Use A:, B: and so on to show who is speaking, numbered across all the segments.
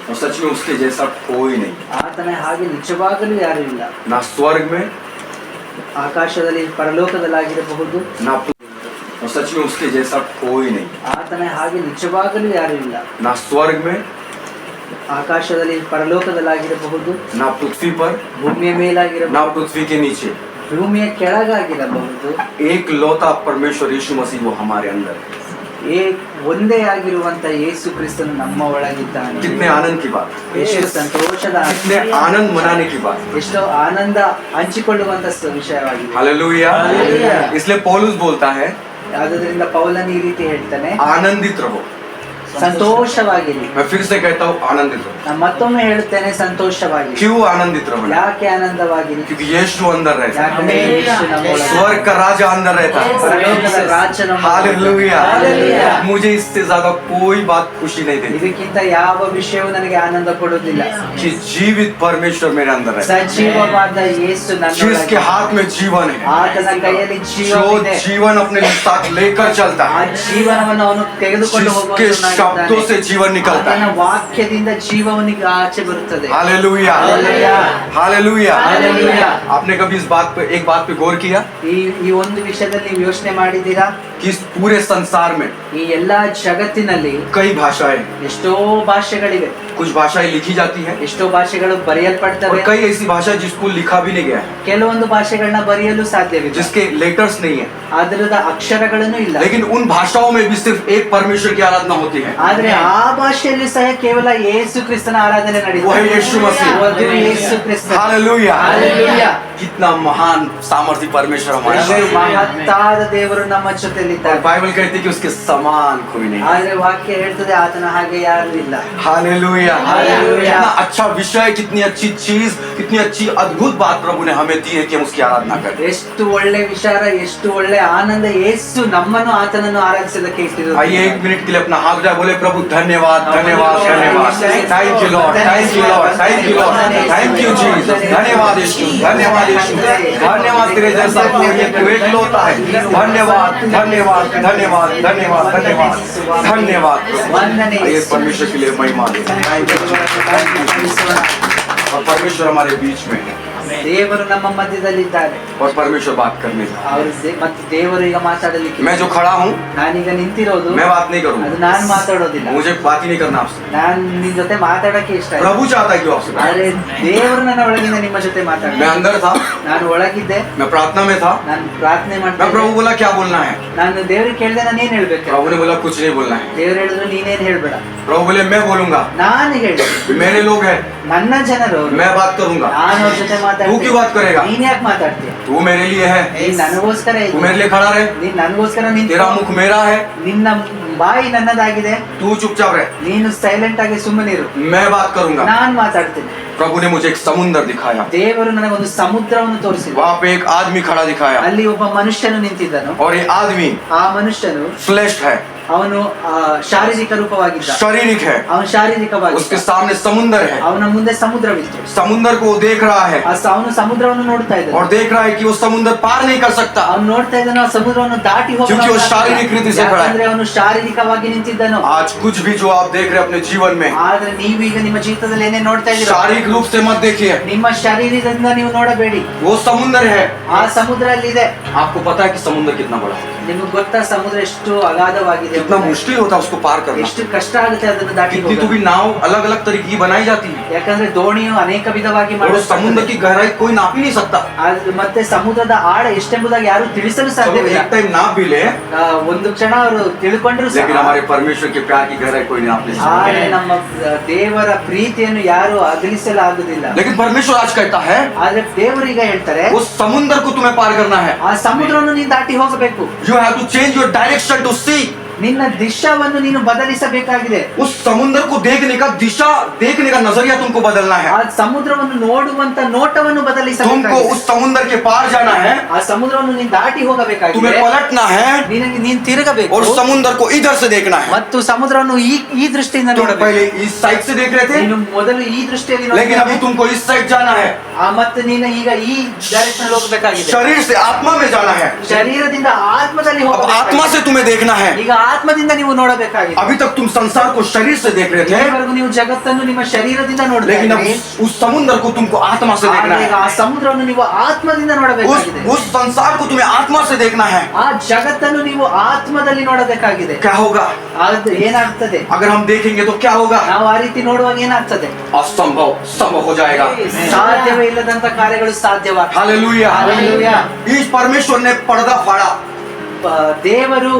A: और सच में उसके जैसा कोई नहीं,
B: ಆತನ ಹಾಗೆ ನಿಜವಾಗಲೂ ಯಾರೂ ಇಲ್ಲ.
A: ना स्वर्ग में
B: ಆಕಾಶದಲ್ಲಿ ಪರಲೋಕದಲ್ಲಾಗಿರಬಹುದು,
A: ना और सच में उसके जैसा कोई नहीं,
B: ಆತನ ಹಾಗೆ ನಿಜವಾಗಲೂ ಯಾರೂ ಇಲ್ಲ.
A: ना स्वर्ग में
B: ಆಕಾಶದಲ್ಲಿ ಪರಲೋಕದಲ್ಲಾಗಿರಬಹುದು,
A: ना पृथ्वी पर
B: ಭೂಮಿಯ ಮೇಲಾಗಿರಬಹುದು,
A: ना पृथ्वी के नीचे,
B: ಭೂಮಿಯ ಕೆಳಗಾಗಿರಬಹುದು.
A: एक लौता परमेश्वर यीशु मसीह वो हमारे अंदर है।
B: ಒಂದೇ ಆಗಿರುವಂತ ಯೇಸು ಕ್ರಿಸ್ತನು ನಮ್ಮ ಒಳಗಿದ್ದಾನೆ.
A: कितने आनंद की बात,
B: ಎಷ್ಟು ಸಂತೋಷದ,
A: कितने आनंद मनाने की बात।
B: ಎಷ್ಟೋ ಆನಂದ ಹಂಚಿಕೊಳ್ಳುವಂತ ವಿಷಯವಾಗಿದೆ.
A: हालेलुया। इसलिए पौलुस बोलता है
B: ಆದುದರಿಂದ ಪೌಲನು ಈ ರೀತಿ ಹೇಳ್ತಾನೆ,
A: आनंदित रहो।
B: ಸಂತೋಷವಾಗಿರಿ.
A: मैं फिर से कहता हूँ आनंदित रहो।
B: ನಾನು ಮತ್ತೊಮ್ಮೆ ಹೇಳುತ್ತೇನೆ, ಸಂತೋಷವಾಗಿರಿ.
A: क्यों आनंदित रहो?
B: ಯಾಕೆ ಆನಂದವಾಗಿರಿ?
A: क्योंकि यीशु अंदर रहता है,
B: ಯಾಕಂದ್ರೆ ಯೇಸು ನಮ್ಮ ಒಳಗೆ,
A: स्वर्ग का राजा अंदर रहता है।
B: ಪರಲೋಕದ ರಾಜ ನಮ್ಮ ಒಳಗೆ.
A: हालेलुया।
B: हालेलुया।
A: मुझे इससे ज्यादा कोई बात खुशी नहीं देती
B: ಇದಕ್ಕಿಂತ ಯಾವ ವಿಷಯವೂ ನನಗೆ ಆನಂದ ಕೊಡುವುದಿಲ್ಲ.
A: कि जीवित परमेश्वर मेरे अंदर है,
B: ಸಜೀವವಾದ ಯೇಸು ನನ್ನ
A: जिसके
B: ಒಳಗೆ.
A: हाथ में जीवन है,
B: ಆತನ ಕೈಯಲ್ಲಿ
A: जो
B: ಜೀವವಿದೆ.
A: जीवन अपने साथ लेकर चलता
B: ಆ
A: है,
B: ಜೀವನವನ್ನು ಅವನು ತೆಗೆದುಕೊಂಡು
A: जिसके शब्दों से जीवन निकलता
B: ಆತನ
A: है।
B: ವಾಕ್ಯದಿಂದ ಜೀವವನಿಗೆ ಆಚೆ ಬರುತ್ತದೆ.
A: हालेलुया।
B: हालेलुया।
A: हालेलुया।
B: हालेलुया।
A: आपने कभी इस बात पे एक बात पे गौर किया
B: ಈ ಒಂದು ವಿಷಯದಲ್ಲಿ ನೀವು ಯೋಚನೆ ಮಾಡಿದ್ದೀರಾ?
A: कि इस पूरे संसार में
B: ಈ ಎಲ್ಲಾ ಜಗತ್ತಿನಲ್ಲಿ
A: कई भाषाएं,
B: ಎಷ್ಟೋ ಭಾಷೆಗಳಿವೆ,
A: कुछ भाषाएं लिखी जाती है
B: ಎಷ್ಟೋ ಭಾಷೆಗಳು
A: और
B: ಬರೆಯಲ್ಪಡ್ತವೆ.
A: कई ऐसी भाषा जिसको लिखा भी नहीं गया है,
B: ಕೆಲವೊಂದು ಭಾಷೆಗಳನ್ನ ಬರೆಯಲು ಸಾಧ್ಯವಿದೆ,
A: जिसके लेटर्स नहीं है,
B: ಅದರದ ಅಕ್ಷರಗಳನ್ನು ಇಲ್ಲ.
A: लेकिन उन भाषाओं में भी सिर्फ एक परमेश्वर की आराधना होती है,
B: ಆದ್ರೆ ಆ ಭಾಷೆಯಲ್ಲಿ ಸಹ ಕೇವಲ ಯೇಸು ಕ್ರಿಸ್ತನ ಆರಾಧನೆ
A: वो
B: ನಡೆಯುತ್ತದೆ.
A: है यीशु मसीह।
B: ಅದು ಯೇಸು ಕ್ರಿಸ್ತ.
A: हालेलुया।
B: हालेलुया।
A: कितना महान सामर्थ्य परमेश्वर हमारे
B: ಎಷ್ಟು
A: साथ है।
B: ಮಹತ್ತಾದ ದೇವರು ನಮ್ಮ
A: और
B: ಜೊತೆಯಲ್ಲಿದ್ದಾರೆ.
A: बाइबल कहती है कि उसके समान कोई नहीं।
B: ಆದ್ರೆ ವಾಕ್ಯ ಹೇಳ್ತದೆ ಆತನ ಹಾಗೆ ಯಾರು ಇಲ್ಲ.
A: हालेलुया।
B: हालेलुया।
A: कितना अच्छा विषय, कितनी अच्छी चीज, कितनी अच्छी अद्भुत बात प्रभु ने हमें दी है कि हम उसकी आराधना करें।
B: ಎಷ್ಟು ಒಳ್ಳೆ ವಿಚಾರ, ಎಷ್ಟು ಒಳ್ಳೆ ಆನಂದ. ಯೇಸು ನಮ್ಮನ್ನು ಆತನನ್ನು ಆರಾಧಿಸಲಿಕ್ಕೆ ಇಟ್ಟಿರುವುದು.
A: आइए एक मिनट के लिए अपना हाथ उठाए, बोले प्रभु धन्यवाद धन्यवाद धन्यवाद, thank you Lord, thank you Lord, thank you Lord, thank you Jesus, धन्यवाद यीशु, धन्यवाद यीशु, धन्यवाद तेरे जैसा कोई नहीं, तू एकलौता है। धन्यवाद धन्यवाद धन्यवाद धन्यवाद धन्यवाद धन्यवाद। आइए परमेश्वर के लिए महिमा दें। और परमेश्वर हमारे बीच में है
B: ದೇವರು ನಮ್ಮ ಮಧ್ಯದಲ್ಲಿದ್ದಾರೆ.
A: और परमेश्वर बात करने जा रहा
B: ಅವರು ಮತ್ತೆ ದೇವರು ಈಗ ಮಾತಾಡಲಿಕ್ಕೆ.
A: है। मैं जो खड़ा हूँ
B: ನಾನೀಗ ನಿಂತಿರೋದು,
A: मैं बात नहीं करूँगा,
B: ಅದು ನಾನು ಮಾತಾಡೋದಿಲ್ಲ.
A: मुझे बात ही नहीं करना आपसे।
B: ನಾನು ನಿಮ್ ಜೊತೆ ಮಾತಾಡಕ್ಕೆ ಇಷ್ಟ ಇಲ್ಲ.
A: प्रभु चाहता है कि वो आपसे बात
B: ಆದ್ರೆ ದೇವರು ನನ್ನ ಒಳಗಿಂದ ನಿಮ್ಮ ಜೊತೆ
A: करे।
B: ಮಾತಾಡ.
A: मैं अंदर था,
B: ನಾನು ಒಳಗಿದ್ದೆ,
A: मैं प्रार्थना में था,
B: ನಾನು ಪ್ರಾರ್ಥನೆ
A: मैं
B: ಮಾಡ್ತಾ
A: प्रभु बोला क्या बोलना है,
B: ನಾನು ದೇವ್ರಿಗೆ ಕೇಳಿದೆ ನಾನು ಏನ್ ಹೇಳ್ಬೇಕು.
A: प्रभु ने बोला कुछ नहीं बोलना है।
B: ದೇವ್ರು ಹೇಳಿದ್ರು ನೀನೇನ್ ಹೇಳ್ಬೇಡ.
A: प्रभु बोले मैं बोलूंगा,
B: ನಾನು ಹೇಳಿದೆ
A: मेरे लोग हैं,
B: ನನ್ನ ಜನರು ಅವ್ರು.
A: मैं बात करूंगा।
B: ನಾನು ಅವ್ರ ಜೊತೆ
A: तू क्यों बात करेगा?
B: ನೀನ್ ಯಾಕೆ ಮಾತಾಡ್ತೀಯ?
A: तू मेरे लिए है,
B: ನೀನ್ ನನಗೋಸ್ಕರ
A: तू
B: ಇದ್ದಿ.
A: मेरे लिए खड़ा रहे,
B: ನೀನ್ ನನಗೋಸ್ಕರ ನಿಂತು.
A: तेरा मुख मेरा है,
B: ನಿನ್ನ ಬಾಯಿ ನನ್ನದಾಗಿದೆ,
A: तू चुपचाप रहे,
B: ನೀನು ಸೈಲೆಂಟ್ ಆಗಿ ಸುಮ್ಮನಿರು,
A: मैं बात करूंगा।
B: ನಾನ್ ಮಾತಾಡ್ತೀನಿ.
A: प्रभु ने मुझे एक समुंदर दिखाया,
B: ದೇವರು ನನಗೊಂದು ಸಮುದ್ರವನ್ನು ತೋರಿಸಿದ.
A: वहाँ पे एक आदमी खड़ा दिखाया
B: ಅಲ್ಲಿ ಒಬ್ಬ ಮನುಷ್ಯನು ನಿಂತಿದ್ದನು.
A: और ये आदमी
B: ಆ ಮನುಷ್ಯನು
A: फ्लैश है,
B: ಅವನು ಶಾರೀರಿಕ ರೂಪವಾಗಿದ್ದ.
A: शारीरिक है,
B: ಅವನು ಶಾರೀರಿಕವಾಗಿ,
A: उसके सामने समुंदर है,
B: ಅವನ ಮುಂದೆ ಸಮುದ್ರವಿತ್ತು.
A: समुंदर को वो देख रहा है
B: ಅವನು ಸಮುದ್ರವನ್ನು ನೋಡ್ತಾ ಇದ್ದ.
A: और देख रहा है कि वो समुंदर पार नहीं कर सकता,
B: ಅವನು ನೋಡ್ತಾ ಇದ್ದನು ಆ ಸಮುದ್ರವನ್ನು ದಾಟಿ
A: क्योंकि वो शारीरिक रीति से खड़ा है।
B: ಯಾಕಂದ್ರೆ ಅವನು ಶಾರೀರಿಕವಾಗಿ ನಿಂತಿದ್ದನು.
A: आज कुछ भी जो आप देख रहे हैं अपने जीवन में,
B: ಆದ್ರೆ ನೀವು ಈಗ ನಿಮ್ಮ ಜೀವಿತದಲ್ಲಿ ಏನೇ ನೋಡ್ತಾ ಇದ್ದೀರಾ,
A: शारीरिक रूप से मत देखिए,
B: ನಿಮ್ಮ ಶರೀರದಿಂದ ನೀವು ನೋಡಬೇಡಿ.
A: वो समुंदर है।
B: ಆ ಸಮುದ್ರ ಅಲ್ಲಿದೆ.
A: आपको पता है कि समुंदर कितना बड़ा है,
B: ನಿಮಗೆ ಗೊತ್ತಾ ಸಮುದ್ರ ಎಷ್ಟು ಅಗಾಧವಾಗಿದೆ,
A: कितना मुश्किल होता है उसको पार करना,
B: ಎಷ್ಟು ಕಷ್ಟ ಆಗುತ್ತೆ ಅದನ್ನು ದಾಟಿ
A: कितनी तो
B: ಹೋಗೋದು.
A: भी नाव अलग अलग तरीके की बनाई जाती है
B: ಯಾಕಂದ್ರೆ ದೋಣಿಯು ಅನೇಕ ವಿಧವಾಗಿ
A: और उस समुद्र
B: ಮಾಡಲ್ಪಡುತ್ತದೆ.
A: की गहराई कोई नाप ही नहीं सकता।
B: ಮತ್ತೆ ಸಮುದ್ರದ ಆಳ ಎಷ್ಟೆಂಬುದಾಗಿ ಯಾರು ತಿಳಿಸಲು
A: तो
B: ಸಾಧ್ಯವಿಲ್ಲ.
A: एक टाइम नाप भी ले,
B: ಒಂದು ಕ್ಷಣ ಅವರು ತಿಳ್ಕೊಂಡ್ರು ಸಹ,
A: लेकिन हमारे परमेश्वर के प्यार की गहराई कोई नाप नहीं
B: ಆದ್ರೆ
A: सकता।
B: ನಮ್ಮ ದೇವರ ಪ್ರೀತಿಯನ್ನು ಯಾರು ಅಗಲಿಸಲು ಆಗುದಿಲ್ಲ.
A: लेकिन परमेश्वर आज कहता है
B: ಆದ್ರೆ ದೇವರು ಈಗ ಹೇಳ್ತಾರೆ,
A: उस समुद्र को तुम्हें पार करना है,
B: ಆ ಸಮುದ್ರವನ್ನು ನೀನು ದಾಟಿ ಹೋಗಬೇಕು.
A: you have to change your direction to see।
B: ನಿನ್ನ ದಿಶಾವನ್ನು ನೀನು ಬದಲಿಸಬೇಕಾಗಿದೆ.
A: उस समुद्र को देखने का दिशा, देखने का नजरिया तुमको बदलना है।
B: ಆ ಸಮುದ್ರವನ್ನು ನೋಡುವಂತ ನೋಟವನ್ನು
A: तुमको
B: ಬದಲಿಸಬೇಕಾಗಿದೆ.
A: उस समुद्र के पार जाना है,
B: ಆ ಸಮುದ್ರವನ್ನು ನೀನು ದಾಟಿ ಹೋಗಬೇಕಾಗಿದೆ.
A: तुम्हें पलटना है
B: ನೀನು ತಿರುಗಬೇಕು
A: और समुद्र को इधर से देखना है।
B: ಮತ್ತು ಸಮುದ್ರವನ್ನು ಈ ದೃಷ್ಟಿಯಿಂದ
A: तुम
B: ನೋಡಬೇಕು.
A: पहले इस साइड से देख रहे थे,
B: ನೀನು ಮೊದಲು ಈ ದೃಷ್ಟಿಯಲ್ಲಿ
A: लेकिन अभी तुमको इस साइड जाना है,
B: ಮತ್ತೆ ನೀನು ಈಗ ಈ ಡೈರೆಕ್ಷನ್ ಹೋಗಬೇಕಾಗಿದೆ.
A: शरीर से आत्मा में जाना है।
B: ಶರೀರದಿಂದ ಆತ್ಮದಲ್ಲಿ
A: अब
B: ಹೋಗಬೇಕಾಗಿದೆ.
A: आत्मा से तुम्हें देखना है,
B: ಈಗ ಆತ್ಮದಿಂದ ನೀವು ನೋಡಬೇಕಾಗಿದೆ.
A: अभी तक तुम संसार को शरीर से देख रहे थे,
B: ಇಲ್ಲಿವರೆಗೂ ನೀವು ಜಗತ್ತನ್ನು ನಿಮ್ಮ ಶರೀರದಿಂದ ನೋಡ್ತಾ
A: लेकिन अब
B: ಇದ್ದೀರಿ.
A: उस समुद्र को तुमको आत्मा से देखना
B: ಆದ್ರೆ ಈಗ
A: है.
B: ಆ ಸಮುದ್ರವನ್ನು ನೀವು ಆತ್ಮದಿಂದ ನೋಡಬೇಕಾಗಿದೆ.
A: उस संसार को तुम्हें आत्मा से देखना है.
B: ಆ ಜಗತ್ತನ್ನು ನೀವು ಆತ್ಮದಲ್ಲಿ ನೋಡಬೇಕಾಗಿದೆ.
A: क्या होगा
B: ಅದು ಏನಾಗ್ತದೆ?
A: अगर हम देखेंगे तो क्या होगा?
B: ನಾವು ಆ ರೀತಿ ನೋಡುವಾಗ ಏನಾಗ್ತದೆ?
A: असंभव संभव हो जाएगा.
B: ಸಾಧ್ಯವೇ ಇಲ್ಲದಂತ ಕಾರ್ಯಗಳು ಸಾಧ್ಯವಾಗ್ತದೆ.
A: हालेलुया.
B: हालेलुया.
A: इस परमेश्वर ने पर्दा फाड़ा.
B: ದೇವರು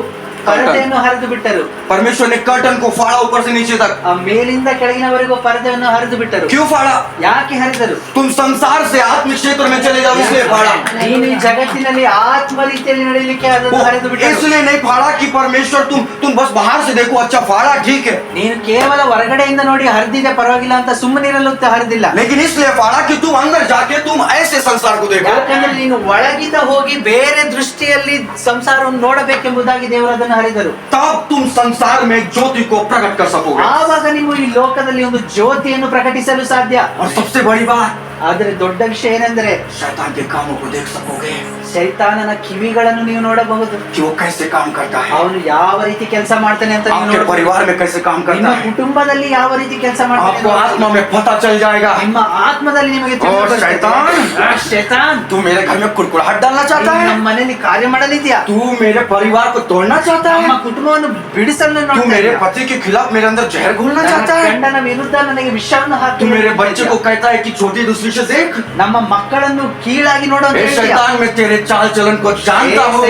B: ಪರದೆಯನ್ನು ಹರಿದು ಬಿಟ್ಟರು.
A: परमेश्वर ने कर्टन को फाड़ा ऊपर से नीचे तक.
B: ಆ ಮೇಲಿಂದ ಕೆಳಗಿನವರೆಗೂ ಪರದೆಯನ್ನು ಹರಿದು ಬಿಟ್ಟರು.
A: क्यों फाड़ा?
B: ಯಾಕೆ ಹರಿದರು?
A: तुम संसार से आत्मिक क्षेत्र में चले जाओ इसलिए फाड़ा.
B: ನೀನು ಈ ಜಗತ್ತಿನಲ್ಲಿ ಆತ್ಮ ರೀತಿಯಲ್ಲಿ ನಡೆಯಲಿಕ್ಕೆ ಅದನ್ನು ಹರಿದು ಬಿಟ್ಟರು.
A: इसलिए नहीं फाड़ा कि परमेश्वर तुम बस बाहर से देखो अच्छा फाड़ा ठीक है,
B: ನೀನು ಕೇವಲ ಹೊರಗಡೆಯಿಂದ ನೋಡಿ ಹರಿದಿದೆ ಪರವಾಗಿಲ್ಲ ಅಂತ ಸುಮ್ಮನಿರಲು ಹರಿದಿಲ್ಲ.
A: लेकिन इसलिए फाड़ा कि तुम अंदर जाके तुम ऐसे संसार को देखो.
B: ಯಾಕಂದ್ರೆ ನೀನು ಒಳಗಿಂದ ಹೋಗಿ ಬೇರೆ ದೃಷ್ಟಿಯಲ್ಲಿ ಸಂಸಾರವನ್ನು ನೋಡಬೇಕೆಂಬುದಾಗಿ ದೇವರು ಅದನ್ನು ಹರಿದರು.
A: तब तुम संसार में ज्योति को प्रकट कर सकोगे.
B: ಆವಾಗ ನೀವು ಈ ಲೋಕದಲ್ಲಿ ಒಂದು ಜ್ಯೋತಿಯನ್ನು ಪ್ರಕಟಿಸಲು ಸಾಧ್ಯ.
A: और सबसे बड़ी बात,
B: ಆದ್ರೆ ದೊಡ್ಡ ವಿಷಯ ಏನೆಂದರೆ
A: शैतान के कामों को देख सकोगे
B: ಶೈತಾನನ ಕಿವಿಗಳನ್ನು ನೀವು ನೋಡಬಹುದು.
A: कि वो कैसे काम करता है,
B: ಅವನು ಯಾವ ರೀತಿ ಕೆಲಸ ಮಾಡ್ತಾನೆ ಅಂತ ನೀವು
A: आपके
B: ನೋಡಬಹುದು.
A: परिवार में कैसे काम
B: ನಿಮ್ಮ
A: करता है.
B: ಕುಟುಂಬದಲ್ಲಿ ಯಾವ ರೀತಿ ಕೆಲಸ ಮಾಡ್ತಾನೆ
A: आपको आत्मा में पता चल जाएगा.
B: ನಿಮ್ಮ ಆತ್ಮದಲ್ಲಿ ನಿಮಗೆ
A: ಓ, ಶೈತಾನ್!
B: ಶೈತಾನ್,
A: तू मेरे घर में कुड़कुड़ाहट डालना चाहता
B: ನೀನು
A: है,
B: ನಮ್ಮ ಮನೆಯಲ್ಲಿ ಕಾರ್ಯ ಮಾಡಲಿದ್ಯಾ?
A: तू मेरे परिवार को तोड़ना चाहता
B: ನಮ್ಮ
A: है,
B: ಕುಟುಂಬವನ್ನು ಬಿಡಿಸಲು
A: तू
B: ನೋಡ್ತಾ
A: मेरे
B: ಇದ್ದೀಯಾ?
A: पति के खिलाफ मेरे अंदर जहर घोलना
B: ನನ್ನ
A: चाहता है,
B: ಗಂಡನ ವಿರುದ್ಧ ನನಗೆ ವಿಷವನ್ನು
A: तू
B: ಹಾಕಿ
A: मेरे बच्चे को कहता है कि छोटी दूसरी से देख.
B: ನಮ್ಮ मಕ್ಕಳನ್ನು ಕೀಳಾಗಿ ನೋಡೋ
A: ए शैतान, मैं तेरे चाल चलन को जानता हूँ,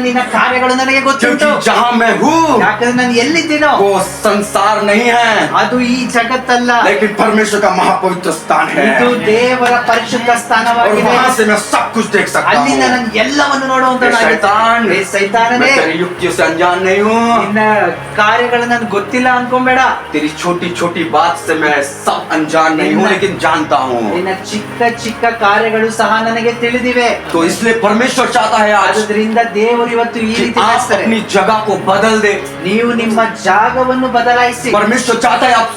B: ನಿನ್ನ ಕಾರ್ಯಗಳು ನನಗೆ ಗೊತ್ತುಂಟು.
A: क्योंकि जहाँ मैं हूँ
B: ಯಾಕಂದ್ರೆ ನಾನು ಎಲ್ಲಿದ್ದೀನೋ
A: वो संसार नहीं है,
B: ಅದು ಈ ಜಗತ್ತಲ್ಲ,
A: लेकिन परमेश्वर का महापवित्र स्थान है.
B: ಇದು ದೇವರ ಪರಿಶುದ್ಧ
A: और
B: ಸ್ಥಾನವಾಗಿದೆ.
A: वहाँ से मैं सब कुछ देख सकता हूँ.
B: ಅಲ್ಲಿಂದ ನಾನು ಎಲ್ಲವನ್ನು ನೋಡುವಂತ
A: ए शैतान,
B: ಸೈತಾನನೇ,
A: मैं तेरी युक्तियों से अनजान नहीं हूँ.
B: ನಿನ್ನ ಕಾರ್ಯಗಳು ನನಗೆ ಗೊತ್ತಿಲ್ಲ ಅನ್ಕೊಂಬೇಡ.
A: तेरी छोटी छोटी बात से मैं सब अनजान नहीं हूँ, लेकिन जानता हूँ.
B: ನಿನ್ನ ಚಿಕ್ಕ ಚಿಕ್ಕ ಕಾರ್ಯಗಳು ಸಹ ನನಗೆ ತಿಳಿದಿವೆ.
A: तो इसलिए परमेश्वर चाहता है आज
B: ಆದ್ರಿಂದ ದೇವರು ಇವತ್ತು ಈ
A: कि
B: ರೀತಿ
A: आप
B: ನಡೆಸ್ತಾರೆ.
A: अपनी जगह को बदल दे.
B: ನೀವು ನಿಮ್ಮ ಜಾಗವನ್ನು ಬದಲಾಯಿಸಿ.
A: परमेश्वर चाहता है आप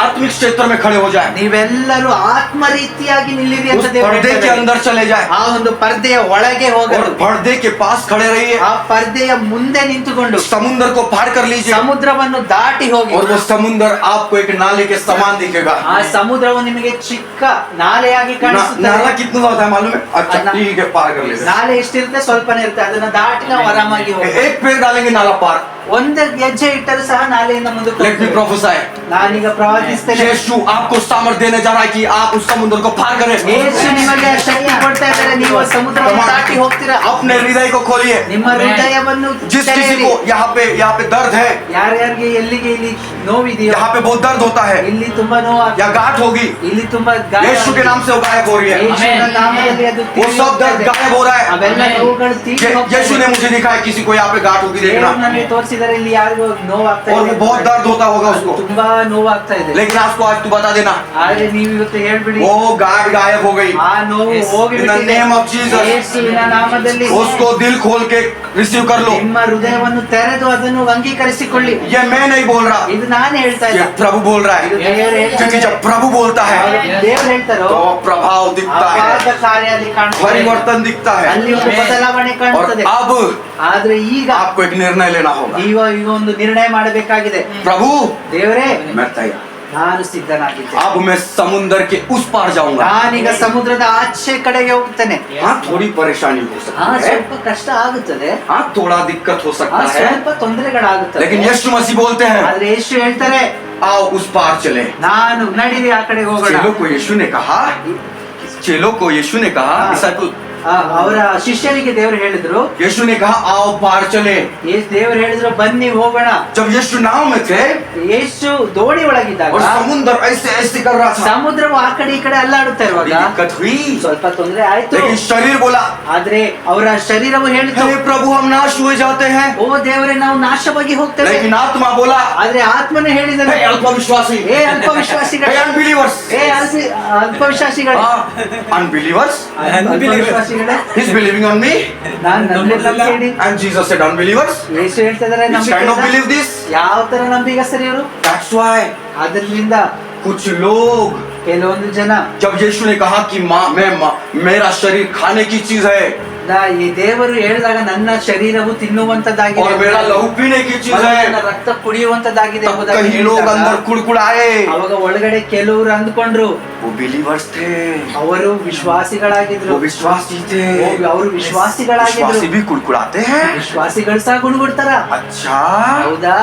A: आत्मिक क्षेत्र में खड़े हो जाए,
B: ನೀವೆಲ್ಲರೂ ಆತ್ಮ ರೀತಿಯಾಗಿ ನಿಲ್ಲಿರಿ
A: उस
B: ಅಂತ ದೇವರು
A: पर्दे के
B: ಹೇಳ್ತಾರೆ.
A: अंदर चले जाए
B: ಆ ಒಂದು ಪರ್ದೆಯ ಒಳಗೆ
A: और
B: ಹೋಗಲು,
A: पर्दे के पास खड़े रहिए.
B: ಆ ಪರ್ದೆಯ ಮುಂದೆ ನಿಂತುಕೊಂಡು
A: समुद्र को पार कर लीजिए
B: ಸಮುದ್ರವನ್ನು ದಾಟಿ ಹೋಗಿ.
A: और वो समुद्र आपको एक नाले के समान दिखेगा.
B: ಆ ಸಮುದ್ರವು ನಿಮಗೆ ಚಿಕ್ಕ ನಾಲೆಯಾಗಿ
A: नाला
B: ಕಾಣಿಸುತ್ತದೆ.
A: कितना होता है मालूम है? अच्छा ठीक है, पार कर लेते.
B: ನಾಲೆ ಎಷ್ಟಿರುತ್ತೆ? ಸ್ವಲ್ಪನೇ ಇರುತ್ತೆ. ಅದನ್ನ ದಾಟಿ ನಾವು ಆರಾಮಾಗಿ ಹೋಗಿ
A: एक पैर डालेंगे नाला पार.
B: ಒಂದು ಹೆಜ್ಜೆ ಇಟ್ಟರು ಸಹ ನಾಲೆಯಿಂದ ಮುಂದಕ್ಕೆ
A: लेट मी
B: ಹೋಗ್ತೇವೆ.
A: प्रोफेसाई.
B: ನಾನೀಗ ಪ್ರವಾದಿಸ್ತೇನೆ.
A: यीशु आपको सामर्थ्य देने जा रहा है कि आप उस समुद्र को पार करें.
B: ಯೇಸು ನಿಮಗೆ ಶಕ್ತಿ ಕೊಡ್ತಾ ಇದ್ದಾರೆ. ನೀವು ಆ ಸಮುದ್ರವನ್ನು ದಾಟಿ ಹೋಗ್ತೀರಾ.
A: अपने हृदय को खोलिए.
B: ನಿಮ್ಮ ಹೃದಯವನ್ನು
A: जिस किसी
B: ತೆರೆಯಿರಿ.
A: को यहाँ पे दर्द है,
B: ಯಾರ್ಯಾರಿಗೆ ಎಲ್ಲಿಗೆ ಇಲ್ಲಿ ನೋವಿದೆಯೋ,
A: यहाँ पे बहुत दर्द होता है
B: ಇಲ್ಲಿ ತುಂಬಾ ನೋವು,
A: या गांठ होगी,
B: ಇಲ್ಲಿ ತುಂಬಾ ಗಾಯ,
A: यीशु के नाम से वो गायब हो रही है.
B: ಯೇಸುವಿನ ನಾಮದಲ್ಲಿ ಅದು
A: वो
B: ತೀರಿ
A: सब
B: ಹೋಗ್ತಾ
A: दर्द
B: ಇದೆ.
A: गायब हो रहा है.
B: ಅವೆಲ್ಲ ನೋವುಗಳು ತೀರಿ ಹೋಗ್ತಾ
A: यीशु ने
B: ಇದೆ.
A: मुझे दिखाया किसी को यहाँ पे गांठ होगी,
B: ದೇವರು
A: देखना,
B: ನನಗೆ ತೋರಿಸಿದರೆ ಇಲ್ಲಿ ಯಾರಿಗೂ ನೋವಾಗ್ತಾ
A: और
B: ಇದೆ.
A: वो बहुत दर्द होता होगा उसको.
B: ತುಂಬಾ ನೋವಾಗ್ತಾ ಇದೆ.
A: लेकिन आपको आज तू बता देना,
B: ಆದ್ರೆ ನೀವು ಇವತ್ತು ಹೇಳ್ಬಿಡಿ,
A: वो गांठ गायब हो गई.
B: ಆ ನೋವು
A: In the
B: ಹೋಗಿಬಿಟ್ಟಿದೆ.
A: name of Jesus.
B: ಯೇಸುವಿನ ನಾಮದಲ್ಲಿ
A: उसको दिल खोल के रिसीव कर लो.
B: ನಿಮ್ಮ ಹೃದಯವನ್ನು ತೆರೆದು ಅದನ್ನು ಅಂಗೀಕರಿಸಿಕೊಳ್ಳಿ.
A: ये मैं नहीं बोल रहा,
B: ಇದು ನಾನು ಹೇಳ್ತಾ
A: ये
B: ಇಲ್ಲ,
A: प्रभु बोल रहा
B: ಇದು
A: है.
B: ದೇವರು ಹೇಳ್ತಾ
A: क्योंकि
B: ಇದ್ದಾರೆ.
A: जब प्रभु बोलता है
B: ದೇವರು ಹೇಳ್ತಾರೋ
A: तो प्रभाव दिखता है,
B: ಅಪಾರ ಕಾರ್ಯ ಅಲ್ಲಿ ಕಾಣುತ್ತದೆ.
A: परिवर्तन दिखता है.
B: ಅಲ್ಲಿ ಒಂದು ಬದಲಾವಣೆ
A: और
B: ಕಾಣುತ್ತದೆ.
A: अब
B: ಆದ್ರೆ ಈಗ
A: आपको एक निर्णय लेना होगा.
B: ಈಗ ಒಂದು ನಿರ್ಣಯ ಮಾಡಬೇಕಾಗಿದೆ.
A: प्रभु
B: ದೇವರೇ,
A: मैं तैयार,
B: ನಾನು ಸಿದ್ಧನಾಗಿದ್ದೇನೆ.
A: अब मैं समुद्र के उस पार जाऊंगा.
B: ನಾನೀಗ ಸಮುದ್ರದ ಆಚೆ ಕಡೆಗೆ ಹೋಗ್ತೇನೆ.
A: हाँ थोड़ी परेशानी हो सकती है,
B: ಸ್ವಲ್ಪ ಕಷ್ಟ ಆಗುತ್ತದೆ,
A: हाँ थोड़ा दिक्कत हो सकता है,
B: ಸ್ವಲ್ಪ ತೊಂದರೆಗಳಾಗುತ್ತದೆ.
A: लेकिन यीशु मसीह बोलते हैं
B: ಆದ್ರೆ ಯೇಸು ಹೇಳ್ತಾರೆ,
A: आओ उस पार चले.
B: ನಾನು ನಡೀರಿ ಆ ಕಡೆ ಹೋಗೋಣ.
A: चेलों को यीशु ने कहा, चेलों को यीशु ने कहा,
B: हाँ।
A: डिसाइपल
B: ಅವರ ಶಿಷ್ಯರಿಗೆ ದೇವರು ಹೇಳಿದ್ರು,
A: यीशु ने कहा आओ पार चले.
B: ದೇವರು ಹೇಳಿದ್ರು ಬನ್ನಿ ಹೋಗೋಣ.
A: जब यीशु नाव में थे
B: ಯೇಸು ದೋಣಿ ಒಳಗಿದ್ದಾಗ
A: और समुद्र ऐसे ऐसे कर रहा था,
B: ಸಮುದ್ರವು ಆ ಕಡೆ ಈ ಕಡೆ ಅಲ್ಲಾಡುತ್ತಾ
A: बड़ी
B: ಇರುವಾಗ
A: दिक्कत हुई,
B: ಸ್ವಲ್ಪ ತೊಂದರೆ ಆಯ್ತು.
A: लेकिन शरीर बोला
B: ಆದ್ರೆ ಅವರ ಶರೀರವು ಹೇಳಿತು,
A: हे प्रभु हम नाश हुए जाते हैं.
B: ಓ ದೇವರೇ ನಾವು ನಾಶವಾಗಿ ಹೋಗ್ತೇವೆ.
A: लेकिन आत्मा बोला
B: ಆದ್ರೆ ಆತ್ಮನೇ ಹೇಳಿದನು,
A: हे अल्पविश्वासी,
B: ಏ ಅಲ್ಪವಿಶ್ವಾಸಿಗಳು,
A: हे unbelievers.
B: ಏ ಅಲ್ಪವಿಶ್ವಾಸಿಗಳು,
A: Unbelievers,
B: ಅಲ್ಪವಿಶ್ವಾಸಿಗಳೇ,
A: he's believing on me.
B: ನಾನು ನಂಬಿಲ್ಲ ಹೇಳಿ.
A: And Jesus said unbelievers,
B: ಯೇಸು ಹೇಳ್ತಿದ್ದಾರೆ,
A: which kind of believe this?
B: ಯಾವ ತರ ನಂಬಿಗಸ್ತರು ಇವರು?
A: That's why
B: ಅದರಿಂದ
A: कुछ लोग,
B: ಕೆಲವೊಂದು ಜನ,
A: जब यीशु ने कहा कि मेरा शरीर खाने की चीज है,
B: ಈ ದೇವರು ಹೇಳಿದಾಗ ನನ್ನ ಶರೀರವು ತಿನ್ನುವಂತದ್ದಾಗಿದೆ,
A: और मेरा लहू पीने की चीज
B: ಮತ್ತು
A: है।
B: ನನ್ನ ರಕ್ತ ಕುಡಿಯುವಂತದ್ದಾಗಿದೆ
A: तब
B: ಎಂಬುದಾಗಿ
A: कई लोग
B: ಹೇಳಿದಾಗ
A: अंदर कुड़कुड़ाए,
B: ಅವಾಗ ಒಳಗಡೆ ಕೆಲವರು ಅಂದ್ಕೊಂಡ್ರು
A: वो बिलीवर्स थे,
B: ಅವರು ವಿಶ್ವಾಸಿಗಳಾಗಿದ್ರು,
A: वो विश्वासी थे।
B: ಅವರು ವಿಶ್ವಾಸಿಗಳಾಗಿದ್ರು।
A: विश्वासी भी कुड़कुड़ाते हैं।
B: ವಿಶ್ವಾಸಿಗಳು ಸಹ ಗುಣಗುಡ್ತಾರ,
A: अच्छा,
B: ಹೌದಾ?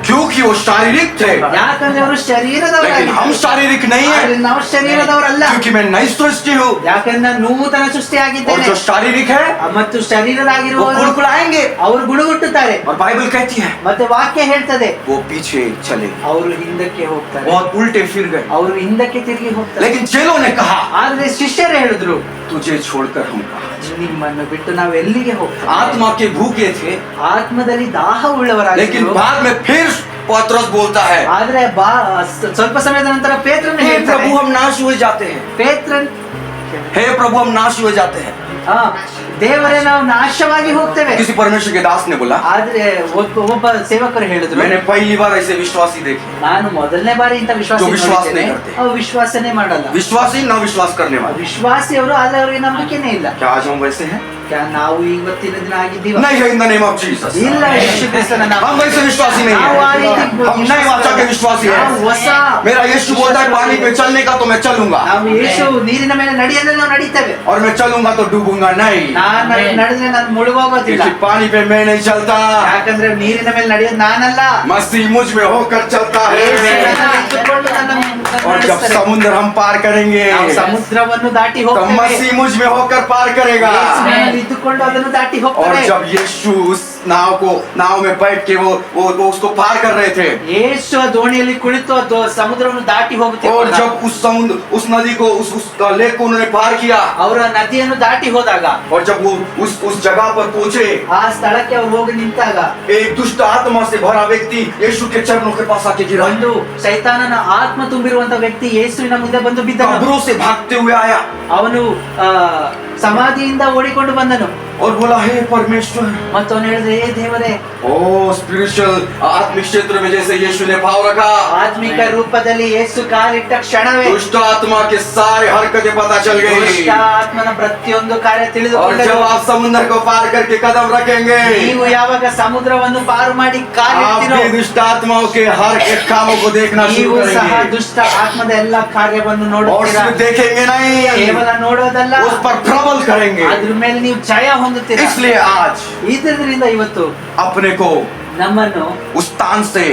A: क्योंकि वो शारीरिक थे,
B: ಯಾಕಂದ್ರೆ ಅವರು
A: लेकिन
B: ಶರೀರದವರಾಗಿದ್ರು,
A: हम शारीरिक नहीं
B: ಆದ್ರೆ
A: है,
B: ನಾವು ಶರೀರದವರಲ್ಲ,
A: क्योंकि मैं नई सृष्टि हूँ।
B: ಯಾಕಂದ್ರೆ ನಾನು ನೂತನ
A: और
B: ಸೃಷ್ಟಿಯಾಗಿದ್ದೇನೆ।
A: जो शारीरिक है
B: ಮತ್ತು
A: वो
B: ಶರೀರದಾಗಿರುವವರು
A: कुड़कुड़ाएंगे,
B: ಅವರು ಗುಣಗುಟ್ಟುತ್ತಾರೆ,
A: और बाइबल कहती है
B: ಮತ್ತೆ ವಾಕ್ಯ ಹೇಳ್ತದೆ
A: वो पीछे चले,
B: ಅವರು ಹಿಂದಕ್ಕೆ ಹೋಗ್ತಾರೆ,
A: बहुत उल्टे फिर गए।
B: ಅವರು ಹಿಂದಕ್ಕೆ ತಿರುಗಿ ಹೋಗ್ತಾರೆ।
A: लेकिन चेलों ने कहा
B: ಆದ್ರೆ ಶಿಷ್ಯರು ಹೇಳಿದ್ರು,
A: तुझे छोड़कर हम कहाँ?
B: ನಿಮ್ಮನ್ನು ಬಿಟ್ಟು ನಾವು ಎಲ್ಲಿಗೆ ಹೋಗ್ತೇವೆ?
A: आत्मा के भूखे थे,
B: ಆತ್ಮದಲ್ಲಿ ದಾಹ
A: लेकिन
B: ಉಳ್ಳವರಾಗಿದ್ರು,
A: बाद में फिर पतरस बोलता है,
B: ಆದ್ರೆ ಸ್ವಲ್ಪ ಸಮಯದ ನಂತರ ಪೇತ್ರನು
A: हे
B: ಹೇಳ್ತಾರೆ,
A: प्रभु हम नाश हुए जाते हैं,
B: ಪೇತ್ರನ್
A: हे प्रभु हम नाश हुए जाते हैं।
B: ಆ, ದೇವರೇ ನಾವು ನಾಶವಾಗಿ ಹೋಗ್ತೇವೆ।
A: किसी परमेश्वर के दास ने बोला,
B: ಆದ್ರೆ ಒಬ್ಬ ಸೇವಕರು ಹೇಳಿದ್ರು,
A: मैंने पहली बार ऐसे विश्वासी देखे,
B: ನಾನು ಮೊದಲನೇ ಬಾರಿ ಇಂಥ
A: जो विश्वास
B: ವಿಶ್ವಾಸ
A: नहीं करते।
B: ಅವ್ರು ವಿಶ್ವಾಸನೇ ಮಾಡಲ್ಲ,
A: विश्वासी न विश्वास करने वाले।
B: ವಿಶ್ವಾಸಿ ಅವರು ಆದ್ರೆ ಅವ್ರಿಗೆ ನಂಬಿಕೆನೇ ಇಲ್ಲ।
A: क्या आज हम वैसे हैं?
B: ನಾವು ಇವತ್ತಿನ ದಿನ ಆಗಿದ್ದೀವ?
A: नहीं है, in the name of Jesus.
B: ಇಲ್ಲ, ಯೇಸು ಕ್ರಿಸ್ತನ ನಾಮ-
A: हम वैसे विश्वासी नहीं
B: ನಾವು ಆ
A: हैं,
B: ರೀತಿ
A: हम नए वाचा के विश्वासी
B: ನಾವು
A: हैं।
B: ಹೊಸ
A: मेरा यीशु बोलता है पानी पे चलने का तो मैं चलूंगा,
B: ನಾವು ಯೇಸು ನೀರಿನ ಮೇಲೆ ನಡೆಯಲು ನಾವು ನಡೀತೇವೆ,
A: और मैं चलूंगा तो डूबूंगा नहीं,
B: ನಾನು ನಡೆದ್ರೆ ನಾನು ಮುಳುಗೋಗೋದಿಲ್ಲ,
A: क्योंकि पानी पे मैं नहीं चलता,
B: ಯಾಕಂದ್ರೆ ನೀರಿನ ಮೇಲೆ ನಡೆಯೋದು ನಾನಲ್ಲ,
A: मसीह मुझ में होकर चलता
B: ಯೇಸು
A: है।
B: ನನ್ನನ್ನು ಇಟ್ಟುಕೊಂಡು ನನ್ನನ್ನು
A: और जब
B: ನಡೆಸ್ತಾರೆ।
A: समुद्र हम पार करेंगे
B: ನಾವು ಸಮುದ್ರವನ್ನು ದಾಟಿ
A: तो
B: ಹೋಗ್ತೇವೆ,
A: मसीह मुझ में होकर पार करेगा।
B: ಯೇಸು ನನ್ನನ್ನು ಇಟ್ಟುಕೊಂಡು ಅದನ್ನು ದಾಟಿ
A: और
B: ಹೋಗ್ತಾರೆ।
A: जब यीशु उस नाव में बैठ के वो उसको पार कर रहे थे,
B: ಯೇಸು ಆ ದೋಣಿಯಲ್ಲಿ ಕುಳಿತು ಆ ಸಮುದ್ರವನ್ನು ದಾಟಿ
A: और
B: ಹೋಗುತ್ತಿದ್ದರು,
A: जब उस नदी को उस लेक को उन्होंने पार किया,
B: ಅವರ ನದಿಯನ್ನು ದಾಟಿ ಹೋದಾಗ,
A: और जब वो उस जगह पर पहुंचे,
B: ಆ ಸ್ಥಳಕ್ಕೆ ಅವ್ರು ಹೋಗಿ ನಿಂತಾಗ
A: एक दुष्ट आत्मा से भरा व्यक्ति यीशु के चरणों के पास आके गिरा,
B: ಒಂದು ಸೈತಾನನ ಆತ್ಮ ತುಂಬಿರುವಂತ ವ್ಯಕ್ತಿ ಯೇಸುವಿನ ಮುಂದೆ ಬಂದು ಬಿದ್ದನು।
A: कब्रों से भागते हुए आया
B: ಅವನು ಸಮಾಧಿಯಿಂದ ಓಡಿಕೊಂಡು ಬಂದನು
A: और बोला, हे परमेश्वर,
B: ಮತ್ತು ಅವನು ಹೇಳಿದ್ರೆ, ಏ ದೇವರೇ,
A: ओ स्पिरिचुअल आत्मिक क्षेत्र में जैसे यीशु ने भाव रखा,
B: ಆತ್ಮಿಕ ರೂಪದಲ್ಲಿ ಯೇಸು ಕಾಲಿಟ್ಟ ಕ್ಷಣವೇ
A: दुष्ट आत्मा के सारे हरकतें पता चल
B: ದುಷ್ಟ
A: गई।
B: ಆತ್ಮನ ಪ್ರತಿಯೊಂದು ಕಾರ್ಯ
A: और
B: ತಿಳಿದುಕೊಂಡರು।
A: जब आप समुद्र को पार करके कदम रखेंगे,
B: ನೀವು ಯಾವಾಗ ಸಮುದ್ರವನ್ನು ಪಾರು ಮಾಡಿ
A: आप
B: ಕಾಲಿಡ್ತೀರೋ,
A: भी दुष्ट आत्माओं के हर एक कामों को देखना
B: ನೀವು
A: शुरू
B: ಸಹ
A: करेंगे,
B: ದುಷ್ಟ ಆತ್ಮದ ಎಲ್ಲ ಕಾರ್ಯವನ್ನು
A: और
B: ನೋಡುತ್ತೀರಾ।
A: सिर्फ देखेंगे नहीं,
B: ಕೇವಲ ನೋಡೋದಲ್ಲ,
A: उस पर प्रबल करेंगे।
B: ಅದ್ರ ಮೇಲೆ ನೀವು ಜಯ ಹೊಂದುತ್ತೀರಾ।
A: इसलिए आज
B: ಇದರಿಂದ ಇವತ್ತು
A: अपने को
B: ನಮ್ಮನ್ನು
A: उस स्थान से,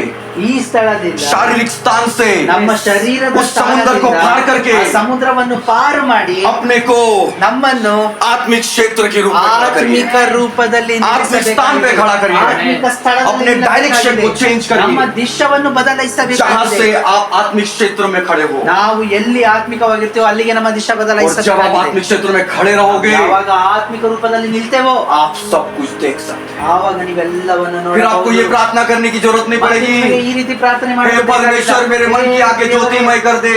B: ಈ ಸ್ಥಳದಿಂದ,
A: शारीरिक स्थान से,
B: ನಮ್ಮ ಶರೀರದ
A: उस समुद्र को
B: ಸ್ಥಾನದಿಂದ
A: पार करके
B: ಆ ಸಮುದ್ರವನ್ನು ಪಾರು ಮಾಡಿ
A: अपने को
B: ನಮ್ಮನ್ನು
A: आत्मिक क्षेत्र के रूप में खड़ा करिए,
B: ಆತ್ಮಿಕ ರೂಪದಲ್ಲಿ
A: आत्मिक स्थान पे खड़ा करिए,
B: ಆತ್ಮಿಕ ಸ್ಥಳದಲ್ಲಿ
A: अपने डायरेक्शन को चेंज
B: ನಮ್ಮ
A: करिए,
B: ದಿಶವನ್ನು
A: जहाँ
B: ಬದಲಾಯಿಸಬೇಕಾಗಿದೆ।
A: से आप आत्मिक क्षेत्र में खड़े हो।
B: ನಾವು ಎಲ್ಲಿ ಆತ್ಮಿಕವಾಗಿರ್ತೀವೋ ಅಲ್ಲಿಗೆ ನಮ್ಮ ದಿಶ
A: और जब आप
B: ಬದಲಾಯಿಸಬೇಕಾಗಿದೆ।
A: आत्मिक क्षेत्र में खड़े रहोगे,
B: ಯಾವಾಗ ಆತ್ಮಿಕ ರೂಪದಲ್ಲಿ ನಿಲ್ತೇವೋ
A: आप सब कुछ देख सकते हैं।
B: ಆವಾಗ ನೀವೆಲ್ಲವನ್ನು
A: फिर आपको ये
B: ನೋಡಬಹುದು।
A: प्रार्थना करने की जरूरत नहीं
B: ಮತ್ತೆ ನಿಮಗೆ
A: पड़ेगी,
B: ಈ ರೀತಿ ಪ್ರಾರ್ಥನೆ
A: हे परमेश्वर मेरे मन की आके ज्योतिमय कर दे,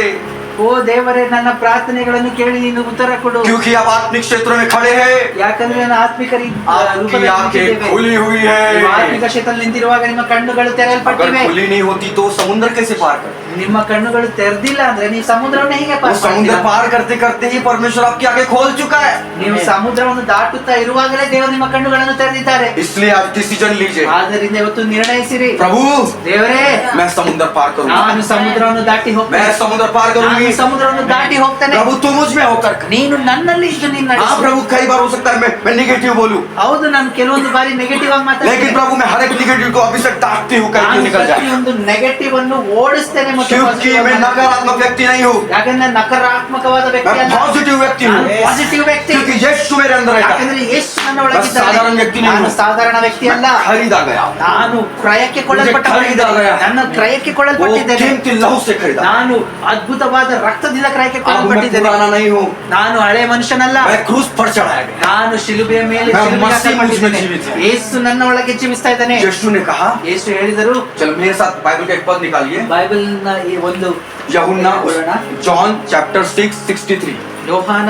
B: ಓ ದೇವರೇ, ನನ್ನ ಪ್ರಾರ್ಥನೆಗಳನ್ನು ಕೇಳಿ ನೀನು ಉತ್ತರ ಕೊಡು,
A: क्योंकि आप आत्मिक क्षेत्र में खड़े हैं,
B: ಯಾಕಂದ್ರೆ ನಾನು ಆತ್ಮಿಕ
A: आपकी
B: ರೂಪದಲ್ಲಿ
A: आंखें
B: ನಿಂತಿದ್ದೇವೆ।
A: खुली हुई
B: ನೀವು
A: है।
B: ಆತ್ಮಿಕ ಕ್ಷೇತ್ರದಲ್ಲಿ ನಿಂತಿರುವಾಗ ನಿಮ್ಮ ಕಣ್ಣುಗಳು
A: अगर
B: ತೆರೆಯಲ್ಪಟ್ಟಿವೆ।
A: खुली नहीं होती तो समुद्र कैसे पार कर?
B: ನಿಮ್ಮ ಕಣ್ಣುಗಳು ತೆರೆದಿಲ್ಲ ಅಂದ್ರೆ ನೀವು ಸಮುದ್ರವನ್ನು ಹೇಗೆ
A: वो
B: ಪಾರು
A: समुद्र
B: ಮಾಡ್ತೀರಾ?
A: पार करते करते ही परमेश्वर आपकी आंखें खोल चुका है।
B: ನೀವು ಸಮುದ್ರವನ್ನು ದಾಟುತ್ತಾ ಇರುವಾಗಲೇ ದೇವರು ನಿಮ್ಮ ಕಣ್ಣುಗಳನ್ನು ತೆರೆದಿದ್ದಾರೆ।
A: इसलिए आज डिसीजन लीजिए,
B: ಆದ್ದರಿಂದ ಇವತ್ತು ನಿರ್ಣಯಿಸಿರಿ,
A: प्रभु
B: ದೇವರೇ,
A: मैं समुद्र पार करूंगा,
B: ನಾನು ಸಮುದ್ರವನ್ನು ದಾಟಿ
A: मैं
B: ಹೋಗ್ತೇನೆ,
A: समुद्र पार
B: ನಾನು
A: करूंगी,
B: ಸಮುದ್ರವನ್ನು ದಾಟಿ ಹೋಗ್ತೇನೆ।
A: प्रभु तू मुझ में होकर कर।
B: ನೀನು ನನ್ನಲ್ಲಿ ಇದ್ದು ನೀನು
A: हाँ
B: ನಡೆಸು।
A: प्रभु, कई बार हो सकता है मैं नेगेटिव बोलूं,
B: ಹೌದು, ನಾನು ಕೆಲವೊಂದು ಬಾರಿ ನೆಗೆಟಿವ್ ಆಗಿ
A: लेकिन
B: ಮಾತಾಡ್ತೇನೆ,
A: प्रभु मैं हर एक नेगेटिव को अभी से डांटती हूँ, कहीं
B: ನಾನು
A: निकल जाए,
B: ಪ್ರತಿಯೊಂದು ನೆಗೆಟಿವ್ ಅನ್ನು ಓಡಿಸ್ತೇನೆ ಮತ್ತು
A: क्योंकि
B: positive
A: मैं
B: ಆಗಿ ಮಾತಾಡ್ತೇನೆ।
A: नकारात्मक व्यक्ति नहीं हूँ,
B: ಯಾಕಂದ್ರೆ ನಕಾರಾತ್ಮಕವಾದ ವ್ಯಕ್ತಿ
A: मैं
B: ಅಲ್ಲ,
A: पॉजिटिव व्यक्ति हूँ,
B: ನಾನು ಪಾಸಿಟಿವ್ ವ್ಯಕ್ತಿ।
A: क्योंकि यीशु मेरे अंदर रहता है।
B: ಯಾಕಂದ್ರೆ ಯೇಸು ನನ್ನ
A: मैं
B: ಒಳಗಿದ್ದಾನೆ।
A: साधारण व्यक्ति नहीं
B: ನಾನು
A: हूँ,
B: ಸಾಧಾರಣ ವ್ಯಕ್ತಿ ಅಲ್ಲ,
A: मैं खरीदा गया,
B: ನಾನು ಕ್ರಯಕ್ಕೆ
A: मुझे
B: ಕೊಳ್ಳಲ್ಪಟ್ಟ
A: खरीदा गया,
B: ನನ್ನ ಕ್ರಯಕ್ಕೆ
A: वो
B: ಕೊಳ್ಳಲ್ಪಟ್ಟಿದ್ದೇನೆ।
A: कीमती लहू से खरीदा।
B: ನಾನು ಅದ್ಭುತವಾದ ರಕ್ತದಿಂದ ಕ್ರಯಕ್ಕೆ
A: अब मैं
B: ಕೊಳ್ಳಲ್ಪಟ್ಟಿದ್ದೇನೆ।
A: पुराना नहीं हूँ,
B: ನಾನು ಹಳೆ ಮನುಷ್ಯನಲ್ಲ,
A: मैं क्रूस पर चढ़ाया गया।
B: ನಾನು ಶಿಲುಬೆಯ ಮೇಲೆ
A: मैं
B: ಶಿಲುಬೆಗೆ
A: मसीह मुझ में
B: ಹಾಕಲ್ಪಟ್ಟಿದ್ದೇನೆ।
A: जीवित है।
B: ಯೇಸು ನನ್ನ ಒಳಗೆ ಜೀವಿಸ್ತಾ ಇದ್ದಾನೆ।
A: यीशु ने कहा,
B: ಯೇಸು ಹೇಳಿದರು,
A: चलो मेरे साथ बाइबल का एक पद निकालिए,
B: ಬೈಬಲ್ನ ಈ ಒಂದು
A: यूहन्ना
B: बोलो ना।
A: John chapter 6:63।
B: ಯೋಹಾನ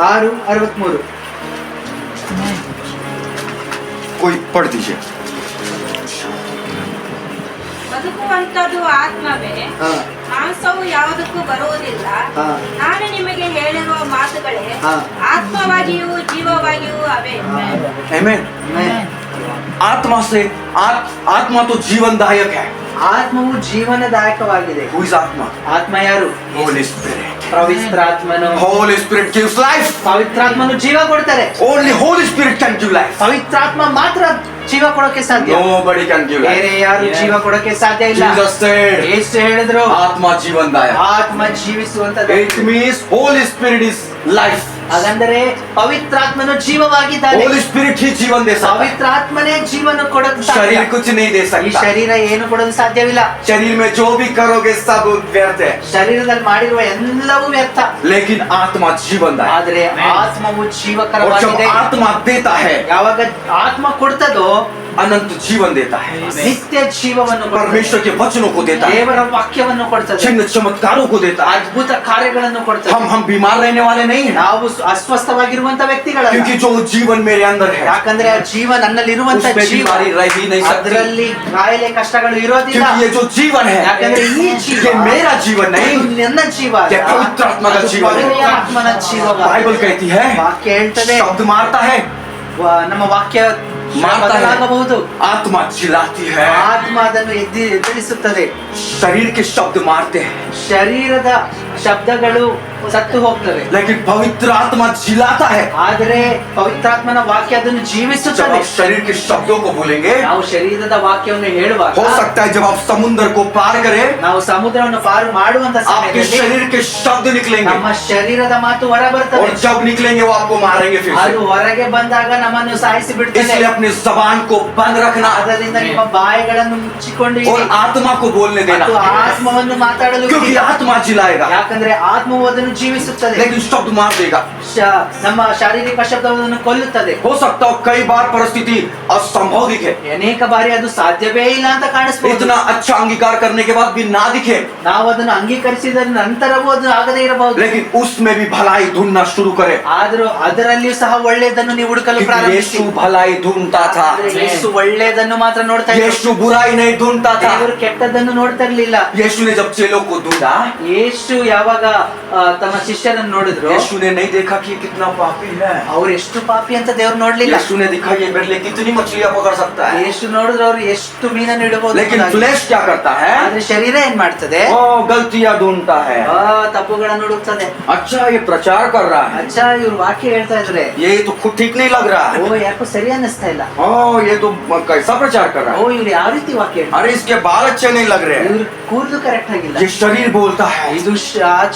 B: 6:63
A: कोई पढ़ दीजिए।
C: ಬದುಕುವಂತದ್ದು ಆತ್ಮವೇ,
B: ಹಾ.
C: ಮಾಂಸವು ಯಾವುದಕ್ಕೂ ಬರುವುದಿಲ್ಲ.
B: ಹಾ.
C: ನಾನು ನಿಮಗೆ ಹೇಳಿರುವ ಮಾತುಗಳೇ
B: ಹಾ.
C: ಆತ್ಮವಾಗಿಯೂ ಜೀವವಾಗಿಯೂ ಅವೇ.
A: Amen. आत्मा से आत्मा तो जीवनदायक है.
B: ಆತ್ಮವು ಜೀವನದಾಯಕವಾಗಿದೆ.
A: Who is आत्मा?
B: ಆತ್ಮ ಯಾರು?
A: Holy Spirit.
B: ಪವಿತ್ರಾತ್ಮನು.
A: Holy Spirit gives life.
B: ಪವಿತ್ರಾತ್ಮನು ಜೀವ ಕೊಡ್ತಾರೆ.
A: Only Holy Spirit can give life.
B: ಪವಿತ್ರಾತ್ಮ ಮಾತ್ರ ಜೀವ ಕೊಡೋಕೆ ಸಾಧ್ಯ.
A: Nobody can give life.
B: ಬೇರೆ ಯಾರು ಜೀವ ಕೊಡೋಕೆ ಸಾಧ್ಯ ಇಲ್ಲ.
A: Jesus said,
B: ಯೇಸು ಹೇಳಿದ್ರು
A: आत्मा जीवनदायक.
B: ಆತ್ಮ ಜೀವಿಸುವಂತದ್ದು.
A: It means Holy Spirit is life.
B: ಹಾಗಂದರೆ ಪವಿತ್ರಾತ್ಮನು ಜೀವವಾಗಿದ್ದಾನೆ.
A: Holy Spirit ही जीवन दे सकता है.
B: ಪವಿತ್ರಾತ್ಮನೇ ಜೀವನ ಕೊಡೋಕೆ ಸಾಧ್ಯ.
A: शरीर कुछ नहीं दे
B: ಈ
A: सकता.
B: ಶರೀರ ಏನು ಕೊಡಲು ಸಾಧ್ಯವಿಲ್ಲ.
A: शरीर में जो भी करोगे सब व्यर्थ है.
B: ಶರೀರದಲ್ಲಿ ಮಾಡಿರುವ ಎಲ್ಲವೂ ವ್ಯರ್ಥ.
A: लेकिन आत्मा जीवनदायक.
B: ಆದ್ರೆ ಆತ್ಮವು
A: और जब
B: ಜೀವಕರವಾಗಿದೆ.
A: आत्मा देता है
B: ಯಾವಾಗ ಆತ್ಮ ಕೊಡ್ತದೋ
A: अनंत जीवन देता है.
B: ನಿತ್ಯ ಜೀವವನ್ನು ಕೊಡ್ತದೆ.
A: परमेश्वर के वचनों को देता है.
B: ದೇವರ ವಾಕ್ಯವನ್ನು ಕೊಡ್ತದೆ.
A: चिन्ह चमत्कारों को देता है.
B: ಅದ್ಭುತ ಕಾರ್ಯಗಳನ್ನು ಕೊಡ್ತದೆ.
A: हम बीमार रहने वाले नहीं हैं.
B: ನಾವು ಅಸ್ವಸ್ಥವಾಗಿರುವಂತ ವ್ಯಕ್ತಿಗಳಲ್ಲ.
A: क्योंकि जो जीवन मेरे अंदर है
B: ಯಾಕಂದ್ರೆ ಆ ಜೀವ ನನ್ನಲ್ಲಿರುವಂತ
A: उसमें
B: ಜೀವ
A: बीमारी रह ही नहीं सकती.
B: ಅದರಲ್ಲಿ ಕಾಯಿಲೆ ಕಷ್ಟಗಳು ಇರೋದಿಲ್ಲ.
A: क्योंकि ये जो जीवन है
B: ಯಾಕಂದ್ರೆ ಈ ಜೀವ
A: ये मेरा जीवन
B: ಇದು
A: नहीं.
B: ನನ್ನ ಜೀವ ಅಲ್ಲ.
A: ये पवित्र आत्मा का
B: ಅದು
A: जीवन है.
B: ಪವಿತ್ರ ಆತ್ಮನ ಜೀವ.
A: बाइबल कहती है
B: ವಾಕ್ಯ ಹೇಳ್ತದೆ
A: शब्द मारता है,
B: ನಮ್ಮ ವಾಕ್ಯ
A: मारता
B: ಬದಲಾಗಬಹುದು.
A: है, आत्मा चिल्लाती है.
B: ಆತ್ಮ ಅದನ್ನು ಎದುರಿಸುತ್ತದೆ.
A: शरीर के शब्द मारते हैं
B: ಶರೀರದ ಶಬ್ದಗಳು ಸತ್ತು ಹೋಗ್ತವೆ.
A: लेकिन पवित्र आत्मा चिल्लाता है.
B: ಆದರೆ ಪವಿತ್ರಾತ್ಮನ ವಾಕ್ಯ ಅದನ್ನು
A: जब
B: ಜೀವಿಸುತ್ತದೆ.
A: आप शरीर के शब्दों को बोलेंगे,
B: ನಾವು ಶರೀರದ ವಾಕ್ಯವನ್ನು ಹೇಳುವಾಗ
A: हो सकता है जब आप समुद्र को पार करें
B: ನಾವು ಸಮುದ್ರವನ್ನು ಪಾರು ಮಾಡುವಂತ
A: आपके
B: ಸಮಯದಲ್ಲಿ
A: शरीर के शब्द निकलेंगे
B: ನಮ್ಮ ಶರೀರದ ಮಾತು ಹೊರ ಬರ್ತದೆ.
A: और जब निकलेंगे वो आपको मारेंगे फिर
B: ಅದು
A: से.
B: ಹೊರಗೆ ಬಂದಾಗ ನಮ್ಮನ್ನು ಸಾಯಿಸಿ ಬಿಡ್ತದೆ.
A: इसलिए अपनी जबान को बंद रखना
B: ಅದರಿಂದ ನಿಮ್ಮ ಬಾಯಿಗಳನ್ನು ಮುಚ್ಚಿಕೊಂಡು
A: और आत्मा को बोलने देना,
B: ಮತ್ತು ಆತ್ಮವನ್ನು ಮಾತಾಡಲು
A: क्योंकि
B: ಬಿಡಿ.
A: आत्मा चिल्लाएगा
B: ಯಾಕಂದ್ರೆ ಆತ್ಮವು ಅದನ್ನು ಜೀವಿಸುತ್ತದೆ.
A: लेकिन शब्द मार देगा.
B: ನಮ್ಮ ಶಾರೀರಿಕ ಶಬ್ದವನ್ನು ಕೊಲ್ಲುತ್ತದೆ.
A: हो सकता हो कई बार परिस्थिति असंभव दिखे,
B: ಅನೇಕ ಬಾರಿ ಅದು ಸಾಧ್ಯವೇ ಇಲ್ಲ ಅಂತ ಕಾಣಿಸಬಹುದು.
A: इतना अच्छा अंगीकार करने के बाद भी ना दिखे,
B: ನಾವು ಅದನ್ನು ಅಂಗೀಕರಿಸಿದ ನಂತರವೂ ಅದು ಆಗದೇ ಇರಬಹುದು.
A: लेकिन उसमें भी भलाई ढूंढना शुरू करे.
B: ಆದ್ರೂ ಅದರಲ್ಲಿಯೂ ಸಹ ಒಳ್ಳೆಯದನ್ನು ನೀವು ಹುಡುಕಲು
A: क्योंकि
B: ಪ್ರಾರಂಭಿಸಿ.
A: यीशु भलाई ढूंढता था,
B: ಆದ್ರೆ ಯೇಸು ಒಳ್ಳೆಯದನ್ನು ಮಾತ್ರ ನೋಡ್ತಾ ಇದ್ರು.
A: यीशु बुराई नहीं ढूंढता था.
B: ದೇವರು ಕೆಟ್ಟದ್ದನ್ನು ನೋಡ್ತಾ ಇರ್ಲಿಲ್ಲ.
A: यीशु ने जब चेलों को ढूंढा,
B: ಯೇಸು ಯಾವಾಗ ತಮ್ಮ ಶಿಷ್ಯರನ್ನು ನೋಡಿದ್ರು
A: यीशु ने नहीं देखा कि ये कितना पापी है.
B: ಅವ್ರು ಎಷ್ಟು ಪಾಪಿ ಅಂತ ದೇವ್ರು ನೋಡ್ಲಿಲ್ಲ.
A: यीशु ने देखा ये मेरे लिए कितनी मछलियां पकड़ सकता है.
B: ಯೇಸು ನೋಡಿದ್ರು ಅವ್ರು ಎಷ್ಟು ಮೀನನ್ನು ಇಡಬಹುದು.
A: लेकिन फ्लेश क्या करता है?
B: ಆದ್ರೆ ಶರೀರ ಏನ್ ಮಾಡ್ತದೆ?
A: वो गलतियां ढूंढता है.
B: ತಪ್ಪುಗಳನ್ನು ಹುಡುಕ್ತದೆ.
A: अच्छा ये प्रचार कर रहा है,
B: ಅಚ್ಚ ಇವ್ರು ವಾಕ್ಯ ಹೇಳ್ತಾ ಇದ್ರೆ
A: ये तो खुद ठीक नहीं लग रहा
B: ಓ
A: है.
B: ಯಾಕೋ ಸರಿ ಅನ್ನಿಸ್ತಾ ಇಲ್ಲ.
A: ये तो कैसा प्रचार कर रहा
B: ಓ
A: है.
B: ಇವ್ರು ಯಾವ ರೀತಿ ವಾಕ್ಯ ಹೇಳ್ತಾರೆ?
A: अरे इसके बाल अच्छे नहीं लग रहे हैं.
B: ಇವ್ರ ಕೂದಲು ಕರೆಕ್ಟ್ ಆಗಿಲ್ಲ.
A: ये शरीर बोलता है,
B: ಇದು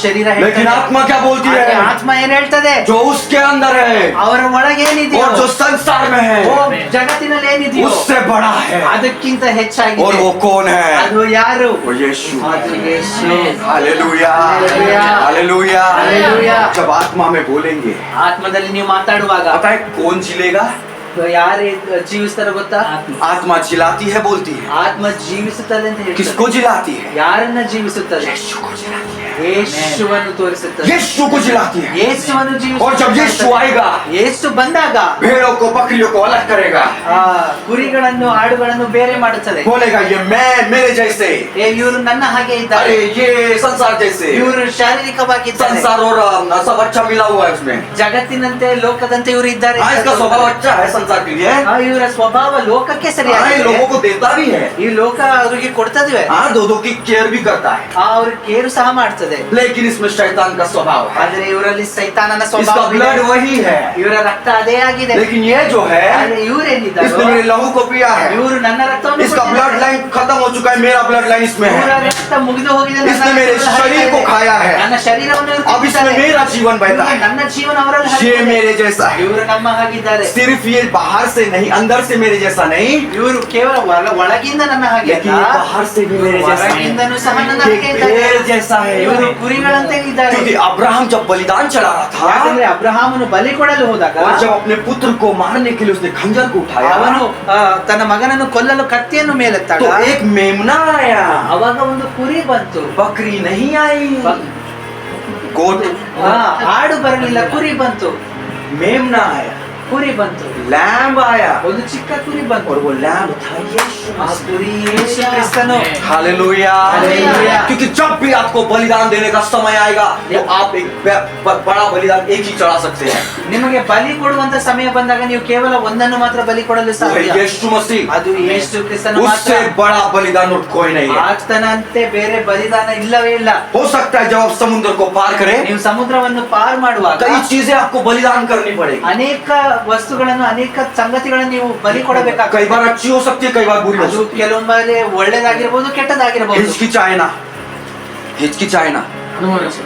B: ಶರೀರ
A: लेकिन
B: ಹೇಳ್ತದೆ.
A: आत्मा क्या बोलती
B: ಆದ್ರೆ
A: है?
B: ಆತ್ಮ ಏನ್ ಹೇಳ್ತದೆ?
A: जो उसके अंदर है
B: ಅವರ ಒಳಗೆ ಏನಿದೆಯೋ
A: और जो संसार में
B: ಓ
A: है
B: ಜಗತ್ತಿನಲ್ಲಿ ಏನಿದೆಯೋ
A: उससे बड़ा है.
B: ಅದಕ್ಕಿಂತ
A: और
B: ಹೆಚ್ಚಾಗಿದೆ.
A: वो कौन है?
B: ಅದು ಯಾರು?
A: वो यीशु.
B: ಅದು Yesu.
A: Hallelujah,
B: hallelujah.
A: Hallelujah.
B: Hallelujah.
A: जब आत्मा में बोलेंगे,
B: ಆತ್ಮದಲ್ಲಿ ನೀವು ಮಾತಾಡುವಾಗ
A: पता है कौन जिलेगा?
B: ಯಾರು ಜೀವಿಸ್ತಾರ ಗೊತ್ತಾ?
A: आत्मा जिलाती है, बोलती है.
B: ಆತ್ಮ ಜೀವಿಸುತ್ತದೆ ಅಂತ ಹೇಳ್ತಾರೆ.
A: किसको जिलाती है?
B: ಯಾರನ್ನ ಜೀವಿಸುತ್ತದೆ?
A: यीशु को जिलाती है.
B: ಯೇಸುವನ್ನು ತೋರಿಸುತ್ತದೆ.
A: यीशु को जिलाती है.
B: ಯೇಸುವನ್ನು
A: और जब यीशु
B: ಜೀವಿಸುತ್ತದೆ.
A: आएगा,
B: ಯೇಸು ಬಂದಾಗ
A: भेड़ों को बकरियों को अलग करेगा.
B: ಕುರಿಗಳನ್ನು ಆಡುಗಳನ್ನು ಬೇರೆ ಮಾಡುತ್ತದೆ.
A: बोलेगा ये मैं मेरे जैसे,
B: ಇವರು ನನ್ನ ಹಾಗೆ ಇದ್ದಾರೆ.
A: अरे ये संसार जैसे.
B: ಇವರು ಶಾರೀರಿಕವಾಗಿದ್ದಾರೆ.
A: संसार और सब अच्छा मिला हुआ है उसमें.
B: ಜಗತ್ತಿನಂತೆ ಲೋಕದಂತೆ ಇವರು ಇದ್ದಾರೆ.
A: इसका स्वभाव अच्छा है संसार के लिए.
B: ಇವರ ಸ್ವಭಾವ ಲೋಕಕ್ಕೆ
A: ये
B: ಸರಿಯಾಗಿದೆ.
A: लोगों को देता भी है.
B: ಈ ಲೋಕ ಅವರಿಗೆ ಕೊಡ್ತದಿವೆ.
A: दो की केयर भी करता है.
B: ಅವ್ರ ಕೇರು ಸಹ ಮಾಡ್ತದೆ.
A: लेकिन इसमें शैतान का स्वभाव है.
B: ಆದ್ರೆ ಇವರಲ್ಲಿ ಸೈತಾನನ
A: इसका
B: ಸ್ವಭಾವ
A: ब्लड वही है.
B: ಇವರ ರಕ್ತ ಅದೇ ಆಗಿದೆ.
A: लेकिन ये जो है
B: ಆದ್ರೆ ಇವರೇನಿದ್ದಾರೆ
A: इसने मेरे लहू को पिया है.
B: ಇವರು ನನ್ನ ರಕ್ತವನ್ನು
A: इसका ब्लड लाइन खत्म हो चुका है, मेरा ब्लड लाइन इसमें
B: ಇವರ
A: है.
B: ರಕ್ತ ಮುಗಿದು ಹೋಗಿದೆ. ನನ್ನ
A: इसने मेरे
B: ರಕ್ತ
A: शरीर को
B: ಹರಿತಾ ಇದೆ.
A: खाया है.
B: ನನ್ನ ಶರೀರವನ್ನು ಇವರು
A: अब इसमें
B: ತಿಂದಿದ್ದಾರೆ.
A: मेरा जीवन बहता है.
B: ನನ್ನ ಜೀವನ ಅವರಲ್ಲಿ
A: ये
B: ಹರಿತಾ ಇದೆ.
A: मेरे जैसा है.
B: ಇವರು ನಮ್ಮ ಹಾಗಿದ್ದಾರೆ.
A: सिर्फ ये बाहर से नहीं, अंदर से मेरे जैसा नहीं,
B: ಇವರು ಕೇವಲ ಒಳಗಿಂದ ನನ್ನ ಹಾಗೆ
A: लेकिन
B: ಅಲ್ಲ,
A: ये बाहर से भी मेरे जैसा है.
B: ಹೊರಗಿಂದನೂ ಸಹ ನನ್ನ
A: ये
B: ಹಾಗೆ ಇದ್ದಾರೆ.
A: भेड़ जैसा है.
B: ಇವರು ಕುರಿಗಳಂತೆ ಇದ್ದಾರೆ.
A: क्योंकि अब्राहम जब बलिदान चढ़ा रहा था
B: ಯಾಕಂದ್ರೆ ಅಬ್ರಹಾಮನು ಬಲಿ ಕೊಡಲು ಹೋದಾಗ
A: और जब अपने पुत्र को मारने के लिए उसने खंजर को उठाया,
B: ಅವನು ತನ್ನ ಮಗನನ್ನು ಕೊಲ್ಲಲು ಕತ್ತಿಯನ್ನು ಮೇಲೆತ್ತಾಗ
A: तो एक मेमना आया.
B: ಅವಾಗ ಒಂದು ಕುರಿ ಬಂತು.
A: बकरी नहीं आई. गोट.
B: ಆಡು ಬರಲಿಲ್ಲ, ಕುರಿ ಬಂತು.
A: मेमना आया.
B: ಕುರಿ ಬಂತು,
A: लैम्ब आया
B: ಒಂದು ಚಿಕ್ಕ ಕುರಿ ಬಂತು.
A: और वो लैम्ब था यीशु
B: ಆ ಕುರಿ ಯೇಸು ಕ್ರಿಸ್ತನು.
A: Hallelujah
B: hallelujah.
A: क्योंकि जब भी आपको बलिदान देने का समय आएगा तो आप एक बड़ा बलिदान एक ही चढ़ा सकते हैं,
B: ನಿಮಗೆ ಬಲಿ ಕೊಡುವಂತ ಸಮಯ ಬಂದಾಗ ನೀವು ಕೇವಲ ಒಂದನ್ನು ಮಾತ್ರ ಬಲಿ ಕೊಡಲು
A: वो है
B: ಸಾಧ್ಯ.
A: यीशु मसीह।
B: ಅದು ಯೇಸು ಕ್ರಿಸ್ತನು ಮಾತ್ರ.
A: उससे बड़ा बलिदान और कोई नहीं है।
B: ಆತನಂತೆ ಬೇರೆ ಬಲಿದಾನ ಇಲ್ಲವೇ ಇಲ್ಲ.
A: हो सकता है जब आप समुद्र को पार करें
B: ನೀವು ಸಮುದ್ರವನ್ನು ಪಾರ್ ಮಾಡುವಾಗ
A: कई चीजें आपको बलिदान करनी पड़ेगी,
B: ಅನೇಕ ವಸ್ತುಗಳನ್ನು ಅನೇಕ ಸಂಗತಿಗಳನ್ನು ನೀವು ಬಲಿ ಕೊಡಬೇಕಾಗ್ತದೆ.
A: कई बार अच्छी हो सकती है, कई बार बुरी हो
B: ಅದು
A: सकती
B: ಕೆಲವೊಮ್ಮೆ ಒಳ್ಳೇದಾಗಿರ್ಬೋದು,
A: है।
B: ಕೆಟ್ಟದಾಗಿರ್ಬೋದು.
A: हिचकिचाए ना, हिचकिचाए ना,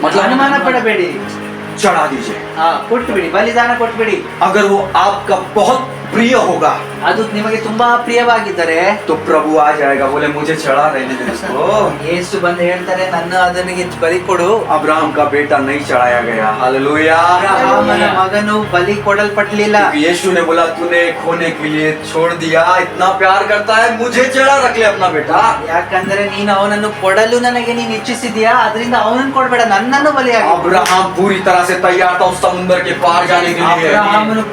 A: मतलब
B: ಅನುಮಾನ ಪಡಬೇಡಿ,
A: चढ़ा दीजिए।
B: ಕೊಟ್ಟು ಬಿಡಿ, ಬಲಿದಾನ ಕೊಟ್ಬಿಡಿ.
A: अगर वो आपका बहुत प्रिय होगा
B: ಅದು ನಿಮಗೆ ತುಂಬಾ ಪ್ರಿಯವಾಗಿದ್ದರೆ
A: तो प्रभु आ जाएगा, बोले मुझे चढ़ा रहने दे इसको।
B: ಯೇಸು ಬಂದು ಹೇಳ್ತಾರೆ, ನನ್ನ ಅದನಿಗೆ ಬಲಿ ಕೊಡು.
A: अब्राहम का बेटा नहीं चढ़ाया गया, हालेलुया।
B: ಅಬ್ರಹಾಮನ ಮಗನು ಬಲಿ ಕೊಡಲ್ಪಟ್ಲಿಲ್ಲ.
A: क्योंकि यीशु ने बोला तूने खोने के लिए छोड़ दिया, इतना प्यार करता है, मुझे चढ़ा रख ले अपना बेटा।
B: ಯಾಕಂದ್ರೆ ನೀನು ಅವನನ್ನು ಕೊಡಲು ನನಗೆ ನೀನು ಇಚ್ಛಿಸಿದ್ಯಾ, ಅದರಿಂದ ಅವನನ್ನು ಕೊಡಬೇಡ, ನನ್ನನ್ನು ಬಲಿಯಾಗಿ.
A: अब्राहम पूरी तरह से तैयार था उस समुद्र के पार जाने के लिए,
B: ಅಬ್ರಹಾಮನು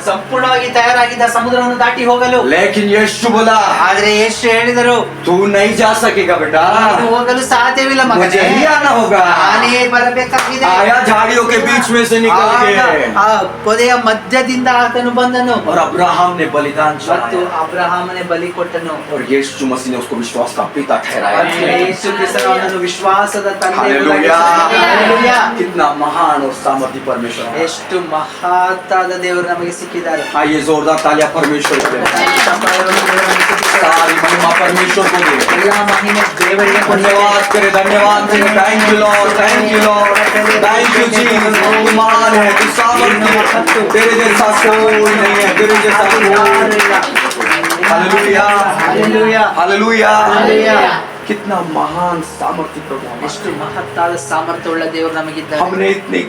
B: ಸಂಪೂರ್ಣವಾಗಿ ತಯಾರಾಗಿದ್ದ ಸಮುದ್ರವನ್ನು ದಾಟಿ ಹೋಗಲು.
A: लेकिन यीशु बोला
B: ಆದ್ರೆ ಯೇಸು ಹೇಳಿದರು,
A: तू नहीं जा सकेगा बेटा,
B: ನೀನು ಹೋಗಲು ಸಾಧ್ಯವಿಲ್ಲ
A: मुझे
B: ಮಗನೇ,
A: ही आना होगा।
B: ನಾನೇ ಬರಬೇಕಾಗಿದೆ.
A: आया झाड़ियों के बीच में से निकल
B: ಆಗ
A: के,
B: ಆ ಪೊದೆಯ ಮಧ್ಯದಿಂದ ಆತನು ಬಂದನು
A: और अब्राहम ने बलिदान
B: ಮತ್ತು
A: चढ़ाया,
B: ಅಬ್ರಹಾಮನೇ ಬಲಿ ಕೊಟ್ಟನು.
A: और यीशु मसीह ने उसको विश्वास का पिता
B: ಮತ್ತು
A: ठहराया।
B: ಯೇಸು ಕ್ರಿಸ್ತನು ಅವನನ್ನು ವಿಶ್ವಾಸದ ತಂದೆ
A: हालेलुया।
B: ಎಂಬುದಾಗಿ ಹಾಲೆಲೂಯಾ.
A: कितना महान और सामर्थ्य परमेश्वर है।
B: ಎಷ್ಟು ಮಹತ್ತಾದ ದೇವರು ನಮಗೆ ಸಿಕ್ಕಿದ್ದಾರೆ.
A: आइए जोरदार तालियां परमेश्वर को दें। सारी महिमा परमेश्वर को दे।
B: ಎಲ್ಲ ಮಹಿಮೆ ದೇವರಿಗೆ ಕೊಡಲಿ.
A: धन्यवाद करे, धन्यवाद करे। Thank you Lord, thank you Lord, thank you Jesus. तू महान है, तू सामर्थ्य है, तेरे जैसा कोई नहीं है, तेरे जैसा कोई नहीं है। Hallelujah,
B: hallelujah.
A: हालेलुया।
B: हालेलुया।
A: कितना महान सामर्थ्य प्रभु हमारा।
B: ಎಷ್ಟು ಮಹತ್ತಾದ ಸಾಮರ್ಥ್ಯವುಳ್ಳ ದೇವರು ನಮಗಿದ್ದಾರೆ.
A: हमने इतने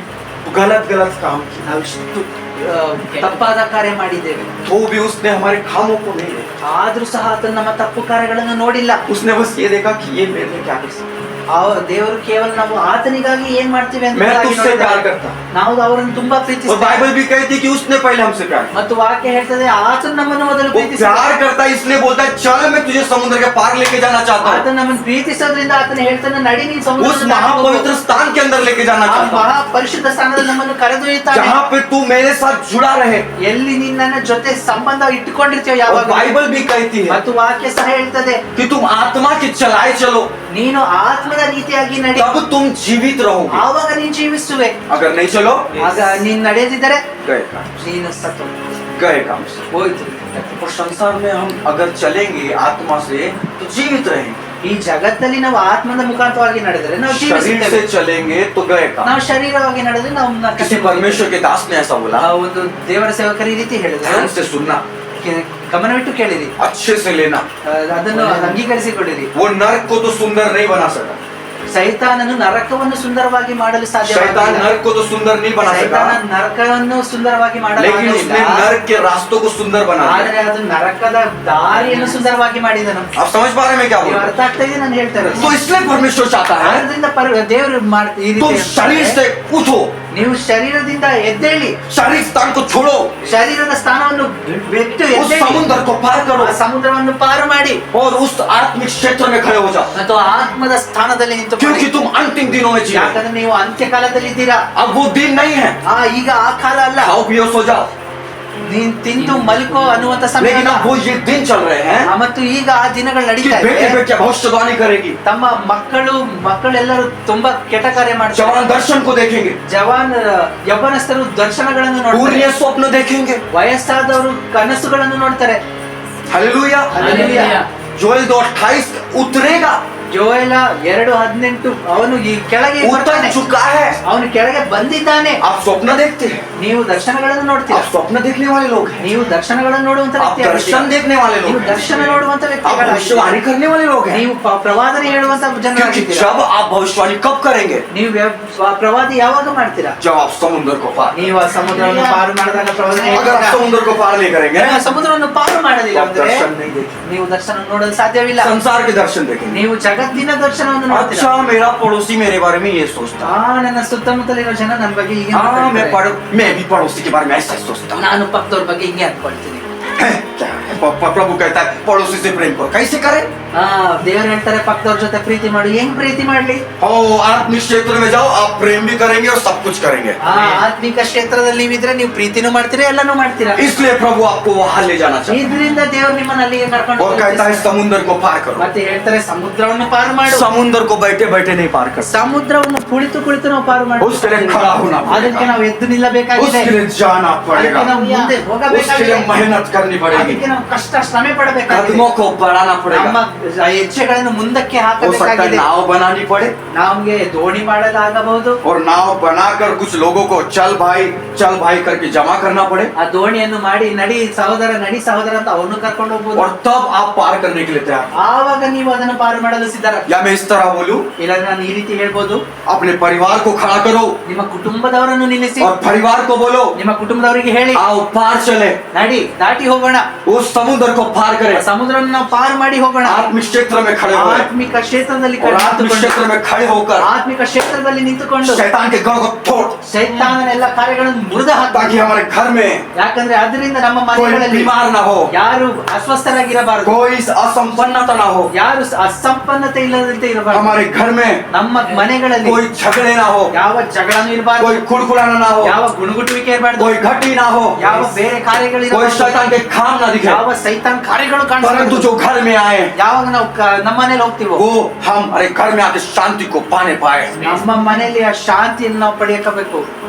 A: गलत काम किया,
B: ನಾವು ಇಷ್ಟು ತಪ್ಪಾದ ಕಾರ್ಯ ಮಾಡಿದ್ದೇವೆ,
A: तो भी उसने हमारे कामों को नहीं देखा।
B: ಆದ್ರೂ ಸಹ ಆತನು ನಮ್ಮ ತಪ್ಪು ಕಾರ್ಯಗಳನ್ನು ನೋಡಿಲ್ಲ.
A: उसने बस ये देखा कि ये मेरे लिए क्या कर सकता है।
B: ದೇವರು ಕೇವಲ ನಾವು ಆತನಿಗಾಗಿ ಏನ್ ಮಾಡ್ತೀವಿ ಅಂತ
A: मैं
B: ಆಗಿ
A: तुझसे
B: ನೋಡಿದ.
A: प्यार करता हूं।
B: ನಾವು ಅವರನ್ನು ತುಂಬಾ
A: और
B: ಪ್ರೀತಿಸ್ತೇವೆ.
A: बाइबल भी कहती है कि उसने पहले हमसे प्यार किया।
B: ಮತ್ತು ವಾಕ್ಯ ಹೇಳ್ತದೆ, ಆತನು ನಮ್ಮನ್ನು ಮೊದಲು
A: वो
B: ಪ್ರೀತಿಸಿದ.
A: प्यार करता है इसलिए बोलता है चल मैं तुझे समुद्र के पार लेके जाना चाहता हूँ,
B: ಆತನು ನಮ್ಮನ್ನು ಪ್ರೀತಿಸೋದ್ರಿಂದ ಆತನು ಹೇಳ್ತಾನೆ, ನಡಿ ನೀನು
A: उस
B: ಸಮುದ್ರದ
A: महापवित्र स्थान के अंदर लेके जाना चाहता हूँ,
B: ಮಹಾ ಪರಿಶುದ್ಧ ಸ್ಥಾನದಲ್ಲಿ ನಮ್ಮನ್ನು ಕರೆದೊಯ್ಯುತ್ತಾನೆ.
A: जहाँ पे तू मेरे साथ जुड़ा रहे।
B: ಎಲ್ಲಿ ನಿನ್ನ ಜೊತೆ ಸಂಬಂಧ ಇಟ್ಟುಕೊಂಡಿರ್ತೀಯ
A: और
B: ಯಾವಾಗ.
A: बाइबल भी कहती है
B: ಮತ್ತು ವಾಕ್ಯ ಸಹ ಹೇಳ್ತದೆ,
A: कि तुम आत्मा के चलाए चलो,
B: ನೀನು ಆತ್ಮದ ರೀತಿಯಾಗಿ ನಡಿ,
A: तब तुम जीवित रहोगे।
B: ಆವಾಗ ನೀನು ಜೀವಿಸುವೆ.
A: अगर नहीं चलो
B: ಆಗ ನೀನು ನಡೆದಿದ್ದರೆ
A: गए काम से,
B: ನೀನು ಸತ್ತು
A: गए काम से।
B: ಹೋಯ್ತು.
A: और संसार में हम अगर चलेंगे आत्मा से तो जीवित रहेंगे,
B: ಈ ಜಗತ್ತಲ್ಲಿ ನಾವು ಆತ್ಮದ ಮುಖಾಂತರವಾಗಿ ನಡೆದರೆ ನಾವು
A: शरीर से
B: ಜೀವಿಸುತ್ತೇವೆ.
A: चलेंगे तो गए काम।
B: ನಾವು ಶರೀರವಾಗಿ ನಡೆದ್ರೆ ನಾವು
A: किसी परमेश्वर के दास ने ऐसा बोला,
B: ಒಂದು ದೇವರ ಸೇವಕರ ಈ ರೀತಿ ಹೇಳಿದ್ರು,
A: ध्यान से सुनना,
B: ಗಮನವಿಟ್ಟು ಕೇಳಿರಿ,
A: अच्छे से लेना।
B: ಅದನ್ನು ಅಂಗೀಕರಿಸಿಕೊಳ್ಳಿರಿ.
A: वो नरक को तो सुंदर नहीं बना सका,
B: ಸೈತಾನನು ನರಕವನ್ನು ಸುಂದರವಾಗಿ ಮಾಡಲು
A: शैतान
B: ಸಾಧ್ಯವಾಗಿಲ್ಲ.
A: नरक को तो सुंदर नहीं बना सका,
B: ಸೈತಾನ ನರಕವನ್ನು ಸುಂದರವಾಗಿ
A: लेकिन उसने
B: ಮಾಡಲು
A: नरक के रास्तों को सुंदर बना दिया।
B: ಆದ್ರೆ ಅದು ನರಕದ ದಾರಿಯನ್ನು ಸುಂದರವಾಗಿ ಮಾಡಿದನು.
A: आप समझ पा रहे हैं मैं क्या बोल
B: ನೀವು
A: रहा
B: ಅರ್ಥ ಆಗ್ತಾ ಇದೆ ನಾನು ಹೇಳ್ತಾ
A: हूं?
B: ಇರೋದು.
A: तो इसलिए परमेश्वर चाहता है
B: ಆದ್ರಿಂದ ದೇವರು ಈ
A: तुम
B: ರೀತಿ
A: शरीर से उठो,
B: ನೀವು ಶರೀರದಿಂದ ಎದ್ದೇಳಿ,
A: शारीरिक स्थान को छोड़ो,
B: ಶರೀರದ ಸ್ಥಾನವನ್ನು ಬಿಟ್ಟು
A: उस
B: ಎದ್ದೇಳಿ,
A: समुद्र को पार करो
B: ಆ ಸಮುದ್ರವನ್ನು ಪಾರು ಮಾಡಿ
A: और उस आत्मिक क्षेत्र में खड़े हो जाओ,
B: ಮತ್ತು ಆತ್ಮದ ಸ್ಥಾನದಲ್ಲಿ ನಿಂತು
A: क्योंकि तुम अंतिम दिनों में जी रहे हो।
B: ಯಾಕಂದ್ರೆ ನೀವು ಅಂತ್ಯಕಾಲದಲ್ಲಿ ಇದ್ದೀರಾ.
A: अब वो दिन नहीं है
B: ಈಗ ಆ ಕಾಲ ಅಲ್ಲ,
A: खाओ पियो सो जाओ,
B: ನೀನ್ ತಿಂದು ಮಲ್ಕೋ ಅನ್ನುವಂತ ಸಮಯ
A: लेकिन
B: ಅಲ್ಲ.
A: अब वो ये दिन चल रहे हैं
B: ಮತ್ತು ಈಗ ಆ ದಿನಗಳು
A: कि
B: ನಡೀತಾ
A: बेटे
B: ಇದೆ.
A: बेटियां भविष्यवाणी करेगी,
B: ತಮ್ಮ ಮಕ್ಕಳೆಲ್ಲರೂ ತುಂಬಾ ಕೆಟ್ಟ ಕಾರ್ಯ ಮಾಡ್ತಾರೆ.
A: जवान दर्शन को देखेंगे,
B: ಯೌವನಸ್ಥರು ದರ್ಶನಗಳನ್ನು ನೋಡ್ತಾರೆ,
A: पूर्य स्वप्न देखेंगे।
B: ವಯಸ್ಸಾದವರು ಕನಸುಗಳನ್ನು ನೋಡ್ತಾರೆ.
A: हालेलुया।
B: हालेलुया।
A: जोएल 2:28 उतरेगा,
B: ಜೋಯಲ 2:18 ಅವನು ಈ ಕೆಳಗೆ
A: उतर
B: ಬರ್ತಾನೆ,
A: चुका है।
B: ಅವನು ಕೆಳಗೆ ಬಂದಿದ್ದಾನೆ.
A: आप स्वप्न देखते हैं,
B: ನೀವು ದರ್ಶನಗಳನ್ನು ನೋಡ್ತೀರಾ,
A: आप स्वप्न देखने वाले लोग हैं,
B: ನೀವು ದರ್ಶನಗಳನ್ನು ನೋಡುವಂತ
A: आप
B: ವ್ಯಕ್ತಿಯಾಗಿದ್ದೀರಾ.
A: दर्शन देखने वाले लोग
B: ನೀವು
A: हैं,
B: ದರ್ಶನ ನೋಡುವಂತ
A: आप
B: ವ್ಯಕ್ತಿಗಳಾಗಿದ್ದೀರಾ.
A: भविष्यवाणी करने वाले लोग हैं।
B: ನೀವು ಪ್ರವಾದನೆ ಹೇಳುವಂತ
A: क्योंकि
B: ಜನರಾಗಿದ್ದೀರಾ.
A: जब आप भविष्यवाणी कब करेंगे?
B: ನೀವು ಪ್ರವಾದಿ ಯಾವಾಗ ಮಾಡ್ತೀರಾ?
A: जब आप समुद्र को पार,
B: ನೀವು ಆ ಸಮುದ್ರವನ್ನು ಪಾರು ಮಾಡಿದಾಗ ಪ್ರವಾದನೆ
A: अगर आप
B: ಹೇಳ್ತೀರಾ.
A: समुद्र को पार नहीं करेंगे
B: ನೀವು ಸಮುದ್ರವನ್ನು ಪಾರು ಮಾಡಲಿಲ್ಲ
A: तो आप
B: ಅಂದ್ರೆ
A: दर्शन नहीं देखेंगे,
B: ನೀವು ದರ್ಶನ ನೋಡಲು ಸಾಧ್ಯವಿಲ್ಲ.
A: संसार के दर्शन देखेंगे,
B: ನೀವು ಜಗತ್ತಿನ ದರ್ಶನವನ್ನು ನೋಡ್ತೀರಾ.
A: अच्छा मेरा पड़ोसी मेरे बारे में ये सोचता
B: ನನ್ನ ಸುತ್ತಮುತ್ತಲಿರೋ ಜನ ನನ್ನ ಬಗ್ಗೆ ಹೀಗೆ
A: हाँ
B: ಮಾತಾಡ್ತಾರೆ.
A: मैं भी पड़ोसी के बारे में ऐसा सोचता हूँ।
B: ನಾನು ಪಕ್ಕದವ್ರ ಬಗ್ಗೆ ಹಿಂಗೆ ಅನ್ಕೊಳ್ತೀನಿ.
A: क्या है? प्रभु कहता है पड़ोसी से प्रेम करो, कैसे करे?
B: ದೇವರು ಹೇಳ್ತಾರೆ ಪಕ್ಕದವ್ರ ಜೊತೆ ಪ್ರೀತಿ ಮಾಡಿ. ಹೆಂಗ್ ಪ್ರೀತಿ ಮಾಡ್ಲಿ?
A: ओ आत्मिक क्षेत्र में जाओ, आप प्रेम भी करेंगे और सब कुछ करेंगे।
B: ಆತ್ಮಿಕ ಕ್ಷೇತ್ರದಲ್ಲಿ ನೀವಿದ್ರೆ ನೀವು ಪ್ರೀತಿನೂ ಮಾಡ್ತೀರಾ, ಎಲ್ಲಾನು ಮಾಡ್ತೀರಾ.
A: इसलिए प्रभु आपको वहां ले जाना चाहिए
B: ಇದರಿಂದ ದೇವರು ನಿಮ್ಮನ್ನ ಅಲ್ಲಿಗೆ ಕರ್ಕೊಂಡು
A: और कहता है समुद्र को पार करो।
B: ಮತ್ತೆ ಹೇಳ್ತಾರೆ ಸಮುದ್ರವನ್ನು ಪಾರು ಮಾಡು.
A: समुद्र को बैठे बैठे नहीं पार कर,
B: ಸಮುದ್ರವನ್ನು ಕುಳಿತು ಕುಳಿತು ನಾವು ಪಾರು
A: उसके लिए खड़ा होना
B: ಮಾಡ್ತೀವಿ. ಅದಕ್ಕೆ
A: पड़ेगा,
B: ನಾವು ಎದ್ದು ನಿಲ್ಲಬೇಕಾಗಿದೆ.
A: उसके लिए जाना पड़ेगा,
B: ಅದಕ್ಕೆ ನಾವು ಮುಂದೆ
A: उसके
B: ಹೋಗಬೇಕಾಗಿದೆ.
A: लिए मेहनत करनी पड़ेगी,
B: ಅದಕ್ಕೆ ನಾವು ಕಷ್ಟ ಶ್ರಮೆ ಪಡಬೇಕಾಗಿದೆ.
A: कदमों को बढ़ाना पड़ेगा।
B: ನಮ್ಮ ಹೆಜ್ಜೆಗಳನ್ನು ಮುಂದಕ್ಕೆ
A: हो सकता है
B: ಹಾಕಬೇಕಾಗಿದೆ.
A: नाव बनानी पड़े
B: ನಮ್ಗೆ ದೋಣಿ ಮಾಡಲಾಗಬಹುದು.
A: और नाव बनाकर कुछ लोगों को चल भाई करके जमा करना पड़े
B: ಆ ದೋಣಿಯನ್ನು ಮಾಡಿ ನಡಿ ಸಹೋದರ ಅಂತ ಅವನು ಕರ್ಕೊಂಡು ಹೋಗ್ಬೋದು.
A: और तब आप पार करने के लिए तैयार।
B: ಆವಾಗ ನೀವು ಅದನ್ನು ಪಾರು ಮಾಡಲು ಸಿದ್ಧರ.
A: या मैं इस तरह बोलूं,
B: ಇಲ್ಲಾಂದ್ರೆ ನಾನು ಈ ರೀತಿ ಹೇಳ್ಬೋದು,
A: अपने परिवार को खड़ा करो
B: ನಿಮ್ಮ ಕುಟುಂಬದವರನ್ನು ನಿಲ್ಲಿಸಿ
A: और परिवार को बोलो
B: ನಿಮ್ಮ ಕುಟುಂಬದವರಿಗೆ ಹೇಳಿ
A: आओ पार चले,
B: ನಡಿ ದಾಟಿ ಹೋಗೋಣ.
A: उस समुद्र को पार करें।
B: ಸಮುದ್ರವನ್ನು ನಾವು ಪಾರು ಮಾಡಿ ಹೋಗೋಣ.
A: आत्मिक क्षेत्र में खड़े हुए
B: ಆತ್ಮಿಕ ಕ್ಷೇತ್ರದಲ್ಲಿ
A: और आत्मिक क्षेत्र में खड़े होकर
B: ಆತ್ಮಿಕ ಕ್ಷೇತ್ರದಲ್ಲಿ ನಿಂತುಕೊಂಡು
A: शैतान के गढ़ को तोड़,
B: ಸೈತಾನನ ಎಲ್ಲ ಕಾರ್ಯಗಳನ್ನು ಮುರಿದು ಹಾಕಿ.
A: ताकि हमारे घर में
B: ಯಾಕಂದ್ರೆ ಅದರಿಂದ ನಮ್ಮ
A: कोई
B: ಮನೆಗಳಲ್ಲಿ
A: बीमार ना हो,
B: ಯಾರು ಅಸ್ವಸ್ಥರಾಗಿರಬಾರದು,
A: कोई असंपन्नता ना हो,
B: ಯಾರು ಅಸಂಪನ್ನತೆ ಇಲ್ಲದಂತೆ ಇರಬಾರದು.
A: हमारे घर में
B: ನಮ್ಮ ಮನೆಗಳಲ್ಲಿ
A: कोई झगड़े ना हो,
B: ಯಾವ ಜಗಳನೂ ಇರಬಾರದು,
A: कोई खुड़खुड़ाना ना हो,
B: ಯಾವ ಗುಣಗುಟ್ಟುವಿಕೆ ಇರಬಾರದು,
A: कोई घटी ना हो,
B: ಯಾವ ಬೇರೆ ಕಾರ್ಯಗಳು
A: कोई
B: ಇರಬಾರದು,
A: शैतान के काम ना दिखे।
B: ಯಾವ ಸೈತಾನ್ ಕಾರ್ಯಗಳು
A: परंतु
B: ಕಾಣಿಸಬಾರದು.
A: जो घर में आए
B: ಯಾವಾಗ ನಾವು ನಮ್ಮ ಮನೇಲಿ ಹೋಗ್ತೀವೋ
A: वो हम अरे घर में आके शांति को पाने पाए।
B: ನಮ್ಮ ಮನೆಯಲ್ಲಿ ಆ ಶಾಂತಿಯನ್ನು ನಾವು ಪಡೆಯಬೇಕು.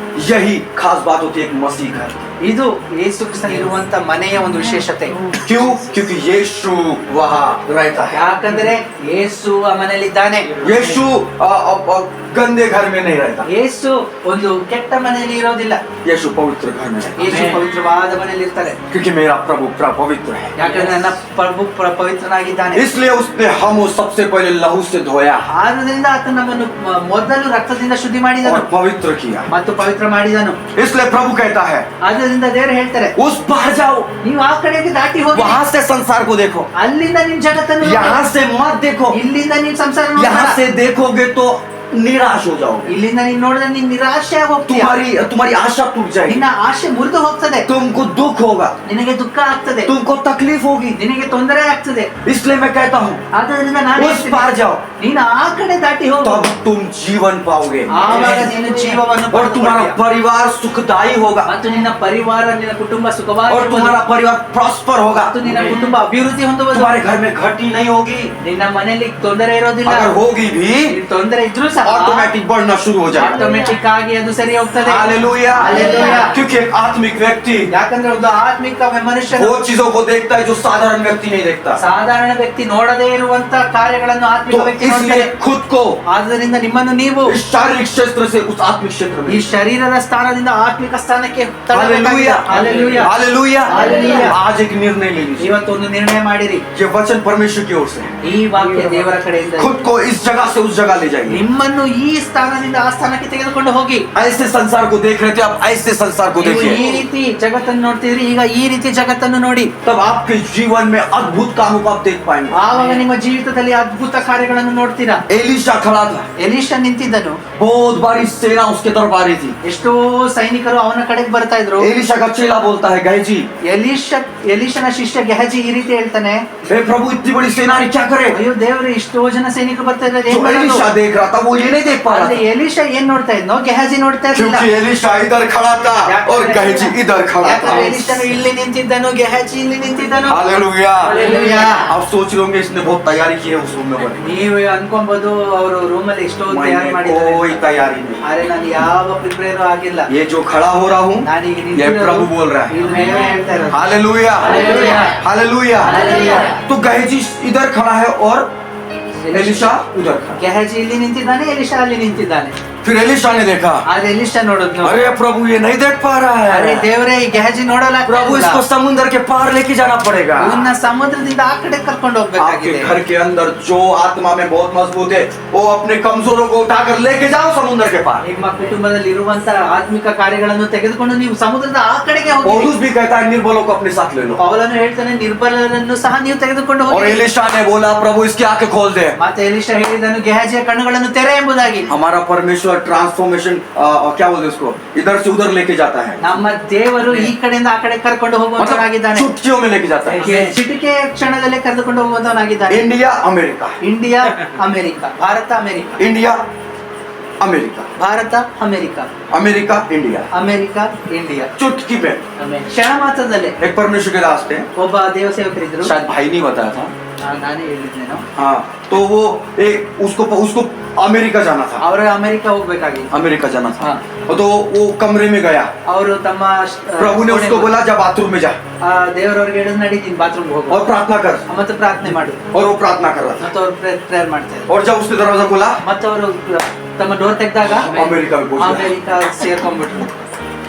A: यही खास बात होती है एक मसीह घर।
B: ಇದು ಯೇಸು ಕ್ರಿಸ್ತನಿರುವಂತ ಮನೆಯ ಒಂದು ವಿಶೇಷತೆ.
A: क्यों? क्योंकि यीशु वहाँ रहता है।
B: ಯಾಕಂದ್ರೆ ಯೇಸು ಆ ಮನೆಯಲ್ಲಿದ್ದಾನೆ.
A: यीशु गंदे घर में नहीं रहता,
B: ಯೇಸು ಒಂದು ಕೆಟ್ಟ ಮನೆಯಲ್ಲಿ ಇರೋದಿಲ್ಲ.
A: यीशु पवित्र घर में रहता
B: ಯೇಸು
A: है,
B: ಪವಿತ್ರವಾದ ಮನೆಯಲ್ಲಿ ಇರ್ತಾರೆ.
A: क्योंकि मेरा प्रभु पवित्र है।
B: ಯಾಕಂದ್ರೆ ನನ್ನ ಪ್ರಭು ಪವಿತ್ರನಾಗಿದ್ದಾನೆ.
A: इसलिए उसने हम सबसे पहले लहू से धोया
B: ಆದ್ರಿಂದ ಆತ ನಮ್ಮನ್ನು ಮೊದಲು ರಕ್ತದಿಂದ ಶುದ್ಧಿ ಮಾಡಿದನು
A: और पवित्र किया।
B: ಮತ್ತು ಪವಿತ್ರ ಮಾಡಿದನು.
A: इसलिए प्रभु कहता है
B: ಆದ್ರಿಂದ ದೇವರು ಹೇಳ್ತಾರೆ,
A: उस पार जाओ,
B: ನೀವು ಆ ಕಡೆಗೆ ದಾಟಿ ಹೋಗಿ,
A: वहां से संसार को देखो,
B: ಅಲ್ಲಿಂದ ನಿಮ್ ಜಗತ್ತನ್ನು ನೋಡಿ.
A: यहाँ से मत देखो,
B: ಇಲ್ಲಿಂದ ನಿಮ್ ಸಂಸಾರ
A: यहाँ
B: ನೋಡಬೇಡ.
A: से देखोगे तो निराश हो जाओगे,
B: ಇಲ್ಲಿಂದ ನೀನ್ ನೋಡಿದ್ರೆ ನೀನ್ ನಿರಾಶೆ ಹೋಗ್ತೀಯ.
A: तुम्हारी आशा टूट जाएगी,
B: ನಿನ್ನ ಆಶೆ ಮುರಿದು ಹೋಗ್ತದೆ.
A: तुमको दुख होगा,
B: ನಿನಗೆ ದುಃಖ ಆಗ್ತದೆ,
A: तुमको तकलीफ होगी।
B: ನಿನಗೆ ತೊಂದರೆ ಆಗ್ತದೆ.
A: इसलिए मैं कहता हूँ
B: ಆದ್ದರಿಂದ ನಾನು
A: उस पार जाओ,
B: ನೀನು ಆ ಕಡೆ ದಾಟಿ ಹೋಗು.
A: तब तुम जीवन पाओगे
B: ಆವಾಗ ನೀನು ಜೀವವನ್ನು
A: और तुम्हारा
B: ಪಡೆದುಕೊಳ್ಳುತ್ತೀಯ.
A: परिवार सुखदायी होगा
B: ಮತ್ತು ನಿನ್ನ ಪರಿವಾರ, ನಿನ್ನ ಕುಟುಂಬ
A: और
B: ಸುಖವಾಗಿ
A: तुम्हारा परिवार प्रॉस्पर होगा।
B: ಮತ್ತು ನಿನ್ನ ಕುಟುಂಬ ಅಭಿವೃದ್ಧಿ ಹೊಂದುವುದು.
A: तुम्हारे घर में घटी नहीं होगी,
B: ನಿನ್ನ ಮನೆಯಲ್ಲಿ ತೊಂದರೆ ಇರೋದಿಲ್ಲ.
A: अगर होगी भी
B: ತೊಂದರೆ ಇದ್ರೂ ಸಹ
A: ऑटोमेटिक बढ़ना शुरू हो जाएगा।
B: ಆಟೋಮೆಟಿಕ್ ಆಗಿ ಅದು ಸರಿ ಹೋಗ್ತದೆ.
A: Hallelujah,
B: hallelujah.
A: क्योंकि एक आत्मिक व्यक्ति
B: ಯಾಕಂದ್ರೆ ಒಂದು ಆತ್ಮಿಕ ಮನುಷ್ಯ
A: वो चीजों को देखता है जो साधारण व्यक्ति नहीं देखता।
B: ಸಾಧಾರಣ ವ್ಯಕ್ತಿ ನೋಡದೇ ಇರುವಂತ ಕಾರ್ಯಗಳನ್ನು ಆತ್ಮಿಕ
A: तो
B: ವ್ಯಕ್ತಿ ನೋಡ್ತಾರೆ.
A: इसलिए खुद को
B: ಆದ್ದರಿಂದ ನಿಮ್ಮನ್ನು ನೀವು
A: इस शारीरिक क्षेत्र से उस आत्मिक क्षेत्र में
B: ಈ ಶರೀರದ ಸ್ಥಾನದಿಂದ ಆತ್ಮಿಕ ಸ್ಥಾನಕ್ಕೆ
A: हालेलुया,
B: ಹಾಲೆಲೂಯಾ.
A: हालेलुया।
B: हालेलुया।
A: आज एक निर्णय ले लीजिए,
B: ಇವತ್ತೊಂದು ನಿರ್ಣಯ ಮಾಡಿರಿ.
A: ये वचन परमेश्वर की ओर से है।
B: ಈ ವಾಕ್ಯ ದೇವರ ಕಡೆಯಿಂದ ಇದೆ.
A: खुद को इस जगह से उस जगह ले जाइए।
B: ನಿಮ್ಮನ್ನು ಈ ಸ್ಥಾನದಿಂದ ಆ ಸ್ಥಾನಕ್ಕೆ ತೆಗೆದುಕೊಂಡು ಹೋಗಿ.
A: ऐसे संसार को देख रहे थे, आप ऐसे संसार को
B: ನೀವು ಈ
A: देखिए,
B: ರೀತಿ ಜಗತ್ತನ್ನು ನೋಡ್ತಿದ್ರಿ, ಈಗ ಈ ರೀತಿ ಜಗತ್ತನ್ನು ನೋಡಿ.
A: तब आपके जीवन में अद्भुत कामों को आप देख पाएंगे।
B: ಆವಾಗ ನಿಮ್ಮ ಜೀವಿತದಲ್ಲಿ ಅದ್ಭುತ ಕಾರ್ಯಗಳನ್ನು ನೋಡ್ತೀರಾ.
A: एलीशा खड़ा था,
B: ಎಲೀಷ ನಿಂತಿದ್ದನು.
A: बहुत बड़ी सेना उसके तरफ आ रही थी।
B: ಎಷ್ಟೋ ಸೈನಿಕರು ಅವನ ಕಡೆಗೆ ಬರ್ತಾ ಇದ್ರು.
A: एलीशा का चेला बोलता है, गहजी
B: ಎಲೀಷನ ಶಿಷ್ಯ ಗೆಹಜಿ ಈ ರೀತಿ ಹೇಳ್ತಾನೆ,
A: हे प्रभु इतनी बड़ी सेना ने क्या करे?
B: ಅಯ್ಯೋ ದೇವ್ರೆ, ಇಷ್ಟೋ ಜನ ಸೈನಿಕರು ಬರ್ತಾ ಇದ್ದಾರೆ,
A: जो
B: ಏನ್ ಮಾಡೋದು?
A: एलीशा देख रहा था वो ये नहीं देख पा रहा
B: ಅಲ್ಲಿ
A: था,
B: ಎಲೀಷ ಏನ್ ನೋಡ್ತಾ ಇದ್ನೋ ಗೆಹಜಿ ನೋಡ್ತಾ ಇರ್ಲಿಲ್ಲ.
A: क्योंकि एलीशा इधर खड़ा था और गहजी इधर खड़ा था।
B: ಯಾಕಂದ್ರೆ ಎಲೀಷನು ಇಲ್ಲಿ ನಿಂತಿದ್ದನು, ಗೆಹಜಿ ಇಲ್ಲಿ ನಿಂತಿದ್ದನು.
A: हालेलुया।
B: हालेलुया।
A: आप सोच रहे होंगे इसने बहुत तैयारी की है उस रूम में बने।
B: ನೀವು ಅನ್ಕೊಂಬೋದು ಅವರು ರೂಮಲ್ಲಿ ಎಷ್ಟೋ ತಯಾರು
A: मैंने
B: ಮಾಡಿದ್ದಾರೆ.
A: कोई तैयारी नहीं।
B: ಆದ್ರೆ ನಾನು ಯಾವ ಪ್ರಿಪೇರ್ ಆಗಿಲ್ಲ.
A: ये जो खड़ा हो रहा हूँ
B: ನಾನೀಗ
A: ये
B: ನಿಂತಿರೋದು,
A: प्रभु बोल रहा है।
B: ಇದು ದೇವರೇ ಹೇಳ್ತಾ ಇರೋದು.
A: Hallelujah,
B: hallelujah.
A: हालेलुया।
B: हालेलुया।
A: तो गहजी इधर खड़ा है और एलीशा उधर खड़ा।
B: ಗೆಹಜಿ ಇಲ್ಲಿ ನಿಂತಿದ್ದಾನೆ, ಎಲೀಷ ಅಲ್ಲಿ ನಿಂತಿದ್ದಾನೆ.
A: फिर एलिशा ने देखा,
B: ಆದ್ರೆ ಎಲಿಷಾ ನೋಡಿದ್ನು,
A: अरे प्रभु ये नहीं देख पा रहा
B: ಅರೆ
A: है,
B: ದೇವರೇ ಈ ಗೆಹಜಿ ನೋಡಲ್ಲ,
A: प्रभु इसको समुद्र के पार लेके जाना पड़ेगा।
B: ಇವನ್ನ ಸಮುದ್ರದಿಂದ ಆ ಕಡೆ ಕರ್ಕೊಂಡು
A: आपके
B: ಹೋಗ್ಬೇಕಾಗಿದೆ।
A: घर के अंदर जो आत्मा में बहुत मजबूत है, वो अपने कमजोरों को उठाकर लेके जाओ समुद्र के पार।
B: ನಿಮ್ಮ ಕುಟುಂಬದಲ್ಲಿ ಇರುವಂತ ಆತ್ಮಿಕ ಕಾರ್ಯಗಳನ್ನು ತೆಗೆದುಕೊಂಡು ನೀವು ಸಮುದ್ರದ ಆ ಕಡೆಗೆ ಹೋಗಿ।
A: पौलुस भी कहता है निर्बलों को अपने साथ ले लो।
B: ಪೌಲನು ಹೇಳ್ತಾನೆ ನಿರ್ಬಲರನ್ನು ಸಹ ನೀವು ತೆಗೆದುಕೊಂಡು
A: और
B: ಹೋಗಿ।
A: एलिशा ने बोला प्रभु इसकी आंखें खोल दे।
B: ಮತ್ತೆ ಎಲಿಷಾ ಹೇಳಿದನು ಗೆಹಜಿಯ ಕಣ್ಣುಗಳನ್ನು ತೆರೆ ಎಂಬುದಾಗಿ।
A: हमारा परमेश्वर ट्रांसफॉर्मेशन क्या बोलते हैं उसको, इधर से उधर लेके जाता है,
B: ನಮ್ಮ ದೇವರು ಈ ಕಡೆಯಿಂದ ಆ ಕಡೆ ಕರ್ಕೊಂಡು ಹೋಗುವಂತನಾಗಿದ್ದಾನೆ।
A: चुटकियों में लेके जाता है।
B: ಚಿಟಿಕೆ ಕ್ಷಣದಲ್ಲೇ ಕರೆದುಕೊಂಡು ಹೋಗುವಂತನಾಗಿದ್ದಾನೆ।
A: India America,
B: India America, Bharat America,
A: India America,
B: Bharat America,
A: America India,
B: America India,
A: चुटकी पे।
B: ಕ್ಷಣ ಮಾತ್ರದಲ್ಲೇ।
A: एक परमेश्वर के दास थे,
B: ಒಬ್ಬ ದೇವ ಸೇವಕರಿದ್ರು,
A: शायद भाई नहीं बताया था,
B: ನಾನೇ ಹೇಳಿದ್ದೇನೋ,
A: हाँ, तो वो एक उसको अमेरिका जाना था,
B: ಅವರು ಅಮೆರಿಕ ಹೋಗ್ಬೇಕಾಗಿತ್ತು।
A: अमेरिका जाना था।
B: हाँ।
A: तो वो कमरे में गया,
B: ಅವರು ತಮ್ಮ
A: प्रभु ने उसको बोला जा बाथरूम में जा
B: ದೇವರವ್ರಿಗೆ ಹೇಳಿದ್ ನಡೀತೀನಿ ಬಾತ್ರೂಮ್ ಹೋಗು
A: और प्रार्थना कर,
B: ಮತ್ತೆ ಪ್ರಾರ್ಥನೆ ಮಾಡು।
A: और वो प्रार्थना कर रहा था।
B: ಮತ್ತೆ ಅವ್ರು ಪ್ರೇಯರ್ ಮಾಡ್ತಾ ಇದ್ರು।
A: और जब उसने दरवाजा खोला,
B: ಮತ್ತೆ ಅವರು ತಮ್ಮ ಡೋರ್ ತೆಗೆದಾಗ
A: अमेरिका में पहुंच गया।
B: ಅಮೆರಿಕ ಸೇರ್ಕೊಂಡ್ಬಿಟ್ರು।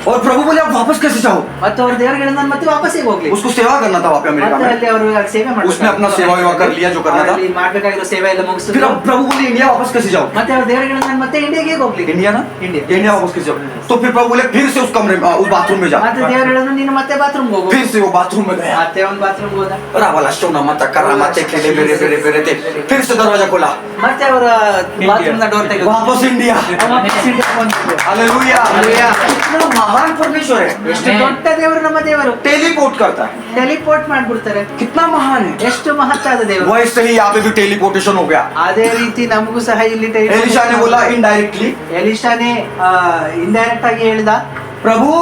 A: और प्रभु बोले आप वापस कैसे जाओ,
B: ಮತ್ತೆ ಅವ್ರ ದೇವರಿಗೆ ಹೇಳಿದ್ ನಾನು ಮತ್ತೆ ವಾಪಸ್ ಹೇಗೆ ಹೋಗ್ಲಿ?
A: उसको सेवा करना था वहाँ पे अमेरिका
B: ಮತ್ತೆ
A: में,
B: ಅಲ್ಲಿ ಅವರು ಸೇವೆ ಮಾಡ್ಬೇಕು।
A: उसने अपना सेवा विवा कर लिया जो करना था।
B: ಅಲ್ಲಿ ಮಾಡ್ಬೇಕಾಗಿರೋ ಸೇವೆ ಎಲ್ಲ
A: फिर
B: ಮುಗಿಸಿದ್ರು।
A: अब प्रभु बोले इंडिया वापस कैसे जाओ,
B: ಮತ್ತೆ ಅವ್ರ ದೇವರಿಗೆ ಹೇಳಿದ್ ನಾನು ಮತ್ತೆ ಇಂಡಿಯಾಗೆ ಹೇಗೆ ಹೋಗ್ಲಿ?
A: इंडिया ना,
B: इंडिया।
A: इंडिया वापस कैसे जाओ? तो फिर प्रभु बोले फिर से उस कमरे में उस बाथरूम में जा,
B: ಮತ್ತೆ ದೇವರು ಹೇಳಿದ್ರು ನೀನು ಮತ್ತೆ ಬಾತ್ರೂಮ್ ಹೋಗು।
A: फिर से वो बाथरूम में गया।
B: ಮತ್ತೆ ಅವ್ನು ಬಾತ್ರೂಮ್ ಹೋದ।
A: रावला शोना मत करा मत खेले मेरे मेरे मेरे थे, फिर से दरवाजा खोला,
B: ಮತ್ತೆ ಅವರ ಬಾತ್ರೂಮ್ ನ ಡೋರ್ ತೆಗೆದು
A: वापस इंडिया।
B: ವಾಪಸ್ ಇಂಡಿಯಾಗೆ ಬಂದ್ರು।
A: Hallelujah,
B: hallelujah.
A: कितना महान परमेश्वर है,
B: ಎಷ್ಟು ದೊಡ್ಡ ದೇವರು ನಮ್ಮ ದೇವರು।
A: टेलीपोर्ट करता है,
B: ಟೆಲಿಪೋರ್ಟ್ ಮಾಡ್ಬಿಡ್ತಾರೆ।
A: कितना महान है।
B: ಎಷ್ಟು ಮಹತ್ತಾದ ದೇವರು।
A: वैसे ही यहाँ पे भी टेलीपोर्टेशन हो गया।
B: ಅದೇ ರೀತಿ ನಮಗೂ ಸಹ ಇಲ್ಲಿ
A: एलिशा ने बोला इनडायरेक्टली,
B: ಎಲಿಶಾನೇ ಇಂಡೈರೆಕ್ಟ್ ಆಗಿ ಹೇಳಿದ,
A: प्रभु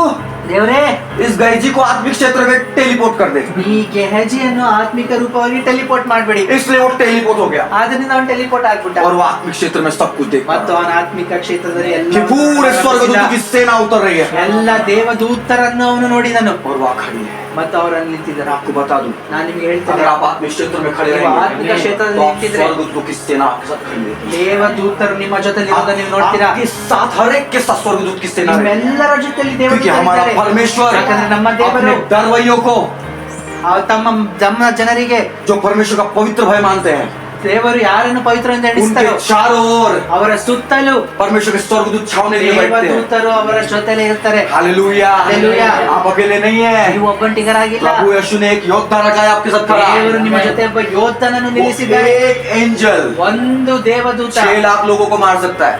B: ದೇವರೇ
A: इस गैजी को आत्मिक क्षेत्र में टेलीपोर्ट कर दे,
B: ಈ ಗೆಹಜಿಯನ್ನು ಆತ್ಮಿಕ ರೂಪವಾಗಿ ಟೆಲಿಪೋರ್ಟ್ ಮಾಡಬೇಡಿ।
A: इसलिए वो टेलीपोर्ट हो गया
B: ಆದ್ರಿಂದ ಅವನು ಟೆಲಿಪೋರ್ಟ್ ಆಗ್ಬಿಟ್ಟ।
A: और वो आत्मिक क्षेत्र में सब कुछ देख पा
B: ಮತ್ತು
A: रहा
B: ಅವನ ಆತ್ಮಿಕ ಕ್ಷೇತ್ರದಲ್ಲಿ
A: है
B: ಎಲ್ಲ
A: कि पूरे स्वर्गदूतों की सेना उतर रही है
B: ಎಲ್ಲ ದೇವದೂತರನ್ನು ಅವನು ನೋಡಿದನು।
A: और वहाँ खड़ी है।
B: ಮತ್ತು ಅವರಲ್ಲಿ ನಿಂತಿದ್ದಾರೆ।
A: आपको बता दूं,
B: ನಾನು ನಿಮಗೆ ಹೇಳ್ತೇನೆ,
A: अगर आप आत्मिक क्षेत्र में खड़े
B: ನೀವು
A: रहेंगे
B: ಆತ್ಮಿಕ ಕ್ಷೇತ್ರದಲ್ಲಿ
A: तो आप
B: ನಿಂತಿದ್ರೆ
A: स्वर्गदूतों की सेना आपके साथ खड़ी रहेगी,
B: ದೇವದೂತರು ನಿಮ್ಮ ಜೊತೆ ಇರೋದನ್ನ ನೀವು ನೋಡ್ತೀರಾ।
A: आपके साथ हर एक के साथ स्वर्गदूत की सेना रहेगी,
B: ನಿಮ್ಮೆಲ್ಲರ ಜೊತೆಲಿ
A: क्योंकि हमारा
B: ದೇವರು
A: परमेश्वर
B: ಯಾಕಂದ್ರೆ ನಮ್ಮ
A: अपने
B: ದೇವರು
A: डरवैयों को,
B: ತಮ್ಮ ಜನರಿಗೆ
A: जो परमेश्वर का पवित्र भय मानते हैं,
B: ದೇವರು ಯಾರನ್ನು ಪವಿತ್ರ ಎಂದು
A: उनके
B: ಎಣಿಸ್ತಾರೋ
A: चारों ओर
B: ಅವರ ಸುತ್ತಲೂ
A: परमेश्वर के स्वर्गदूत छावनी लिए बैठते हैं।
B: ದೇವದೂತರು ಅವರ ಜೊತೆಲೇ ಇರ್ತಾರೆ।
A: Hallelujah,
B: hallelujah.
A: आप अकेले नहीं हैं।
B: ನೀವು ಒಬ್ಬಂಟಿಗರಾಗಿಲ್ಲ।
A: प्रभु यीशु ने एक योद्धा रखा है आपके साथ खड़ा।
B: ದೇವರು ನಿಮ್ಮ ಜೊತೆ ಒಬ್ಬ ಯೋಧನನ್ನು
A: वो
B: ನಿಲ್ಲಿಸಿದ್ದಾರೆ।
A: एक एंजल
B: ಒಂದು ದೇವದೂತ
A: 6 लाख लोगों को मार सकता है,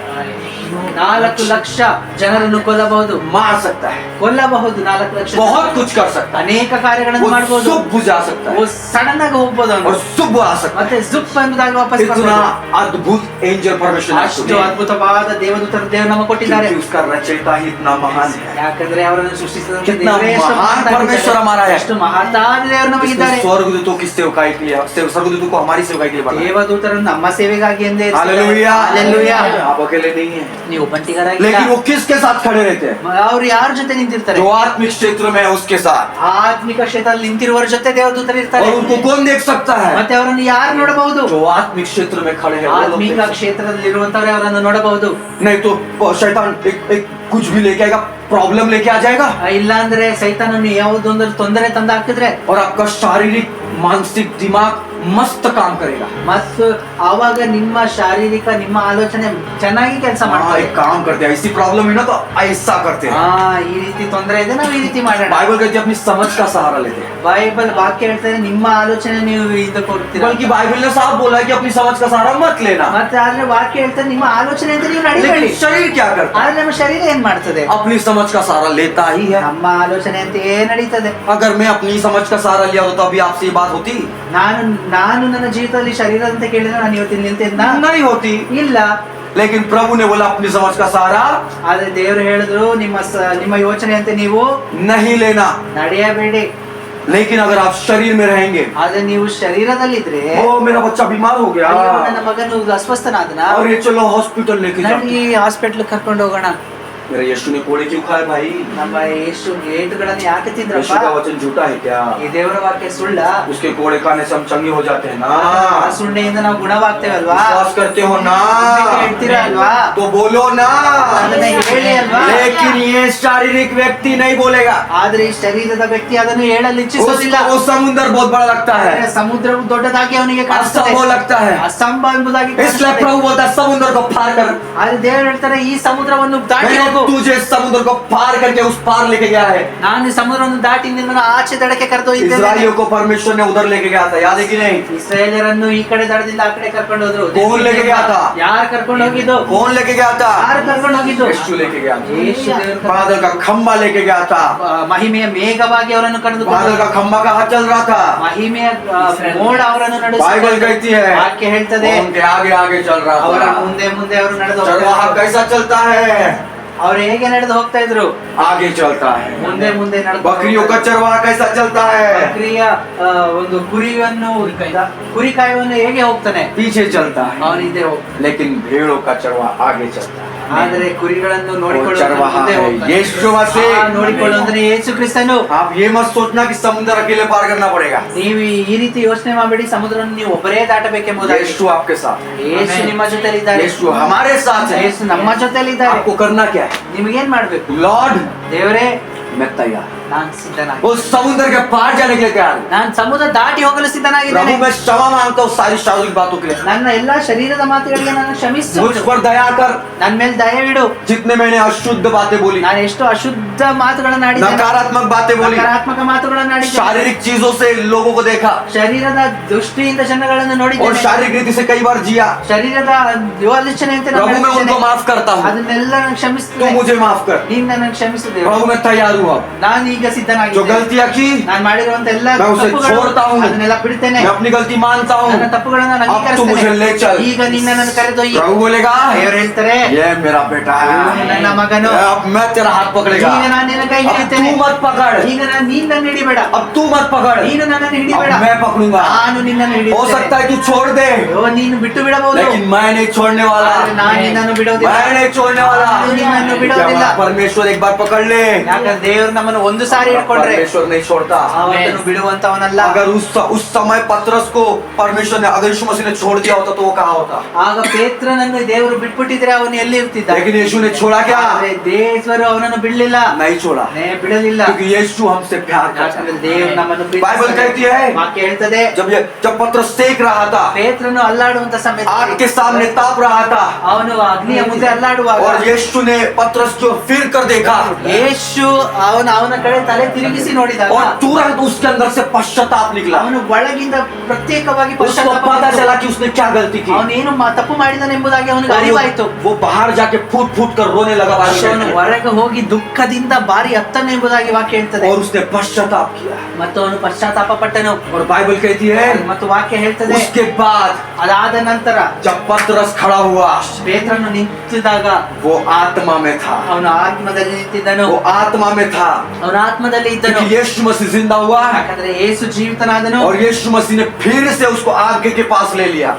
B: 4 ಲಕ್ಷ ಜನರನ್ನು ಕೊಲ್ಲಬಹುದು,
A: मार सकता है,
B: ಕೊಲ್ಲಬಹುದು। 4 ಲಕ್ಷ
A: बहुत कुछ कर सकता है,
B: ಅನೇಕ ಕಾರ್ಯಗಳನ್ನು
A: वो
B: ಮಾಡಬಹುದು।
A: सुब बुझा सकता है
B: ಸಡನ್ ಆಗಿ ಹೋಗ್ಬೋದು ಅವನು,
A: और सुब आ सकता
B: ಮತ್ತೆ ಜುಪ್ ಎಂಬುದಾಗಿ ವಾಪಸ್
A: है। इतना
B: ಬರ್ಬೋದು।
A: अद्भुत एंजल परमेश्वर ने
B: ಅಷ್ಟು
A: आपको
B: ಅದ್ಭುತವಾದ ದೇವದೂತರು ದೇವರು ನಮಗೆ ಕೊಟ್ಟಿದ್ದಾರೆ।
A: क्योंकि उसका रचयिता ही इतना महान है।
B: ಯಾಕಂದ್ರೆ ಅವರನ್ನು ಸೃಷ್ಟಿಸಿದ
A: कितना महान परमेश्वर हमारा है।
B: ಎಷ್ಟು ಮಹತ್ತಾದ ದೇವರು
A: इसने
B: ನಮಗಿದ್ದಾರೆ।
A: स्वर्गदूतों की सेवकाई के लिए, स्वर्गदूतों को हमारी सेवकाई के लिए बनाया।
B: ದೇವದೂತರನ್ನು ನಮ್ಮ ಸೇವೆಗಾಗಿ ಎಂದೇ
A: हालेलुया,
B: ಹಾಲೆಲೂಯಾ।
A: आप अकेले नहीं हैं,
B: ನೀವು ಒಬ್ಬಂಟಿಗರಾಗಿಲ್ಲ।
A: लेकिन वो किसके साथ खड़े रहते हैं?
B: ಅವ್ರು ಯಾರ ಜೊತೆ ನಿಂತಿರ್ತಾರೆ?
A: जो आत्मिक क्षेत्र में है उसके साथ।
B: ಆತ್ಮಿಕ ಕ್ಷೇತ್ರದಲ್ಲಿ ನಿಂತಿರುವವರ ಜೊತೆ ದೇವದೂತರು ಇರ್ತಾರೆ।
A: और उनको कौन देख सकता है?
B: ಮತ್ತೆ ಅವರನ್ನು ಯಾರು ನೋಡಬಹುದು?
A: जो आत्मिक क्षेत्र में खड़े हैं वो लोग
B: ಆತ್ಮಿಕ
A: देख सकते
B: ಕ್ಷೇತ್ರದಲ್ಲಿ ಇರುವಂತವರೇ ಅವರನ್ನು ನೋಡಬಹುದು।
A: हैं। नहीं तो शैतान एक कुछ भी लेके आएगा, प्रॉब्लम लेके आ जाएगा
B: ಇಲ್ಲ ಅಂದ್ರೆ ಸೈತಾನನು ಯಾವುದೊಂದು ತೊಂದರೆ ತಂದು ಹಾಕಿದ್ರೆ
A: और आपका शारीरिक मानसिक दिमाग मस्त काम करेगा।
B: ಮತ್ತು ಆವಾಗ ನಿಮ್ಮ ಶಾರೀರಿಕ ನಿಮ್ಮ ಆಲೋಚನೆ ಚೆನ್ನಾಗಿ ಕೆಲಸ
A: हाँ,
B: ಮಾಡ್ತಾರೆ।
A: एक काम करते हैं, ऐसी प्रॉब्लम है ना तो ऐसा करते हैं।
B: ಈ ರೀತಿ ತೊಂದರೆ ಇದೆ, ನಾವು ಈ ರೀತಿ ಮಾಡೋಣ।
A: बाइबल कहती है अपनी समझ का सहारा लेते हैं,
B: ಬೈಬಲ್ ವಾಕ್ಯ ಹೇಳ್ತಾರೆ ನಿಮ್ಮ ಆಲೋಚನೆ ನೀವು ಇದು ಕೊಡ್ತೀರಾ।
A: बल्कि बाइबल ने साफ बोला है कि अपनी समझ का सहारा मत लेना।
B: ಮತ್ತೆ ಆದ್ರೆ ವಾಕ್ಯ ಹೇಳ್ತಾರೆ ನಿಮ್ಮ ಆಲೋಚನೆ ಅಂತ ನೀವು ನಡಿಬೇಡಿ।
A: लेकिन शरीर क्या करता है?
B: ಆದ್ರೆ ನಮ್ಮ ಶರೀರ ಏನ್ ಮಾಡ್ತದೆ?
A: अपनी समझ का सहारा लेता ही है।
B: ನಮ್ಮ ಆಲೋಚನೆ ಅಂತ ಏನ್ ನಡೀತದೆ?
A: अगर मैं अपनी समझ का सहारा लिया होता तो अभी आपसे ये बात होती
B: ನಾನು ನನ್ನ ಜೀವಿತದಲ್ಲಿ ಶರೀರ ಅಂತ ಕೇಳಿದ್ರೆ ನಾನು ಇವತ್ತಿನ ನಿಂತಿದ್ದ
A: नहीं होती।
B: ಇಲ್ಲ।
A: लेकिन प्रभु ने बोला अपनी समझ का सहारा
B: ಆದ್ರೆ ದೇವರು ಹೇಳಿದ್ರು ನಿಮ್ಮ ಯೋಚನೆ ಅಂತ ನೀವು
A: नहीं लेना।
B: ನಡೆಯಬೇಡಿ।
A: लेकिन अगर आप शरीर में रहेंगे,
B: ಆದ್ರೆ ನೀವು ಶರೀರದಲ್ಲಿದ್ರೆ
A: ओ मेरा बच्चा बीमार हो गया,
B: ಅಯ್ಯೋ, ನನ್ನ ಮಗನು ಅಸ್ವಸ್ಥನಾದನ,
A: और ये चलो हॉस्पिटल लेके जाओ,
B: ನಡಿ ಹಾಸ್ಪಿಟಲ್ ಕರ್ಕೊಂಡು ಹೋಗೋಣ,
A: मेरा यीशु ने कोड़े क्यों खाए भाई?
B: ನಮ್ಮ ಯೇಸು ಏಟುಗಳನ್ನು ಯಾಕೆ
A: यीशु
B: ತಿಂದ್ರಪ್ಪ?
A: का वचन झूठा है क्या?
B: ಈ ದೇವರ ವಾಕ್ಯ ಸುಳ್ಳ?
A: उसके कोड़े खाने से हम चंगे हो जाते हैं ना?
B: ಆ ಸುಣ್ಣೆಯಿಂದ ನಾವು ಗುಣವಾಗ್ತೇವಲ್ವಾ?
A: विश्वास करते हो ना?
B: ಹೇಳ್ತೀರಾ ಅಲ್ವಾ?
A: तो बोलो ना।
B: ಅದನ್ನ ಹೇಳಿ ಅಲ್ವಾ?
A: लेकिन ये शारीरिक व्यक्ति नहीं बोलेगा।
B: ಆದ್ರೆ ಈ ಶರೀರದ ವ್ಯಕ್ತಿ ಅದನ್ನು ಹೇಳಲು ಇಚ್ಛಿಸೋದಿಲ್ಲ.
A: उसको वो समुद्र बहुत बड़ा लगता है,
B: ಸಮುದ್ರವು ದೊಡ್ಡದಾಗಿ ಅವನಿಗೆ ಕಾಣಿಸ್ತದೆ,
A: असंभव लगता है।
B: ಅಸಂಭವ ಎಂಬುದಾಗಿ
A: इसलिए
B: ಕಾಣಿಸ್ತದೆ.
A: प्रभु बोलता है समुद्र को पार कर।
B: ಆದ್ರೆ ದೇವರು ಹೇಳ್ತಾರೆ ಈ ಸಮುದ್ರವನ್ನು ದಾಟಿ
A: मैंने
B: ಹೋಗು.
A: तुझे समुद्र को पार करके उस पार लेके गया है।
B: ನಾನು ಈ ಸಮುದ್ರವನ್ನು ದಾಟಿ ನಿನ್ನನ್ನು ಆಚೆ ದಡಕ್ಕೆ ಕರೆದೊಯ್ದಿದ್ದೇನೆ.
A: इस्राएलियों को परमेश्वर ने उधर लेके गया था, याद है कि नहीं?
B: ಇಸ್ರಾಯೇಲರನ್ನು ಈ ಕಡೆ ದಡದಿಂದ ಆ ಕಡೆ ಕರ್ಕೊಂಡು ಹೋದ್ರು.
A: कौन लेके गया था?
B: ಯಾರು ಕರ್ಕೊಂಡು ಹೋಗಿದ್ದು?
A: कौन लेके गया था?
B: ಯಾರು ಕರ್ಕೊಂಡು ಹೋಗಿದ್ದು?
A: यीशु लेके गया था।
B: ಯೇಸು ದೇವರು ಕರ್ಕೊಂಡು-
A: बादल का खंबा लेके गया था।
B: ಮಹಿಮೆಯ ಮೇಘವಾಗಿ ಅವರನ್ನು ಕರೆದುಕೊಂಡು
A: बादल का खंबा कहाँ चल रहा था?
B: ಮಹಿಮೆಯ ಮೋಡ ಅವರನ್ನು
A: बाइबल कहती है
B: ವಾಕ್ಯ ಹೇಳ್ತದೆ
A: उनके आगे आगे चल रहा
B: ಅವರ
A: था।
B: ಮುಂದೆ ಮುಂದೆ ಅವರು ನಡೆದು
A: चरवाहा कैसा चलता है?
B: ಅವ್ರು ಹೇಗೆ ನಡೆದು ಹೋಗ್ತಾ ಇದ್ರು?
A: आगे चलता है।
B: ಮುಂದೆ ಮುಂದೆ ನಡೆದು
A: बकरियों का चरवाहा कैसा चलता है?
B: ಬಕರಿಯ ಒಂದು ಕುರಿಯನ್ನು ಕುರಿ ಕಾಯುವನು ಹೇಗೆ ಹೋಗ್ತಾನೆ?
A: पीछे चलता है।
B: ಅವನು ಹಿಂದೆ ಹೋಗ್ತಾನೆ.
A: लेकिन भेड़ों का चरवाहा आगे चलता है।
B: ಆದರೆ ಕುರಿಗಳನ್ನು
A: वो
B: ನೋಡಿಕೊಳ್ಳುವ
A: चरवाहा
B: ಮುಂದೆ
A: है
B: ಹೋಗ್ತಾನೆ.
A: यीशु मसीह।
B: ನೋಡಿಕೊಳ್ಳುವಂದ್ರೆ ಯೇಸು ಕ್ರಿಸ್ತನು.
A: आप ये मत सोचना कि समुद्र अकेले पार करना पड़ेगा।
B: ನೀವು ಈ ರೀತಿ ಯೋಚನೆ ಮಾಡಬೇಡಿ ಸಮುದ್ರವನ್ನು ನೀವು ಒಬ್ಬರೇ ದಾಟಬೇಕೆಂಬುದಾಗಿ.
A: यीशु आपके साथ है।
B: ಯೇಸು ನಿಮ್ಮ ಜೊತೆಲಿದ್ದಾರೆ.
A: यीशु हमारे साथ है।
B: ಯೇಸು ನಮ್ಮ ಜೊತೆಲಿದ್ದಾರೆ.
A: आपको करना क्या है?
B: ನಿಮಗೇನ್ ಮಾಡ್ಬೇಕು?
A: लॉर्ड
B: ದೇವರೇ
A: मैं तैयार।
B: ನಾನು सिद्धನಾಗಿ
A: वो समुद्र के पार जाने के लिए तैयार हूं।
B: ನಾನು ಸಮುದ್ರ ದಾಟಿ ಹೋಗಲು ಸಿದ್ಧನಾಗಿದ್ದೇನೆ.
A: प्रभु मैं क्षमा मांगता हूँ सारी शारीरिक बातों के लिए।
B: ನನ್ನ ಎಲ್ಲಾ ಶರೀರದ ಮಾತುಗಳಿಗೆ ನಾನು ಕ್ಷಮಿಸು.
A: मुझ पर दया कर।
B: ನನ್ನ ಮೇಲೆ ದಯವಿಡು.
A: जितने मैंने अशुद्ध बातें बोली,
B: ನಾನು ಎಷ್ಟು ಅಶುದ್ಧ ಮಾತುಗಳನ್ನು ಆಡಿದ್ದೇನೆ,
A: नकारात्मक बातें बोली,
B: ನಕಾರಾತ್ಮಕ ಮಾತುಗಳನ್ನು ಆಡಿದ್ದೇನೆ,
A: शारीरिक चीजों से लोगों को देखा
B: ಶರೀರದ ದೃಷ್ಟಿಯಿಂದ ಜನಗಳನ್ನು
A: और
B: ನೋಡಿದ್ದೇನೆ,
A: शारीरिक रीति से कई बार जिया।
B: ಶರೀರದ ಯೋಚನೆ ಅಂತ ನಾನು
A: प्रभु मैं
B: ನಡೆಸಿದ್ದೇನೆ.
A: उनको माफ करता हूँ।
B: ಅದನ್ನೆಲ್ಲ ನಾನು
A: तू
B: ಕ್ಷಮಿಸುತ್ತೇನೆ.
A: मुझे माफ कर।
B: ನೀನು ನನ್ನನ್ನು ಕ್ಷಮಿಸು ದೇವರೇ.
A: प्रभु मैं तैयार हूँ। अब
B: ನಾನು ಈಗ
A: जो
B: ಸಿದ್ಧನಾಗಿದ್ದೇನೆ.
A: गलतियां की
B: ನಾನು ಮಾಡಿರುವಂತ ಎಲ್ಲ
A: मैं उसे
B: ತಪ್ಪುಗಳು
A: छोड़ता हूँ।
B: ಅದನ್ನೆಲ್ಲ ಬಿಡ್ತೇನೆ.
A: मैं अपनी गलती मानता हूँ।
B: ನನ್ನ ತಪ್ಪುಗಳನ್ನು ನಾನು
A: अब तू मुझे ले चल।
B: ಅಂಗೀಕರಿಸ್ತೇನೆ. ಈಗ ನಿನ್ನ ನನ್ನ ಕರೆದೊಯ್ಯಿ.
A: प्रभु बोलेगा
B: ದೇವರು ಹೇಳ್ತಾರೆ
A: ये मेरा बेटा
B: ಇವನು ನನ್ನ
A: है,
B: ಮಗನು.
A: अब मैं तेरा हाथ पकड़ेगा।
B: ಈಗ ನಾನು ನಿನ್ನ ಕೈ
A: अब
B: ಹಿಡಿಯುತ್ತೇನೆ.
A: तू मत पकड़,
B: ಈಗ ನೀನು ನನ್ನ ಹಿಡಿಬೇಡ.
A: अब तू मत पकड़,
B: ನೀನು ನನ್ನನ್ನು
A: अब
B: ಹಿಡಿಬೇಡ.
A: मैं पकड़ूंगा।
B: ನಾನು ನಿನ್ನನ್ನು
A: हो
B: ಹಿಡಿಯುತ್ತೇನೆ.
A: सकता है तू छोड़ दे,
B: ನೀನು ಬಿಟ್ಟು ಬಿಡಬಹುದು.
A: लेकिन मैं नहीं छोड़ने वाला।
B: ಆದ್ರೆ ನಾನು ನಿನ್ನನ್ನು ಬಿಡೋದಿಲ್ಲ.
A: मैं नहीं छोड़ने वाला।
B: ನಾನು ನಿನ್ನನ್ನು ಬಿಡೋದಿಲ್ಲ.
A: जब परमेश्वर एक बार पकड़ ले,
B: ಯಾಕಂದ್ರೆ ದೇವರು ನಮ್ಮನ್ನು ಒಂದು ಸಾರಿ ಹಿಡ್ಕೊಂಡ್ರೆ
A: परमेश्वर नहीं छोड़ता।
B: ಆತನು ಬಿಡುವಂತವನಲ್ಲ.
A: अगर उस समय पतरस को परमेश्वर ने, अगर यीशु मसीह ने छोड़ दिया होता तो वो कहाँ होता?
B: ಆಗ ಪೇತ್ರನನ್ನು ದೇವರು ಬಿಟ್ಬಿಟ್ಟಿದ್ರೆ ಅವನು ಎಲ್ಲಿ ಇರ್ತಿದ್ದ?
A: लेकिन यीशु ने छोड़ा क्या?
B: ಆದ್ರೆ ದೇವರು ಅವನನ್ನು ಬಿಡ್ಲಿಲ್ಲ.
A: नहीं छोड़ा,
B: ಬಿಡಲಿಲ್ಲ.
A: क्योंकि यीशु हमसे प्यार करता
B: ಯಾಕಂದ್ರೆ
A: है।
B: ದೇವರು ನಮ್ಮನ್ನು
A: बाइबल कहती है
B: ವಾಕ್ಯ ಹೇಳ್ತದೆ
A: जब पतरस सेक रहा था,
B: ಪೇತ್ರನು ಅಲ್ಲಾಡುವಂತ
A: आग
B: ಸಮಯದಲ್ಲಿ
A: के सामने ताप रहा था,
B: ಅವನು ಅಗ್ನಿಯ ಮುಂದೆ ಅಲ್ಲಾಡುವಾಗ
A: और यीशु ने पतरस को फिर कर देखा
B: ಯೇಸು ಅವನ ಕಡೆ ತಲೆ ತಿರುಗಿಸಿ ನೋಡಿದಾಗ
A: और तुरंत उसके अंदर से पश्चाताप निकला।
B: ಅವನು ಒಳಗಿಂದ ಪ್ರತ್ಯೇಕವಾಗಿ
A: उसको
B: ಪಶ್ಚಾತ್ತಾಪ
A: पता
B: ಮಾಡಿದ.
A: चला कि उसने क्या गलती की।
B: ಅವನೇನು ತಪ್ಪು ಮಾಡಿದನೆಂಬುದಾಗಿ ಅವನಿಗೆ
A: और
B: ಅರಿವಾಯಿತು.
A: वो बाहर जाके फूट फूट कर रोने लगा।
B: ಅವನು ಹೊರಗೆ ಹೋಗಿ ದುಃಖದಿಂದ ಬಾರಿ ಅತ್ತನೆ ಎಂಬುದಾಗಿ ವಾಕ್ಯ ಹೇಳ್ತದೆ.
A: और उसने पश्चाताप किया।
B: ಮತ್ತು ಅವನು ಪಶ್ಚಾತ್ತಾಪ ಪಟ್ಟನು.
A: और बाइबल कहती है
B: ಮತ್ತು ವಾಕ್ಯ ಹೇಳ್ತದೆ
A: उसके बाद
B: ಅದಾದ ನಂತರ
A: जब पतरस खड़ा हुआ,
B: ಪೇತ್ರನು ನಿಂತಿದಾಗ
A: वो आत्मा में था,
B: ಅವನು ಆತ್ಮದಲ್ಲಿ ನಿಂತಿದ್ದನು.
A: वो आत्मा में था,
B: ಅವನ ಆತ್ಮದಲ್ಲಿ ಇದ್ದನು.
A: क्योंकि यीशु मसीह जिंदा हुआ
B: ಯಾಕಂದ್ರೆ ಯೇಸು ಜೀವಿತನಾದನು.
A: और यीशु मसीह ने फिर से उसको आग के पास ले लिया।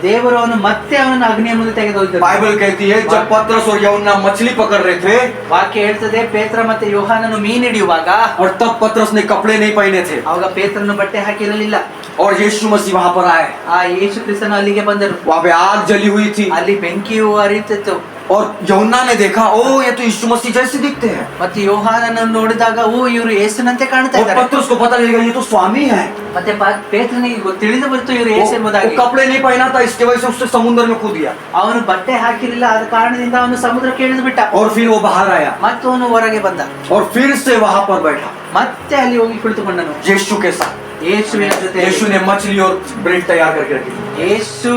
B: ದೇವರು ಅವನು ಮತ್ತೆ ಅವನನ್ನು ಅಗ್ನಿಯ ಮುಂದೆ ತೆಗೆದೊಯ್ದರು.
A: बाइबल कहती है जब पतरस और यूहन्ना मछली पकड़ रहे थे
B: ವಾಕ್ಯ ಹೇಳ್ತದೆ ಪೇತ್ರ ಮತ್ತೆ ಯೋಹಾನನು ಮೀನು ಹಿಡಿಯುವಾಗ
A: और तब पतरस ने कपड़े नहीं पहने थे
B: ಅವಾಗ ಪೇತ್ರನು ಬಟ್ಟೆ ಹಾಕಿರಲಿಲ್ಲ.
A: और यीशु मसीह वहां पर आए।
B: ಆ ಯೇಸು ಕ್ರಿಸ್ತನು ಅಲ್ಲಿಗೆ ಬಂದರು.
A: वहां पे आग जली हुई थी
B: ಅಲ್ಲಿ ಬೆಂಕಿಯು ಹರಿಯುತ್ತಿತ್ತು.
A: और यूहन्ना ने देखा ओ ये तो यीशु मसीह जैसे दिखते हैं।
B: ಮತ್ತೆ ಯೋಹಾನನನ್ನು ನೋಡಿದಾಗ ಓ ಇವರು ಯೇಸುನಂತೆ ಕಾಣ್ತಾ
A: और
B: ಇದ್ದಾರೆ.
A: पतरस को पता चलेगा ये तो स्वामी है।
B: ಮತ್ತೆ ಪೇತ್ರನಿಗೆ ತಿಳಿದು ಬಂತು ಇವರು
A: वो
B: ಯೇಸು ಎಂಬುದಾಗಿ.
A: कपड़े नहीं पहना था, इसके वजह से उसने समुद्र में कूद दिया
B: ಅವನು ಬಟ್ಟೆ ಹಾಕಿರಲಿಲ್ಲ, ಆದ ಕಾರಣದಿಂದ ಅವನು ಸಮುದ್ರಕ್ಕೆ ಇಳಿದು ಬಿಟ್ಟ.
A: और फिर वो बाहर आया
B: ಮತ್ತು ಅವನು ಹೊರಗೆ ಬಂದ.
A: और फिर से वहां पर बैठा
B: ಮತ್ತೆ ಅಲ್ಲಿ ಹೋಗಿ ಕುಳಿತುಕೊಂಡನು
A: यीशु के साथ।
B: ಯೇಸುವಿನ ಜೊತೆ.
A: यीशु ने मछली और ब्रेड तैयार करके रखी।
B: ಯೇಸು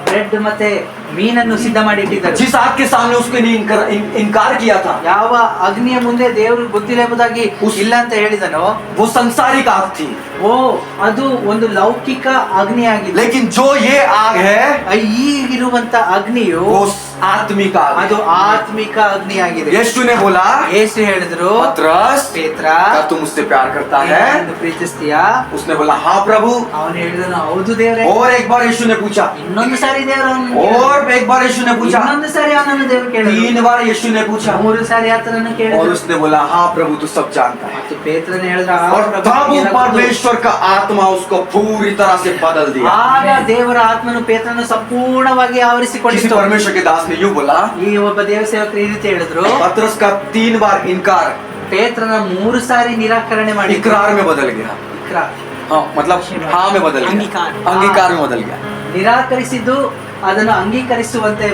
B: ಬ್ರೆಡ್ ಮತ್ತೆ ಮೀನನ್ನು ಸಿದ್ಧ ಮಾಡಿ ಇಟ್ಟಿದ್ದರು.
A: जिस आग के सामने उसके ने इनकार किया था,
B: ಯಾವ ಅಗ್ನಿಯ ಮುಂದೆ ದೇವರು ಗೊತ್ತಿಲ್ಲ ಎಂಬುದಾಗಿ ಇಲ್ಲ ಅಂತ ಹೇಳಿದನೋ
A: वो संसारिक आग थी।
B: ಓ ಅದು ಒಂದು ಲೌಕಿಕ ಅಗ್ನಿ ಆಗಿದೆ.
A: लेकिन जो ये आग है
B: ಈಗಿರುವಂತ ಅಗ್ನಿಯು
A: वो आत्मिक आग है।
B: ಅದು ಆತ್ಮಿಕ ಅಗ್ನಿ ಆಗಿದೆ.
A: यीशु ने बोला,
B: ಯೇಸು ಹೇಳಿದ್ರು,
A: पतरस
B: ಪೇತ್ರ
A: क्या तुम मुझसे प्यार करता है?
B: ನನ್ನನ್ನು ಪ್ರೀತಿಸ್ತೀಯಾ?
A: उसने बोला हाँ प्रभु।
B: ಅವನು ಹೇಳಿದನು, ಹೌದು ದೇವರೇ.
A: और एक बार यीशु ने पूछा,
B: ಇನ್ನೊಂದು ಸಾರಿ ದೇವರು
A: और एक बार यीशु ने पूछा,
B: ಇನ್ನೊಂದು ಸಾರಿ ಅವನನ್ನು ದೇವರು ಕೇಳಿದ್ರು.
A: 3 बार यीशु ने पूछा,
B: ಮೂರು ಸಾರಿ ಆತನನ್ನು
A: और
B: ಕೇಳಿದ್ರು.
A: उसने बोला हाँ प्रभु तू सब जानता है।
B: ಮತ್ತು ಪೇತ್ರನು ಹೇಳಿದ,
A: और तब वो परमेश्वर का आत्मा उसको पूरी तरह से बदल दिया।
B: ಆಗ ದೇವರ ಆತ್ಮನು ಪೇತ್ರನನ್ನು ಸಂಪೂರ್ಣವಾಗಿ
A: किसी
B: ಆವರಿಸಿಕೊಂಡಿತು.
A: परमेश्वर के दास ने यूं बोला,
B: ಈ ಒಬ್ಬ ದೇವ ಸೇವಕರು ಈ ರೀತಿ ಹೇಳಿದ್ರು,
A: पतरस का 3 बार इनकार
B: ಪೇತ್ರನ 3 ಸಾರಿ ನಿರಾಕರಣೆ ಮಾಡಿ
A: इकरार में बदल गया। हाँ मतलब हाँ में बदल गया, अंगीकार में बदल गया।
B: ನಿರಾಕರಿಸಿದ್ದು ಅದನ್ನು ಅಂಗೀಕರಿಸುವಂತೆ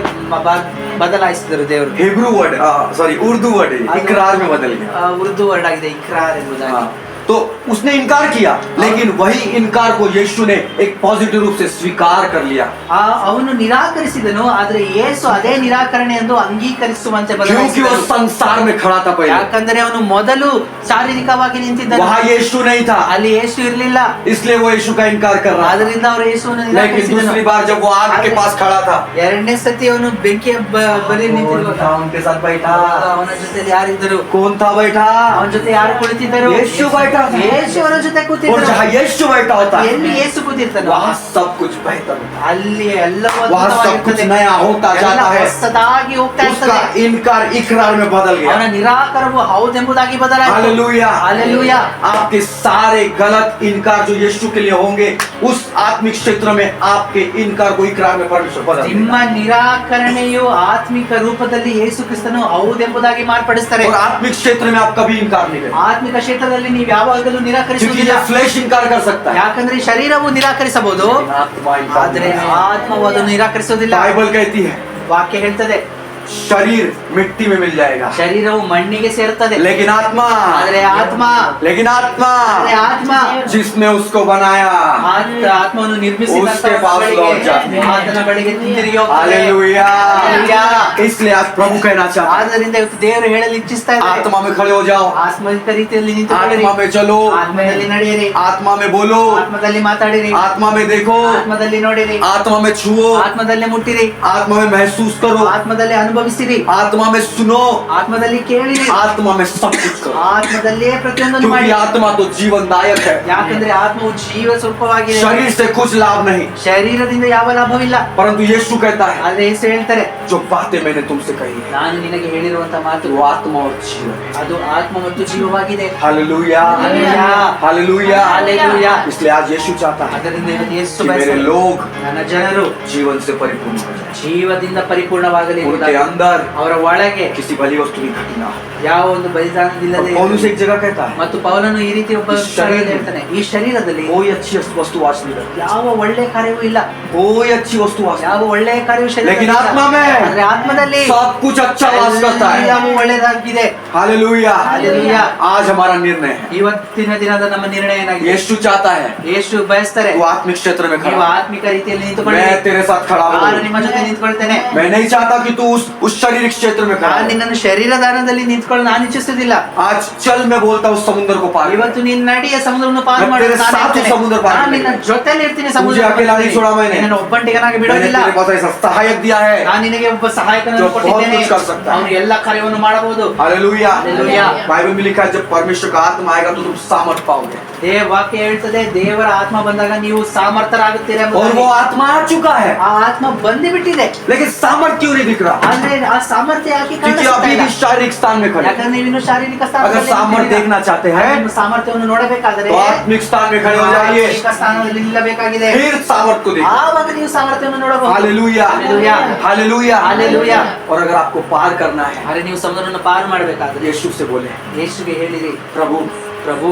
B: ಬದಲಾಯಿಸಿದರು ದೇವರು.
A: Hebrew word sorry Urdu word इकरार में बदल गया।
B: ಉರ್ದು ವರ್ಡ್ ಆಗಿದೆ ಇಕ್ರಾರ್ ಎಂಬುದಾಗಿ.
A: हाँ, तो उसने इनकार किया, लेकिन वही इनकार को यीशु ने एक पॉजिटिव रूप से स्वीकार कर लिया।
B: ಅವನು ನಿರಾಕರಿಸಿದನು, ಆದ್ರೆ ಯೇಸು ಅದೇ ನಿರಾಕರಣೆ ಎಂದು ಅಂಗೀಕರಿಸುವಂತೆ
A: क्योंकि वो
B: ಬದಲಾಯಿಸಿದನು.
A: संसार में खड़ा था पहले,
B: ಯಾಕಂದರೆ ಅವನು ಮೊದಲು ಶಾರೀರಿಕವಾಗಿ ನಿಂತಿದ್ದನು,
A: वहाँ यीशु नहीं था,
B: ಅಲ್ಲಿ ಯೇಸು ಇರಲಿಲ್ಲ.
A: इसलिए वो यीशु का इनकार कर रहा था।
B: ಆದ್ರಿಂದ ಅವರು ಯೇಸುವನ್ನು
A: लेकिन
B: ನಿರಾಕರಿಸಿದನು.
A: दूसरी बार जब वो आग के पास खड़ा था,
B: ಎರಡನೇ ಸತಿ ಅವನು ಬೆಂಕಿಯ ಬಳಿ ನಿಂತಿರುವಾಗ
A: था उनके साथ बैठा,
B: ಅವನ ಜೊತೆ ಯಾರಿದ್ದರು?
A: कौन था बैठा?
B: ಅವನ ಜೊತೆ ಯಾರು ಕುಳಿತಿದ್ದರು?
A: ಯೇಸು बैठा था।
B: ಯೇಸು ಅವರ ಜೊತೆ
A: और
B: ಕೂತಿದ್ದರು.
A: जहाँ यीशु बैठा होता है
B: ಎಲ್ಲಿ ಯೇಸು ಕೂತಿರ್ತಾನೋ
A: वहाँ सब कुछ बेहतर होता
B: ಅಲ್ಲಿ ಎಲ್ಲವೂ
A: वहाँ सब कुछ
B: ಅದ್ಭುತವಾಗಿರ್ತದೆ.
A: नया होता
B: ಎಲ್ಲ
A: जाता है।
B: ಹೊಸದಾಗಿ ಹೋಗ್ತಾ
A: उसका
B: ಇರ್ತದೆ.
A: इनकार इकरार में बदल
B: ಅವನ
A: गया।
B: ನಿರಾಕರವು ಹೌದೆಂಬುದಾಗಿ ಬದಲಾಯಿತು.
A: Hallelujah,
B: hallelujah.
A: आपके सारे गलत इनकार जो यीशु के लिए होंगे, उस आत्मिक क्षेत्र में आपके इनकार को इकरार में परमेश्वर बदल
B: ನಿಮ್ಮ
A: देगा।
B: ನಿರಾಕರಣೆಯು ಆತ್ಮಿಕ ರೂಪದಲ್ಲಿ ಯೇಸು ಕ್ರಿಸ್ತನು ಹೌದೆಂಬುದಾಗಿ ಮಾರ್ಪಡಿಸ್ತಾರೆ.
A: और आत्मिक क्षेत्र में आप कभी इनकार नहीं करें,
B: ಆತ್ಮಿಕ ಕ್ಷೇತ್ರದಲ್ಲಿ ನೀವು ಯಾವಾಗಲೂ
A: क्योंकि
B: ನಿರಾಕರಿಸುವುದಿಲ್ಲ.
A: ये फ्लैश इनकार कर सकता है,
B: ಯಾಕಂದ್ರೆ ಶರೀರವು ನಿರಾಕರಿಸಬಹುದು,
A: लेकिन आत्मा इनकार
B: ಆದ್ರೆ
A: नहीं कर
B: ಆತ್ಮವು ಅದನ್ನು ನಿರಾಕರಿಸುವುದಿಲ್ಲ.
A: सकता। बाइबल कहती है
B: ವಾಕ್ಯ ಹೇಳ್ತದೆ,
A: शरीर मिट्टी में मिल जाएगा,
B: ಶರೀರವು ಮಣ್ಣಿಗೆ ಸೇರುತ್ತದೆ,
A: लेकिन आत्मा
B: ಆದ್ರೆ ಆತ್ಮ
A: लेकिन आत्मा
B: ಆದ್ರೆ ಆತ್ಮ
A: जिसने उसको बनाया,
B: ಆತ್ಮವನ್ನು ನಿರ್ಮಿಸಿದಂತ
A: उसके पास लौट जाते हैं।
B: ಆತನ ಬಳಿಗೆ ಹಿಂದಿರುಗಿ ಹೋಗ್ತದೆ.
A: हालेलुया।
B: हालेलुया।
A: इसलिए आज प्रभु कहना चाहता है,
B: ಆದ್ದರಿಂದ ಇವತ್ತು ದೇವರು ಹೇಳಲು ಇಚ್ಛಿಸ್ತಾ ಇದ್ದಾರೆ,
A: आत्मा में खड़े हो जाओ,
B: ಆತ್ಮಿಕ ರೀತಿಯಲ್ಲಿ ನಿಂತುಕೊಳ್ಳಿರಿ,
A: आत्मा में चलो,
B: ಆತ್ಮದಲ್ಲಿ ನಡೆಯಿರಿ,
A: आत्मा में बोलो,
B: ಆತ್ಮದಲ್ಲಿ ಮಾತಾಡಿರಿ,
A: आत्मा में देखो,
B: ಆತ್ಮದಲ್ಲಿ ನೋಡಿರಿ,
A: आत्मा में छुओ,
B: ಆತ್ಮದಲ್ಲಿ ಮುಟ್ಟಿರಿ,
A: आत्मा में महसूस करो,
B: ಆತ್ಮದಲ್ಲಿ ಅನುಭವಿಸಿರಿ,
A: आत्मा में सुनो,
B: ಆತ್ಮದಲ್ಲಿ ಕೇಳಿರಿ,
A: आत्मा में सब कुछ करो,
B: ಆತ್ಮದಲ್ಲಿಯೇ ಪ್ರತಿಯೊಂದನ್ನು
A: क्योंकि
B: ಮಾಡಿ.
A: आत्मा तो जीवनदायक है।
B: ಯಾಕಂದ್ರೆ ಆತ್ಮವು ಜೀವ ಸ್ವರೂಪವಾಗಿದೆ.
A: शरीर से कुछ लाभ नहीं,
B: ಶರೀರದಿಂದ ಯಾವ ಲಾಭವಿಲ್ಲ.
A: परंतु यीशु कहता है
B: ಆದ್ರೆ ಯೇಸು ಹೇಳ್ತಾರೆ,
A: जो बातें मैंने तुमसे कही है
B: ನಾನು ನಿನಗೆ ಹೇಳಿರುವಂತ ಮಾತು
A: वो आत्मा और जीवन है।
B: ಅದು ಆತ್ಮ ಮತ್ತು ಜೀವವಾಗಿದೆ.
A: Hallelujah,
B: hallelujah.
A: हालेलुया।
B: हालेलुया।
A: इसलिए आज यीशु चाहता है
B: ಅದರಿಂದ ಇವತ್ತು ಯೇಸು
A: कि मेरे
B: ಬಯಸ್ತಾನೆ,
A: लोग
B: ನನ್ನ ಜನರು
A: जीवन से परिपूर्ण हो जाए,
B: ಜೀವದಿಂದ ಪರಿಪೂರ್ಣವಾಗಲಿ
A: उनके
B: ಎಂಬುದಾಗಿ.
A: अंदर
B: ಅವರ ಒಳಗೆ
A: किसी भली वस्तु की घटी ना हो।
B: ಯಾವ ಒಂದು ಬಲಿದಾನವಿಲ್ಲದೆ.
A: और पौलुस एक जगह कहता है
B: ಮತ್ತು ಪೌಲನು ಈ ರೀತಿ ಒಬ್ಬ
A: ಈ ಶರೀರ-
B: ಹೇಳ್ತಾನೆ, ಈ ಶರೀರದಲ್ಲಿ
A: कोई अच्छी वस्तु वास नहीं करती,
B: ಯಾವ ಒಳ್ಳೆ ಕಾರ್ಯವೂ ಇಲ್ಲ,
A: कोई अच्छी वस्तु वास नहीं
B: ಯಾವ ಒಳ್ಳೆಯ ಕಾರ್ಯವು
A: करती।
B: ಶರೀರದಲ್ಲಿ
A: लेकिन
B: ಇಲ್ಲ.
A: आत्मा में
B: ಆದ್ರೆ ಆತ್ಮದಲ್ಲಿ
A: सब कुछ अच्छा वास करता है।
B: ಎಲ್ಲವೂ ಒಳ್ಳೆಯದಾಗಿದೆ.
A: Hallelujah,
B: hallelujah.
A: आज हमारा निर्णय है,
B: ಇವತ್ತಿನ ದಿನದ ನಮ್ಮ ನಿರ್ಣಯ ಏನಾಗಿದೆ?
A: यीशु चाहता है
B: ಯೇಸು ಬಯಸ್ತಾರೆ,
A: तू आत्मिक क्षेत्र में
B: ನೀವು
A: खड़ा,
B: ಆತ್ಮಿಕ ರೀತಿಯಲ್ಲಿ ನಿಂತುಕೊಳ್ಳಿ,
A: मैं तेरे साथ खड़ा
B: ನಾನು
A: हूँ।
B: ನಿಮ್ಮ ಜೊತೆ ನಿಂತ್ಕೊಳ್ತೇನೆ.
A: मैं नहीं चाहता कि तू उस शारीरिक क्षेत्र में खड़ा
B: ನಾನು
A: हो।
B: ನಿನ್ನನ್ನು ಶರೀರದಾನದಲ್ಲಿ ನಿಂತ್ಕೊಳ್ಳಲು ನಾನು ಇಚ್ಛಿಸುವುದಿಲ್ಲ.
A: आज चल मैं बोलता हूँ समुद्र को पार कर।
B: ಇವತ್ತು ನೀನ್ ನಡಿಯ ಸಮುದ್ರವನ್ನು ಪಾರು
A: मैं
B: ಮಾಡಿ
A: तेरे साथ ही समुद्र पार
B: ನಾನು
A: करेंगे।
B: ನಿನ್ನ ಜೊತೆಲಿ ಇರ್ತೀನಿ.
A: मुझे अकेला नहीं छोड़ा मैंने।
B: ನಿನ್ನನ್ನು ಒಬ್ಬಂಟಿಗನಾಗಿ
A: मैंने
B: ಬಿಡೋದಿಲ್ಲ.
A: तेरे पास ऐसा सहायक दिया है
B: ನಾನು ನಿನಗೆ ಒಬ್ಬ ಸಹಾಯಕನನ್ನು
A: जो बहुत
B: ಕೊಟ್ಟಿದ್ದೇನೆ,
A: कुछ कर सकता है।
B: ಅವನು ಎಲ್ಲ ಕಾರ್ಯವನ್ನು ಮಾಡಬಹುದು.
A: हालेलुया।
B: हालेलुया।
A: बाइबल में लिखा है जब परमेश्वर का आत्मा आएगा तो तुम सामर्थ पाओगे,
B: ವಾಕ್ಯ ಹೇಳ್ತದೆ, ದೇವರ ಆತ್ಮ ಬಂದಾಗ ನೀವು ಸಾಮರ್ಥ್ಯರಾಗುತ್ತೀರ
A: और
B: ಎಂಬುದಾಗಿ.
A: वो आत्मा आ चुका है,
B: ಆ ಆತ್ಮ ಬಂದು ಬಿಟ್ಟಿದೆ,
A: लेकिन सामर्थ क्यों नहीं दिख रहा?
B: ಆದ್ರೆ ಆ ಸಾಮರ್ಥ್ಯ ಯಾಕೆ
A: क्योंकि
B: ಕಾಣಿಸ್ತಾ
A: अभी
B: ಇಲ್ಲ?
A: भी शारीरिक स्थान में खड़े।
B: ಯಾಕಂದ್ರೆ ನೀವಿನ್ನು ಶಾರೀರಿಕ
A: अगर
B: ಸ್ಥಾನದಲ್ಲಿ
A: सामर्थ
B: ನಿಂತಿದ್ದೀರಾ.
A: देखना चाहते हैं
B: ನಿಮ್ಮ ಸಾಮರ್ಥ್ಯವನ್ನು ನೋಡಬೇಕಾದರೆ
A: तो आत्मिक स्थान में खड़े हो जाइए,
B: ಆತ್ಮಿಕ ಸ್ಥಾನದಲ್ಲಿ ನಿಲ್ಲಬೇಕಾಗಿದೆ.
A: फिर सामर्थ को देखिए।
B: ಆವಾಗ ನೀವು ಸಾಮರ್ಥ್ಯವನ್ನು ನೋಡಬಹುದು.
A: Hallelujah,
B: hallelujah.
A: Hallelujah,
B: hallelujah.
A: और अगर आपको पार करना है,
B: ಆದ್ರೆ ನೀವು ಸಮುದ್ರವನ್ನು ಪಾರು ಮಾಡಬೇಕಾದ್ರೆ
A: यीशु से बोले,
B: ಯೇಸುವಿಗೆ ಹೇಳಿರಿ,
A: प्रभु
B: ಪ್ರಭು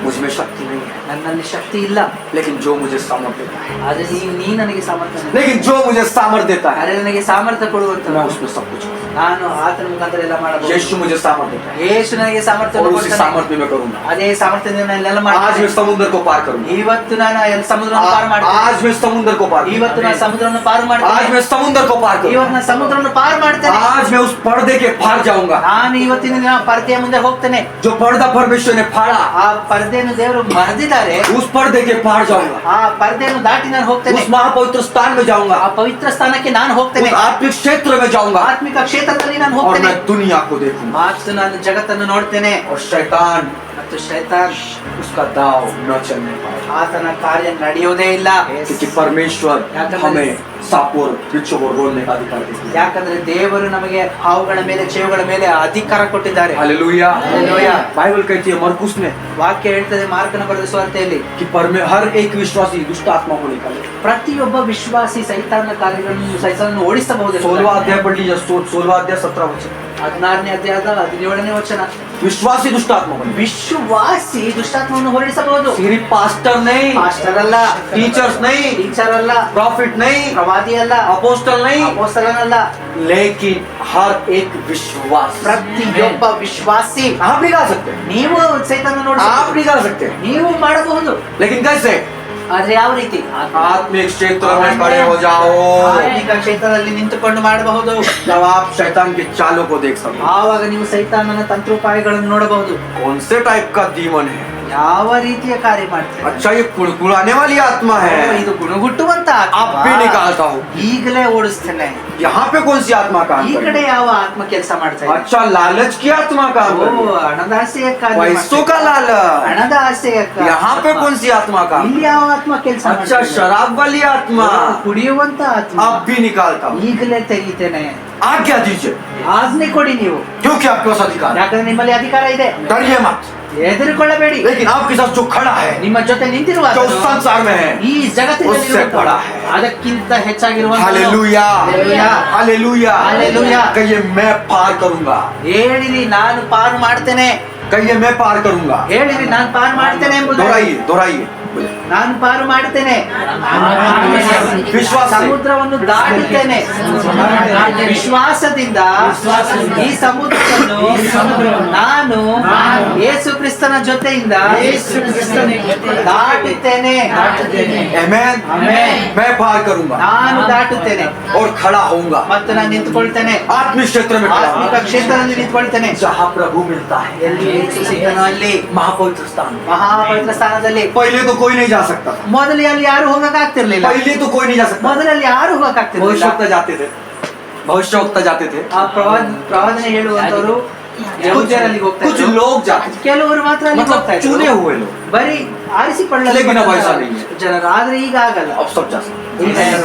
A: मुझ में शक्ति नहीं है,
B: ನನ್ನಲ್ಲಿ ಶಕ್ತಿ ಇಲ್ಲ,
A: लेकिन जो मुझे सामर्थ देता है,
B: ಆದ್ರೆ ನೀ ನನಗೆ ಸಾಮರ್ಥ್ಯ ನೀಡು.
A: लेकिन जो मुझे सामर्थ देता है
B: ಆದ್ರೆ ನನಗೆ ಸಾಮರ್ಥ್ಯ ಕೊಡುವಂತ
A: मैं उसमें सब कुछ करूंगा।
B: ನಾನು ಆತನ ಮುಖಾಂತರ ಎಲ್ಲ ಮಾಡಬಹುದು.
A: यीशु मुझे सामर्थ देता है
B: ಯೇಸು ನನಗೆ ಸಾಮರ್ಥ್ಯ
A: और उसी सामर्थ में मैं करूंगा।
B: ಅದೇ ಸಾಮರ್ಥ್ಯದಿಂದ ನಾನು ಎಲ್ಲ
A: आज
B: ಮಾಡ್ತೀನಿ.
A: मैं समुद्र को पार करूंगा,
B: ಇವತ್ತು ನಾನು ಎಲ್ಲ ಸಮುದ್ರವನ್ನು ಪಾರು ಮಾಡ್ತೀನಿ.
A: आज मैं समुद्र को पार
B: ಇವತ್ತು ನಾನು ಸಮುದ್ರವನ್ನು ಪಾರು
A: आज
B: ಮಾಡ್ತೀನಿ.
A: मैं समुद्र को पार
B: ಇವತ್ತು
A: करूंगा,
B: ನಾನು ಸಮುದ್ರವನ್ನು ಪಾರು ಮಾಡ್ತೇನೆ.
A: आज आज मैं उस पर्दे के पार जाऊंगा
B: ನಾನು ಇವತ್ತಿನ ದಿನ ಪರದೆಯ ಮುಂದೆ ಹೋಗ್ತೇನೆ.
A: जो पर्दा परमेश्वर ने फाड़ा,
B: ಆ ಪರದೆಯನ್ನು ದೇವರು ಮರೆದಿದ್ದಾರೆ.
A: उस पर्दे के पार जाऊंगा,
B: ಆ ಪರದೆಯನ್ನು ದಾಟಿ ನಾನು ಹೋಗ್ತೇನೆ.
A: उस महापवित्र स्थान में जाऊंगा,
B: ಆ ಪವಿತ್ರ ಸ್ಥಾನಕ್ಕೆ ನಾನು ಹೋಗ್ತೇನೆ.
A: उस आत्मिक क्षेत्र में जाऊंगा
B: ಆತ್ಮಿಕ ಕ್ಷೇತ್ರದಲ್ಲಿ ನಾನು
A: और
B: ಹೋಗ್ತೇನೆ.
A: मैं दुनिया को देखूंगा
B: ಮತ್ತು ನಾನು ಜಗತ್ತನ್ನು ನೋಡ್ತೇನೆ.
A: और शैतान
B: ಮತ್ತು ಶೈತಾನ್
A: उसका दाव न चलने पाए,
B: ಆತನ ಕಾರ್ಯ ನಡೆಯುವುದೇ ಇಲ್ಲ.
A: क्योंकि परमेश्वर हमें सांपों और वृक्षों को रोलने का अधिकार देते हैं।
B: ಯಾಕಂದ್ರೆ ದೇವರು ನಮಗೆ ಹಾವುಗಳ ಮೇಲೆ ಚೇವುಗಳ ಮೇಲೆ ಅಧಿಕಾರ ಕೊಟ್ಟಿದ್ದಾರೆ.
A: हालेलुया।
B: हालेलुया।
A: बाइबल कहती है मरकुस में
B: ವಾಕ್ಯ ಹೇಳ್ತದೆ ಮಾರ್ಕನ ಬರೆದ ಸುವಾರ್ತೆಯಲ್ಲಿ
A: कि हर एक विश्वासी दुष्ट आत्मा को निकाले।
B: ಪ್ರತಿಯೊಬ್ಬ ವಿಶ್ವಾಸಿ ಸೈತಾನನ ಕಾರ್ಯಗಳನ್ನು ಸೈತಾನನ್ನು ಓಡಿಸಬಹುದು.
A: 16वां अध्याय पढ़ लीजिए, 16वां अध्याय 17 वचन।
B: 16ನೇ ಅಧ್ಯಾಯದ 17ನೇ ವಚನ.
A: विश्वासी दुष्ट आत्मा को निकाले।
B: ವಿಶ್ವಾಸಿ ದುಷ್ಟಾತ್ಮವನ್ನು ಹೊರಡಿಸಬಹುದು.
A: सिर्फ पास्टर नहीं,
B: ಮಾಸ್ಟರ್ ಅಲ್ಲ,
A: टीचर्स नहीं,
B: ಟೀಚರ್ ಅಲ್ಲ,
A: प्रॉफिट नहीं,
B: ಪ್ರವಾದಿ ಅಲ್ಲ,
A: अपोस्टल नहीं,
B: ಅಪೊಸ್ತಲನಲ್ಲ,
A: लेकिन हर एक विश्वास।
B: ಪ್ರತಿಯೊಬ್ಬ ವಿಶ್ವಾಸಿ.
A: आप निकाल सकते हैं,
B: ನೀವು ಸೈತಾನನ
A: आप
B: ನೋಡಬಹುದು,
A: निकाल सकते हैं,
B: ನೀವು ಮಾಡಬಹುದು.
A: लेकिन कैसे?
B: ಆದ್ರೆ ಯಾವ ರೀತಿ?
A: आत्मिक क्षेत्र में खड़े हो जाओ,
B: ಆತ್ಮಿಕ ಕ್ಷೇತ್ರದಲ್ಲಿ ನಿಂತುಕೊಂಡು ಮಾಡಬಹುದು.
A: जब आप शैतान के चालों को देख सको।
B: ಆವಾಗ ನೀವು ಸೈತಾನನ ತಂತ್ರೋಪಾಯಗಳನ್ನು ನೋಡಬಹುದು.
A: कौन से टाइप का दीमन है?
B: ಯಾವ ರೀತಿಯ ಕಾರ್ಯ ಮಾಡ್ತಾರೆ?
A: अच्छा, ये कुड़कुड़ाने वाली आत्मा है,
B: ಇದು ಗುಣಗುಟ್ಟುವಂತ
A: आप भी निकालता हूँ।
B: ಈಗಲೇ ಓಡಿಸ್ತೇನೆ.
A: यहाँ पे कौन सी आत्मा काम
B: ಈ
A: कर रही
B: ಕಡೆ
A: है?
B: ಯಾವ ಆತ್ಮ ಕೆಲಸ ಮಾಡ್ತಾ ಇದೆ?
A: अच्छा, लालच की आत्मा काम कर रही है,
B: ಹಣದ ಆಸೆಯ ಕಾರ್ಯ
A: पैसों
B: ಮಾಡ್ತಾ
A: का
B: ಇದೆ.
A: लालच।
B: ಹಣದ ಆಸೆಯ
A: यहाँ पे कौन सी आत्मा काम
B: ಇಲ್ಲಿ
A: कर
B: ಯಾವ ಆತ್ಮ ಕೆಲಸ
A: रही है? अच्छा,
B: ಮಾಡ್ತಾ ಇದೆ?
A: शराब वाली आत्मा
B: ಕುಡಿಯುವಂತ ಆತ್ಮ
A: आप भी निकालता हूँ।
B: ಈಗಲೇ ತೆಗಿತೇನೆ.
A: आज्ञा दीजिए,
B: ಆಜ್ಞೆ ಕೊಡಿ ನೀವು,
A: क्योंकि आपके पास अधिकार है।
B: ಯಾಕಂದ್ರೆ ನಿಮ್ಮಲ್ಲಿ ಅಧಿಕಾರ ಇದೆ.
A: डरिए मत,
B: ಹೆದರಿಕೊಳ್ಳಬೇಡಿ.
A: लेकिन आपके साथ जो खड़ा है,
B: ನಿಮ್ಮ ಜೊತೆ ನಿಂತಿರುವ
A: जो उस संसार में है,
B: ಈ ಜಗತ್ತಿನಲ್ಲಿ
A: उससे बड़ा है।
B: ಅದಕ್ಕಿಂತ ಹೆಚ್ಚಾಗಿರುವ
A: हालेलुया, हालेलुया,
B: हालेलुया।
A: कहिए मैं पार करूंगा,
B: ಹೇಳಿರಿ ನಾನು ಪಾರು ಮಾಡ್ತೇನೆ.
A: कहिए मैं पार करूंगा।
B: ಹೇಳಿರಿ ನಾನು ಪಾರು ಮಾಡ್ತೇನೆ ಎಂಬುದು.
A: दोहराइए, दोहराइए, बोले।
B: ನಾನು ಪಾರು ಮಾಡ್ತೇನೆ.
A: विश्वास से।
B: ಸಮುದ್ರವನ್ನು ದಾಟುತ್ತೇನೆ. ವಿಶ್ವಾಸದಿಂದ ಈ ಸಮುದ್ರವನ್ನು ನಾನು ಯೇಸು ಕ್ರಿಸ್ತನ ಜೊತೆಯಿಂದ ದಾಟುತ್ತೇನೆ.
A: आमेन,
B: आमेन।
A: मैं पार करूंगा
B: ನಾನು ದಾಟುತ್ತೇನೆ
A: और खड़ा होऊंगा
B: ಮತ್ತು ನಾನು ನಿಂತುಕೊಳ್ತೇನೆ.
A: आत्मिक क्षेत्र में खड़ा
B: ಆತ್ಮಿಕ
A: होऊंगा,
B: ಕ್ಷೇತ್ರದಲ್ಲಿ ನಿಂತುಕೊಳ್ತೇನೆ.
A: जहाँ प्रभु मिलता है,
B: ಎಲ್ಲಿ ಯೇಸು ಸಿಕ್ಕನೋ ಅಲ್ಲಿ
A: महापवित्र स्थान।
B: ಮಹಾಪವಿತ್ರ ಸ್ಥಾನದಲ್ಲಿ.
A: पहले तो कोई नहीं जा सकता था,
B: ಮೊದಲು ಅಲ್ಲಿ ಯಾರು ಹೋಗಕ್ಕಾಗ್ತಿರ್ಲಿಲ್ಲ.
A: पहले तो कोई नहीं जा सकता।
B: ಮೊದಲಲ್ಲಿ ಯಾರು ಹೋಗಕ್ಕಾಗ್ತಿರ್ಲಿಲ್ಲ.
A: भविष्यवक्ता जाते थे, भविष्यवक्ता जाते थे,
B: ಆ ಪ್ರವಾದನೆ ಹೇಳುವಂತವರು ಯಹೂದ್ಯರಲ್ಲಿ ಹೋಗ್ತಾ
A: कुछ
B: ಇದ್ರು.
A: लोग जाते थे,
B: ಕೆಲವರು ಮಾತ್ರ ಅಲ್ಲಿ ಹೋಗ್ತಾ
A: मतलब
B: ಇದ್ರು.
A: चुने हुए लोग।
B: ಬರೀ ಆರಿಸಿಕೊಳ್ಳಲು
A: लेकिन अब ऐसा नहीं है।
B: ಜನರು. ಆದ್ರೆ ಈಗ ಆಗಲ್ಲ.
A: अब सब जा सकते
B: ಈಗ
A: हैं,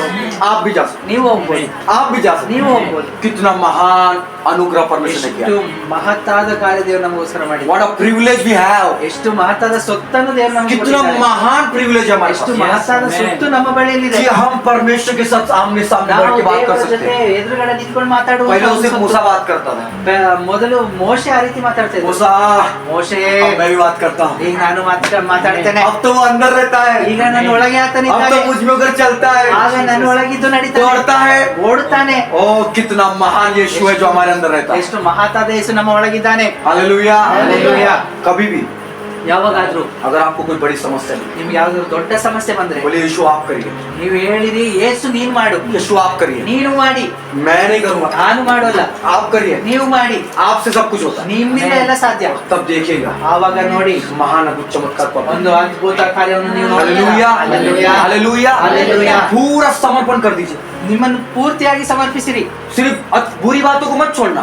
A: आप भी जा सकते
B: ನೀವು ಹೋಗ್ಬೋದು,
A: हैं, आप भी जा सकते
B: ನೀವು
A: हैं।
B: ಹೋಗ್ಬೋದು.
A: कितना महान अनुग्रह परमेश्वर ने
B: ಎಷ್ಟು
A: किया,
B: ಮಹತ್ತಾದ ಕಾರ್ಯ ದೇವರು ನಮಗೋಸ್ಕರ ಮಾಡಿ.
A: what a privilege we have,
B: ಎಷ್ಟು ಮಹತ್ತಾದ ಸೊತ್ತನ್ನು ದೇವರು ನಮಗೆ
A: कितना
B: ಕೊಟ್ಟಿದ್ದಾರೆ.
A: महान privilege है हमारे
B: ಎಷ್ಟು
A: पास
B: ಮಹತ್ತಾದ ಸೊತ್ತು ನಮ್ಮ ಬಳಿಯಲ್ಲಿದೆ.
A: कि हम परमेश्वर के साथ आमने सामने
B: ನಾವು
A: बैठ के बात कर
B: ದೇವರ
A: सकते
B: ಜೊತೆ
A: हैं।
B: ಎದುರುಗಡೆ ನಿಂತ್ಕೊಂಡು ಮಾತಾಡುವ
A: पहले उसे मूसा बात करता था,
B: ಮೊದಲು ಮೋಶೆ ಆ ರೀತಿ ಮಾತಾಡ್ತಾ ಇದ್ದ.
A: मूसा,
B: ಮೋಶೆ
A: अब मैं भी बात करता हूँ।
B: ಈಗ ನಾನು ಮಾತಾಡ್ತೇನೆ.
A: अब तो वो अंदर रहता है,
B: ಈಗ ನನ್ನ ಒಳಗೆ
A: अब
B: ಆತನಿದ್ದಾನೆ.
A: तो मुझ में उधर चलता
B: ಆಗ ನನ್ನ
A: है,
B: ಒಳಗಿದ್ದು ನಡೀತಾನೆ,
A: दौड़ता है।
B: ಓಡುತ್ತಾನೆ.
A: ओ कितना महान यीशु है जो हमारे अंदर रहता है।
B: ಎಷ್ಟು ಮಹತ್ತಾದ ಯೇಸು ನಮ್ಮ ಒಳಗಿದ್ದಾನೆ.
A: Hallelujah,
B: hallelujah.
A: कभी भी
B: ಯಾವಾಗಾದ್ರೂ
A: अगर आपको कोई बड़ी समस्या है,
B: ನಿಮ್ಗೆ ಯಾವ್ದಾದ್ರು ದೊಡ್ಡ ಸಮಸ್ಯೆ ಬಂದ್ರೆ
A: बोले यीशु आप करिए,
B: ನೀವು ಹೇಳಿರಿ ಯೇಸು ನೀನ್ ಮಾಡು,
A: यीशु आप करिए,
B: ನೀನು ಮಾಡಿ,
A: मैं नहीं करूंगा,
B: ನಾನು ಮಾಡೋಲ್ಲ,
A: आप करिए,
B: ನೀವು ಮಾಡಿ,
A: आपसे सब कुछ होता है।
B: ನಿಮ್ಮಿಂದ ಎಲ್ಲ ಸಾಧ್ಯ.
A: तब देखिएगा
B: ಆವಾಗ ನೋಡಿ
A: महान अद्भुत चमत्कार को
B: ಒಂದು ಅದ್ಭುತ ಕಾರ್ಯವನ್ನು ನೀವು
A: हालेलुया,
B: ನೋಡ್ತೀರಾ.
A: Hallelujah,
B: hallelujah.
A: पूरा समर्पण कर दीजिए,
B: ನಿಮ್ಮನ್ನು ಪೂರ್ತಿಯಾಗಿ ಸಮರ್ಪಿಸಿರಿ.
A: सिर्फ बुरी बातों को मत छोड़ना,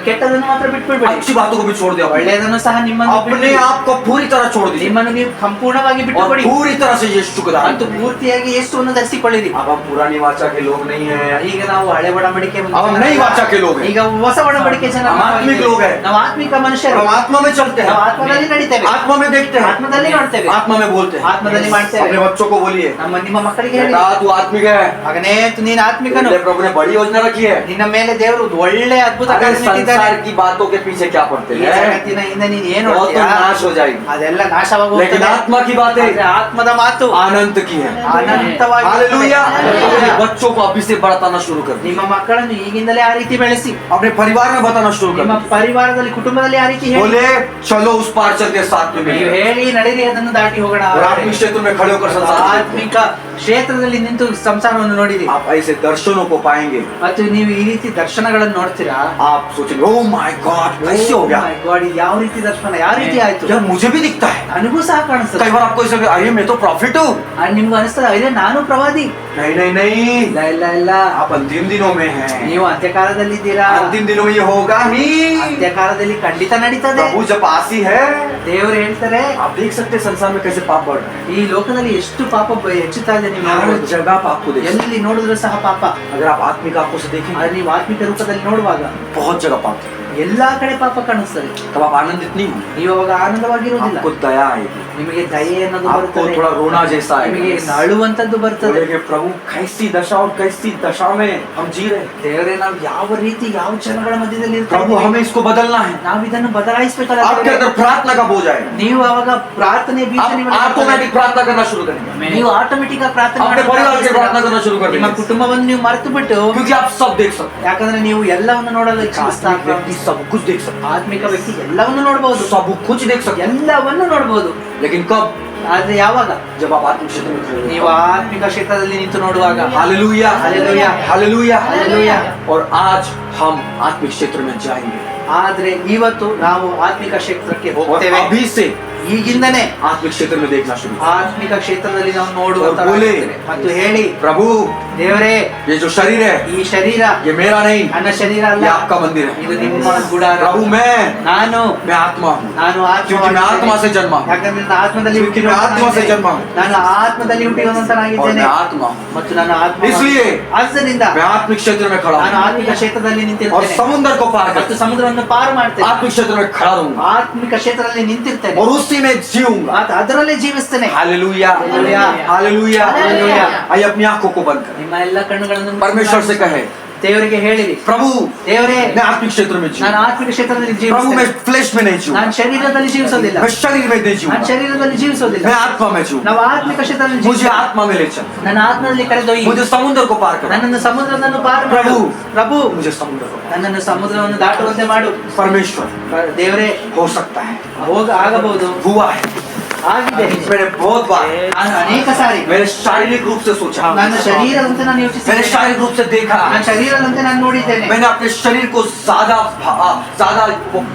B: ಕೆಟ್ಟದನ್ನು ಮಾತ್ರ ಬಿಟ್ಬಿಡ್ಬೇಡಿ,
A: अच्छी बातों को भी छोड़ दिया,
B: ಒಳ್ಳೆಯದನ್ನು ಸಹ ನಿಮ್ಮನ್ನು
A: अपने
B: ಬಿಟ್ಬಿಡಿ.
A: आप को पूरी तरह छोड़ दीजिए
B: ನಿಮ್ಮನ್ನು ನೀವು ಸಂಪೂರ್ಣವಾಗಿ
A: और
B: ಬಿಟ್ಟುಕೊಡಿ
A: पूरी तरह से यीशु को धारण
B: ಮತ್ತು
A: कीजिए।
B: ಪೂರ್ತಿಯಾಗಿ ಯೇಸುವನ್ನು ಧರಿಸಿಕೊಳ್ಳಿರಿ.
A: अब हम पुरानी वाचा के लोग नहीं हैं,
B: ಈಗ ನಾವು ಹಳೆ ಒಡಂಬಡಿಕೆ
A: अब हम नई वाचा के लोग हैं,
B: ಈಗ ಹೊಸ ಒಡಂಬಡಿಕೆ ಜನ
A: हम आत्मिक लोग हैं,
B: ನಾವು ಆತ್ಮಿಕ ಮನುಷ್ಯರು.
A: हम आत्मा में चलते हैं,
B: ನಾವು ಆತ್ಮದಲ್ಲಿ ನಡೀತೇವೆ,
A: आत्मा में देखते हैं,
B: ಆತ್ಮದಲ್ಲಿ ನೋಡ್ತೇವೆ,
A: आत्मा में बोलते हैं।
B: ಆತ್ಮದಲ್ಲಿ ಮಾಡ್ತೇವೆ.
A: अपने बच्चों को बोलिए,
B: ನಿಮ್ಮ ಮಕ್ಕಳಿಗೆ ಹೇಳಿ,
A: बेटा तू आत्मिक है,
B: ಮಗನೇ ನೀನು ಆತ್ಮಿಕನು,
A: तेरे प्रभु ने बड़ी योजना रखी है।
B: ನಿನ್ನ ಮೇಲೆ ದೇವರು ಒಳ್ಳೆ ಅದ್ಭುತ
A: अगर
B: ಕಾರ್ಯ ಇಟ್ಟಿದ್ದಾನೆ.
A: संसार की बातों के पीछे क्या पढ़ते
B: ಈ
A: हैं,
B: ಜಗತ್ತಿನ ಹಿಂದೆ ನೀನು ಏನು
A: वो तो
B: ನೋಡ್ತೀಯಾ?
A: नाश हो जाएगी,
B: ಅದೆಲ್ಲ ನಾಶವಾಗಿ
A: लेकिन
B: ಹೋಗ್ತದೆ.
A: आत्मा की बातें
B: ಆದ್ರೆ ಆತ್ಮದ ಮಾತು
A: अनंत की है।
B: ಅನಂತವಾಗಿ
A: हालेलुया।
B: हालेलुया।
A: अपने बच्चों को अभी से बताना शुरू कर दीजिए,
B: ನಿಮ್ಮ ಮಕ್ಕಳನ್ನು ಈಗಿಂದಲೇ ಆ ರೀತಿ ಬೆಳೆಸಿ,
A: अपने परिवार में बताना शुरू कर
B: ನಿಮ್ಮ
A: दीजिए,
B: ಪರಿವಾರದಲ್ಲಿ ಕುಟುಂಬದಲ್ಲಿ ಆ ರೀತಿ ಹೇಳಿ.
A: बोले चलो उस पार चलते साथ में
B: ನೀವು
A: मिलिए।
B: ಹೇಳಿ ನಡೀರಿ, ಅದನ್ನು ದಾಟಿ ಹೋಗೋಣ.
A: और आत्मिक क्षेत्र में खड़े होकर संसार
B: ಆತ್ಮಿಕ ಕ್ಷೇತ್ರದಲ್ಲಿ ನಿಂತು ಸಂಸಾರವನ್ನು ನೋಡಿರಿ
A: आप ऐसे दर्शनों को पाएंगे
B: ಮತ್ತು ನೀವು ಈ ರೀತಿ ದರ್ಶನಗಳನ್ನು ನೋಡ್ತೀರಾ,
A: आप सोचेंगे ओ माय गॉड कैसे हो गया,
B: Oh my God, ಇದು ಯಾವ ರೀತಿ ದರ್ಶನ, ಯಾವ ರೀತಿ ಆಯ್ತು?
A: यार मुझे भी दिखता है।
B: ನನಗೂ ಸಹ ಕಾಣಿಸ್ತದೆ.
A: कई बार आपको ऐसा लगता है, अरे मैं तो प्रॉफिट हूँ।
B: ನಿಮ್ಗೂ ಅನಿಸ್ತದೆ ಅಯ್ಯೋ ನಾನು ಪ್ರವಾದಿ.
A: नहीं नहीं नहीं,
B: ಇಲ್ಲ ಇಲ್ಲ ಇಲ್ಲ,
A: आप अंतिम दिनों में हैं।
B: ನೀವು ಅಂತ್ಯಕಾಲದಲ್ಲಿದ್ದೀರಾ.
A: अंतिम दिनों में ये होगा ही।
B: ಅಂತ್ಯಕಾಲದಲ್ಲಿ ಖಂಡಿತ ನಡೀತದೆ.
A: प्रभु जब आसी है,
B: ದೇವರು ಹೇಳ್ತಾರೆ,
A: आप देख सकते हैं संसार में कैसे पाप बढ़ रहे हैं।
B: ಈ ಲೋಕದಲ್ಲಿ ಎಷ್ಟು ಪಾಪ ಹೆಚ್ಚುತ್ತಾ ಇದೆ ನೀವು
A: हर
B: ನೋಡಬಹುದು.
A: जगह पाप को देखिए।
B: ಎಲ್ಲಿ ನೋಡಿದ್ರು ಸಹ ಪಾಪ.
A: अगर आप आत्मिक आंखों से देखेंगे,
B: ಆದ್ರೆ ನೀವು ಆತ್ಮಿಕ ರೂಪದಲ್ಲಿ ನೋಡುವಾಗ
A: बहुत जगह पाप है।
B: ಎಲ್ಲಾ ಕಡೆ ಪಾಪ ಕಾಣಿಸ್ತದೆ.
A: तब आप आनंदित नहीं होंगे,
B: ನೀವು ಅವಾಗ ಆನಂದವಾಗಿರುವುದಿಲ್ಲ.
A: आपको दया आएगी,
B: ನಿಮಗೆ ದಯೆ ಅನ್ನೋದು
A: आपको
B: ಬರುತ್ತದೆ.
A: थोड़ा रोना जैसा
B: ನಿಮಗೆ
A: आएगा।
B: ಅಳುವಂತದ್ದು ಬರ್ತದೆ.
A: बोलेंगे प्रभु कैसी दशा और कैसी दशा में हम जी रहे हैं।
B: ದೇವರೇ, ನಾವು ಯಾವ ರೀತಿ ಯಾವ ಜನಗಳ ಮಧ್ಯದಲ್ಲಿ
A: प्रभु
B: ಇರ್ತೀವಿ,
A: हमें इसको बदलना है।
B: ನಾವು ಇದನ್ನು ಬದಲಾಯಿಸಬೇಕಲ್ಲ.
A: आपके अंदर प्रार्थना का बोझ आएगा,
B: ನೀವು ಅವಾಗ ಪ್ರಾರ್ಥನೆ ಬೀಜ
A: आप
B: ನಿಮ್ಮಲ್ಲಿ
A: ऑटोमेटिक प्रार्थना करना शुरू करेंगे।
B: ನೀವು ಆಟೋಮೆಟಿಕ್ ಆಗಿ ಪ್ರಾರ್ಥನೆ
A: अपने परिवार की प्रार्थना करना शुरू कर
B: ನಿಮ್ಮ
A: देंगे,
B: ಕುಟುಂಬವನ್ನು ನೀವು ಮರೆತು ಬಿಟ್ಟು,
A: क्योंकि आप सब देख सकते हैं।
B: ಯಾಕಂದ್ರೆ ನೀವು ಎಲ್ಲವನ್ನು ನೋಡಲು ಇಚ್ಛಿಸ್ತಾ
A: आत्मिक व्यक्ति सब कुछ देख सकता
B: ಆತ್ಮಿಕ ವ್ಯಕ್ತಿ ಎಲ್ಲವನ್ನು ನೋಡಬಹುದು,
A: है, सब कुछ देख सकता
B: ಎಲ್ಲವನ್ನು ನೋಡಬಹುದು.
A: है। लेकिन कब?
B: ಆದ್ರೆ ಯಾವಾಗ
A: जब आप आत्मिक क्षेत्र में खड़े
B: ನೀವು
A: हो।
B: ಆತ್ಮಿಕ ಕ್ಷೇತ್ರದಲ್ಲಿ ನಿಂತು ನೋಡುವಾಗ.
A: Hallelujah
B: hallelujah,
A: hallelujah
B: hallelujah.
A: और आज हम आत्मिक क्षेत्र में जाएंगे,
B: ಆದ್ರೆ ಇವತ್ತು ನಾವು ಆತ್ಮಿಕ ಕ್ಷೇತ್ರಕ್ಕೆ
A: और
B: ಹೋಗ್ತೇವೆ.
A: अभी से
B: ಈಗಿಂದನೇ
A: आत्मिक क्षेत्र में देखना शुरू करें।
B: ಆತ್ಮಿಕ ಕ್ಷೇತ್ರದಲ್ಲಿ ನಾವು ನೋಡುವಂತ
A: और बोले,
B: ಮತ್ತು ಹೇಳಿ,
A: प्रभु
B: ದೇವರೇ,
A: ये जो शरीर है
B: ಈ ಶರೀರ
A: ये मेरा नहीं,
B: ನನ್ನ ಶರೀರ ಅಲ್ಲ,
A: ये आपका मंदिर
B: ಇದು
A: है।
B: ನಿಮ್ಮ ಗುಡಾರ.
A: प्रभु मैं
B: ನಾನು
A: आत्मा हूँ,
B: ನಾನು
A: क्योंकि मैं आत्मा से जन्मा हूँ,
B: ಯಾಕಂದ್ರೆ ನಾನು ಆತ್ಮದಲ್ಲಿ
A: क्योंकि मैं आत्मा से जन्मा हूँ,
B: ನಾನು ಆತ್ಮದಲ್ಲಿ
A: और
B: ಹುಟ್ಟಿರುವಂತನಾಗಿದ್ದೇನೆ
A: मैं आत्मा हूँ।
B: ಮತ್ತು ನಾನು ಆತ್ಮ.
A: इसलिए
B: ಆದ್ದರಿಂದ
A: मैं आत्मिक क्षेत्र में खड़ा
B: ನಾನು
A: हूँ
B: ಆತ್ಮಿಕ ಕ್ಷೇತ್ರದಲ್ಲಿ
A: और
B: ನಿಂತಿರ್ತೇನೆ
A: समुद्र को पार
B: ಮತ್ತು
A: कर
B: ಸಮುದ್ರವನ್ನು ಪಾರು ಮಾಡ್ತೇನೆ.
A: आत्मिक क्षेत्र में खड़ा रहूंगा
B: ಆತ್ಮಿಕ ಕ್ಷೇತ್ರದಲ್ಲಿ ನಿಂತಿರ್ತೇನೆ
A: और उसी में जीऊंगा।
B: ಅದರಲ್ಲೇ ಜೀವಿಸ್ತೇನೆ.
A: Hallelujah
B: hallelujah,
A: hallelujah
B: hallelujah.
A: आइए अपनी आंखों को बंद करें,
B: ನಿಮ್ಮ ಎಲ್ಲ ಕಣ್ಣುಗಳನ್ನು
A: परमेश्वर से कहे,
B: ದೇವರಿಗೆ ಹೇಳಿರಿ,
A: प्रभु
B: ದೇವರೇ,
A: मैं आत्मिक क्षेत्र में जीऊं,
B: ನಾನು ಆತ್ಮಿಕ ಕ್ಷೇತ್ರದಲ್ಲಿ
A: प्रभु
B: ಜೀವಿಸ್ತೇನೆ.
A: मैं फ्लेश में नहीं जीऊं,
B: ನಾನು ಶರೀರದಲ್ಲಿ ಜೀವಿಸೋದಿಲ್ಲ,
A: मैं शरीर में नहीं
B: ನಾನು
A: जीऊंगा,
B: ಶರೀರದಲ್ಲಿ ಜೀವಿಸೋದಿಲ್ಲ,
A: मैं आत्मा में जीऊं।
B: ನಾವು ಆತ್ಮಿಕ ಕ್ಷೇತ್ರದಲ್ಲಿ
A: मुझे
B: ಜೀವಿಸ್ತೇವೆ.
A: आत्मा में ले चल,
B: ನನ್ನ ಆತ್ಮದಲ್ಲಿ ಕರೆದೊಯ್ಯಿ,
A: मुझे समुद्र को पार कर,
B: ನನ್ನನ್ನು ಸಮುದ್ರವನ್ನು ಪಾರು ಮಾಡು.
A: ಪ್ರಭು,
B: ಪ್ರಭು,
A: मुझे समुद्र को पार।
B: ನನ್ನನ್ನು ಸಮುದ್ರವನ್ನು ದಾಟುವಂತೆ ಮಾಡು.
A: परमेश्वर
B: ದೇವರೇ,
A: हो सकता है,
B: ಆಗಬಹುದು,
A: हुआ है,
B: ಆಗಿದೆ.
A: मैंने बहुत बार
B: ನಾನು ಅನೇಕ ಸಾರಿ
A: मैंने शारीरिक रूप से सोचा,
B: ನನ್ನ ಶರೀರದಂತೆ ನಾನು
A: मैंने
B: ಯೋಚಿಸಿದ್ದೇನೆ,
A: शारीरिक रूप से देखा,
B: ನನ್ನ ಶರೀರದಂತೆ ನಾನು ನೋಡಿದ್ದೇನೆ,
A: मैंने अपने शरीर को ज्यादा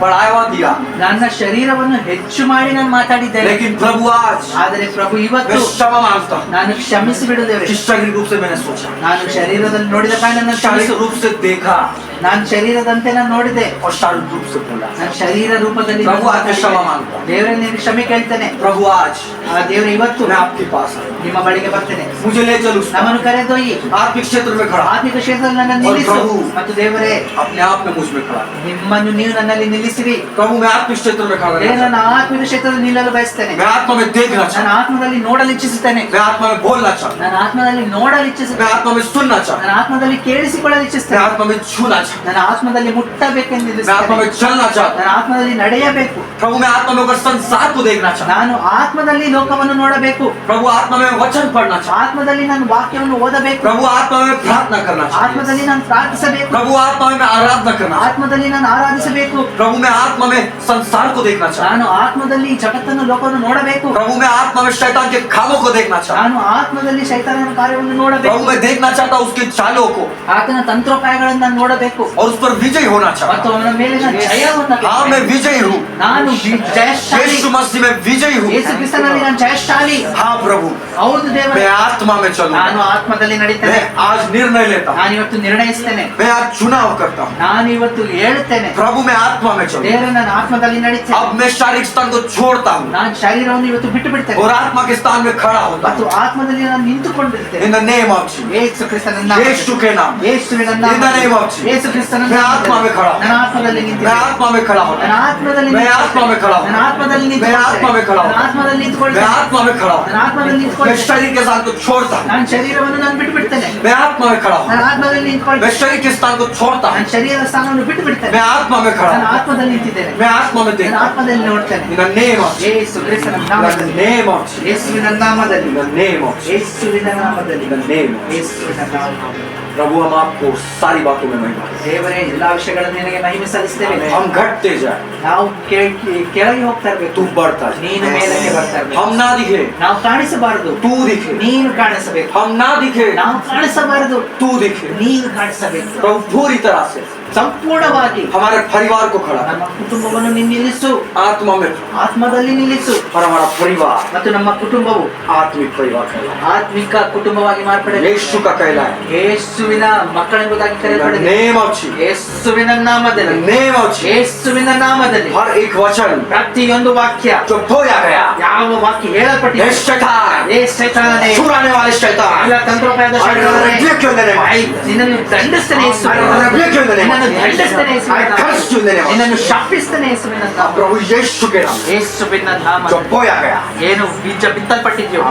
A: बढ़ावा दिया,
B: ನನ್ನ ಶರೀರವನ್ನು ಹೆಚ್ಚು ಮಾಡಿ ನಾನು ಮಾತಾಡಿದ್ದೇನೆ.
A: लेकिन प्रभु आज
B: ಆದರೆ ಪ್ರಭು ಇವತ್ತು
A: मैं क्षमा मांगता हूँ
B: ನಾನು ಕ್ಷಮಿಸಿ ಬಿಡು ದೇವರೇ.
A: कि शारीरिक रूप से मैंने सोचा,
B: ನಾನು ಶರೀರದಲ್ಲಿ ನೋಡಿದ ಕಾರಣ ನಾನು
A: शारीरिक
B: ಕ್ಷಮಿಸು.
A: रूप से देखा
B: ನಾನು ಶರೀರದಂತೆ ನಾನು ನೋಡಿದೆ,
A: और शारीरिक रूप से बोला।
B: ನಾನು ಶರೀರ ರೂಪದಲ್ಲಿ
A: ಪ್ರಭು, आज मैं क्षमा मांगता हूँ।
B: ದೇವರೇ, ನೀನು ಕ್ಷಮೆ ಕೇಳ್ತೇನೆ.
A: प्रभु आज
B: ಆ ದೇವರೇ, ಇವತ್ತು
A: मैं आपके पास आया,
B: ನಿಮ್ಮ ಬಳಿಗೆ ಬರ್ತೇನೆ.
A: मुझे ले चलो
B: ನಮ್ಮನ್ನು ಕರೆದೊಯ್ಯಿ,
A: आत्मिक क्षेत्र में खड़ा,
B: ಆತ್ಮಿಕ ಕ್ಷೇತ್ರದಲ್ಲಿ ನನ್ನನ್ನು
A: और
B: ನಿಲ್ಲಿಸು.
A: ಪ್ರಭು,
B: ಮತ್ತು ದೇವರೇ,
A: अपने आप में मुझ में खड़ा,
B: ನಿಮ್ಮನ್ನು ನೀವು ನನ್ನಲ್ಲಿ ನಿಲ್ಲಿಸಿರಿ.
A: प्रभु मैं आत्मिक क्षेत्र में खड़ा
B: ದೇವರೇ,
A: रहना
B: ನನ್ನ ಆತ್ಮಿಕ ಕ್ಷೇತ್ರದಲ್ಲಿ ನಿಲ್ಲಲು ಬಯಸ್ತೇನೆ.
A: चाहता हूं। मैं आत्मा में देखना
B: ನಾನು
A: चाहता
B: ಆತ್ಮದಲ್ಲಿ ನೋಡಲು ಇಚ್ಛಿಸುತ್ತೇನೆ.
A: हूं, मैं आत्मा में बोलना चाहता
B: ನಾನು ಆತ್ಮದಲ್ಲಿ ನೋಡಲು
A: हूं,
B: ಇಚ್ಛಿಸುತ್ತೇನೆ.
A: मैं आत्मा में सुनना चाहता
B: ನಾನು ಆತ್ಮದಲ್ಲಿ ಕೇಳಿಸಿಕೊಳ್ಳಲು
A: हूं, मैं
B: ಇಚ್ಛಿಸುತ್ತೇನೆ.
A: आत्मा में छूना चाहता
B: ನನ್ನ ಆತ್ಮದಲ್ಲಿ ಮುಟ್ಟಬೇಕೆಂದು
A: हूं, मैं आत्मा
B: ನಿಲ್ಲಿಸುತ್ತೇನೆ.
A: में चलना चाहता
B: ನನ್ನ ಆತ್ಮದಲ್ಲಿ ನಡೆಯಬೇಕು.
A: हूं। प्रभु मैं आत्मा में होकर संसार को देखना चाहता
B: ನಾನು ಆತ್ಮದಲ್ಲಿ ಲೋಕವನ್ನು ನೋಡಬೇಕು.
A: हूं। प्रभु आत्मा में वचन पढ़ना चाहता
B: ಆತ್ಮದಲ್ಲಿ ನಾನು ವಾಕ್ಯವನ್ನು ಓದಬೇಕು.
A: हूं। प्रभु आत्मा में प्रार्थना करना चाहता हूं।
B: ಆತ್ಮದಲ್ಲಿ ನಾನು ಪ್ರಾರ್ಥಿಸಬೇಕು.
A: प्रभु आत्मा में आराधना करना चाहता
B: ಆತ್ಮದಲ್ಲಿ ನಾನು ಆರಾಧಿಸಬೇಕು.
A: हूं। प्रभु मैं आत्मा में संसार को देखना चाहता
B: ನಾನು ಆತ್ಮದಲ್ಲಿ ಈ ಜಗತ್ತನ್ನು ಲೋಕವನ್ನು ನೋಡಬೇಕು.
A: हूं। प्रभु मैं आत्मा में शैतान के कामों को देखना चाहता
B: ನಾನು ಆತ್ಮದಲ್ಲಿ ಶೈತಾನನ ಕಾರ್ಯವನ್ನು
A: हूं।
B: ನೋಡಬೇಕು.
A: प्रभु मैं देखना चाहता हूं उसके चालों को
B: ಆತನ ತಂತ್ರೋಪಾಯಗಳನ್ನು ನಾನು ನೋಡಬೇಕು
A: और उस पर विजय होना चाहता
B: ಮತ್ತು
A: हूं।
B: ಅವನ ಮೇಲೆ ನಾನು ಜಯವನ್ನು
A: हाँ मैं विजय हूँ,
B: ನಾನು ಜಯಶಾಲಿ.
A: यीशु मसीह में विजय हूँ।
B: ಯೇಸು ಕ್ರಿಸ್ತನಲ್ಲಿ ನಾನು ಜಯಶಾಲಿ.
A: हाँ प्रभु
B: ಹೌದು ದೇವರೇ,
A: मैं आत्मा में चलूं,
B: ನಾನು ಆತ್ಮದಲ್ಲಿ ನಡೀತೇನೆ.
A: मैं आज निर्णय लेता हूँ,
B: ನಾನು ಇವತ್ತು ನಿರ್ಣಯಿಸ್ತೇನೆ.
A: मैं आज चुनाव करता हूँ।
B: ನಾನು ಇವತ್ತು ಹೇಳುತ್ತೇನೆ,
A: प्रभु मैं आत्मा में चलूं,
B: ದೇವರೇ, ನಾನು ಆತ್ಮದಲ್ಲಿ ನಡೀತೇನೆ.
A: अब मैं शारीरिक स्थान को छोड़ता हूँ
B: ನಾನು ಶರೀರವನ್ನು ಇವತ್ತು ಬಿಟ್ಟು ಬಿಡ್ತೇನೆ
A: और आत्मा के स्थान में खड़ा होता
B: ಮತ್ತು ಆತ್ಮದಲ್ಲಿ ನಾನು ನಿಂತುಕೊಂಡಿರ್ತೇನೆ.
A: In the name of Jesus,
B: ಯೇಸು ಕ್ರಿಸ್ತನ
A: यीशु के नाम,
B: ಯೇಸುವಿನ
A: In the name of Jesus.
B: ಯೇಸು ಕ್ರಿಸ್ತನ
A: मैं आत्मा में खड़ा हूँ,
B: ನನ್ನ ಆತ್ಮದಲ್ಲಿ
A: मैं
B: ನಿಂತಿದ್ದೇನೆ.
A: आत्मा में खड़ा हूँ,
B: ನನ್ನ ಆತ್ಮದಲ್ಲಿ
A: मैं आत्मा में खड़ा हूँ,
B: ನನ್ನ ಆತ್ಮದಲ್ಲಿ
A: मैं आत्मा में खड़ा हूँ,
B: ನನ್ನ ಆತ್ಮದಲ್ಲಿ
A: मैं
B: ನಿಂತುಕೊಳ್ಳುತ್ತೇನೆ.
A: आत्मा में खड़ा
B: ನನ್ನ
A: हूँ,
B: ಆತ್ಮದಲ್ಲಿ
A: मैं
B: ನಿಂತುಕೊಳ್ಳುತ್ತೇನೆ.
A: शरीर के स्थान को छोड़ता हूँ,
B: ನಾನು ಶರೀರವನ್ನು ನಾನು ಬಿಟ್ಟು ಬಿಡ್ತೇನೆ.
A: मैं आत्मा में खड़ा हूँ,
B: ನನ್ನ ಆತ್ಮದಲ್ಲಿ
A: मैं
B: ನಿಂತುಕೊಳ್ಳುತ್ತೇನೆ.
A: शरीर के स्थान को छोड़ता हूँ,
B: ನಾನು ಶರೀರದ ಸ್ಥಾನವನ್ನು ಬಿಟ್ಟು ಬಿಡ್ತೇನೆ.
A: मैं आत्मा में खड़ा
B: ನಾನು
A: हूँ,
B: ಆತ್ಮದಲ್ಲಿ ನಿಂತಿದ್ದೇನೆ.
A: मैं आत्मा में
B: ನಾನು
A: देखता हूँ।
B: ಆತ್ಮದಲ್ಲಿ ನೋಡ್ತೇನೆ.
A: In the name of Jesus,
B: ಯೇಸು ಕ್ರಿಸ್ತನ
A: in the
B: ನಾಮದಲ್ಲಿ,
A: name of Jesus,
B: ಯೇಸುವಿನ ನಾಮದಲ್ಲಿ,
A: in the name of Jesus,
B: ಯೇಸುವಿನ ನಾಮದಲ್ಲಿ,
A: in the name of Jesus.
B: ಯೇಸುವಿನ ನಾಮದಲ್ಲಿ.
A: प्रभु हम आपको सारी बातों में महिमा दें।
B: ದೇವರೇ ಎಲ್ಲಾ ವಿಷಯಗಳನ್ನು ನಿನಗೆ ಮಹಿಮೆ ಸಲ್ಲಿಸ್ತೇವೆ.
A: हम घटते जाए,
B: ನಾವು ಕೆಳಗೆ ಹೋಗ್ತಾ ಇರ್ಬೇಕು,
A: तू बढ़ता जाए।
B: ನೀನು ಮೇಲಕ್ಕೆ ಬರ್ತಾ ಇರ್ಬೇಕು.
A: हम ना दिखे,
B: ನಾವು ಕಾಣಿಸಬಾರದು,
A: तू दिखे।
B: ನೀನು ಕಾಣಿಸಬೇಕು.
A: हम ना दिखे,
B: ನಾವು ಕಾಣಿಸಬಾರದು,
A: तू दिखे।
B: ನೀನು ಕಾಣಿಸಬೇಕು.
A: प्रभु पूरी तरह से
B: ಸಂಪೂರ್ಣವಾಗಿ
A: हमारे परिवार को खड़ा कर,
B: ನಮ್ಮ ಕುಟುಂಬವನ್ನು ನೀನು ನಿಲ್ಲಿಸು,
A: आत्मा में,
B: ಆತ್ಮದಲ್ಲಿ ನಿಲ್ಲಿಸು.
A: और हमारा परिवार
B: ಮತ್ತು ನಮ್ಮ ಕುಟುಂಬವು
A: आत्मिक परिवार कहलाए,
B: ಆತ್ಮಿಕ ಕುಟುಂಬವಾಗಿ ಮಾರ್ಪಡಲಿ.
A: यीशु का कहलाए।
B: ಯೇಸುವಿನ ಮಕ್ಕಳೆಂಬುದಾಗಿ ಕರೆಯಲ್ಪಡಲಿ.
A: नेम ऑफ जीसस,
B: ಯೇಸುವಿನ ನಾಮದಲ್ಲಿ,
A: नेम ऑफ जीसस।
B: ಯೇಸುವಿನ ನಾಮದಲ್ಲಿ
A: हर एक वचन
B: ಪ್ರತಿಯೊಂದು ವಾಕ್ಯ
A: जो बोया गया,
B: ಯಾವ ವಾಕ್ಯ ಹೇಳಲ್ಪಟ್ಟಿದೆ,
A: ये शैतान,
B: ಏ ಸೈತಾನನೇ,
A: छुड़ाने वाले शैतान,
B: ಎಲ್ಲ ತಂತ್ರೋಪಾಯದ
A: I
B: ಶೈತಾನನೇ,
A: rebuke you in the name of Jesus.
B: ನಿನ್ನನ್ನು ದಂಡಿಸ್ತೇನೆ ಯೇಸುವಿನ
A: I
B: ನಾಮದಲ್ಲಿ.
A: rebuke you in the name of
B: ನಿನ್ನನ್ನು
A: Jesus.
B: ದಂಡಿಸ್ತೇನೆ ಯೇಸುವಿನ
A: I
B: ನಾಮದಲ್ಲಿ.
A: curse you in the name of
B: ನಿನ್ನನ್ನು
A: Jesus.
B: ಶಾಪಿಸ್ತೇನೆ ಯೇಸುವಿನ ನಾಮದಲ್ಲಿ.
A: प्रभु यीशु के नाम,
B: ಯೇಸುವಿನ
A: जो
B: ನಾಮದಲ್ಲಿ
A: बोया गया,
B: ಏನು ಬೀಜ ಬಿತ್ತಲ್ಪಟ್ಟಿದ್ಯೋ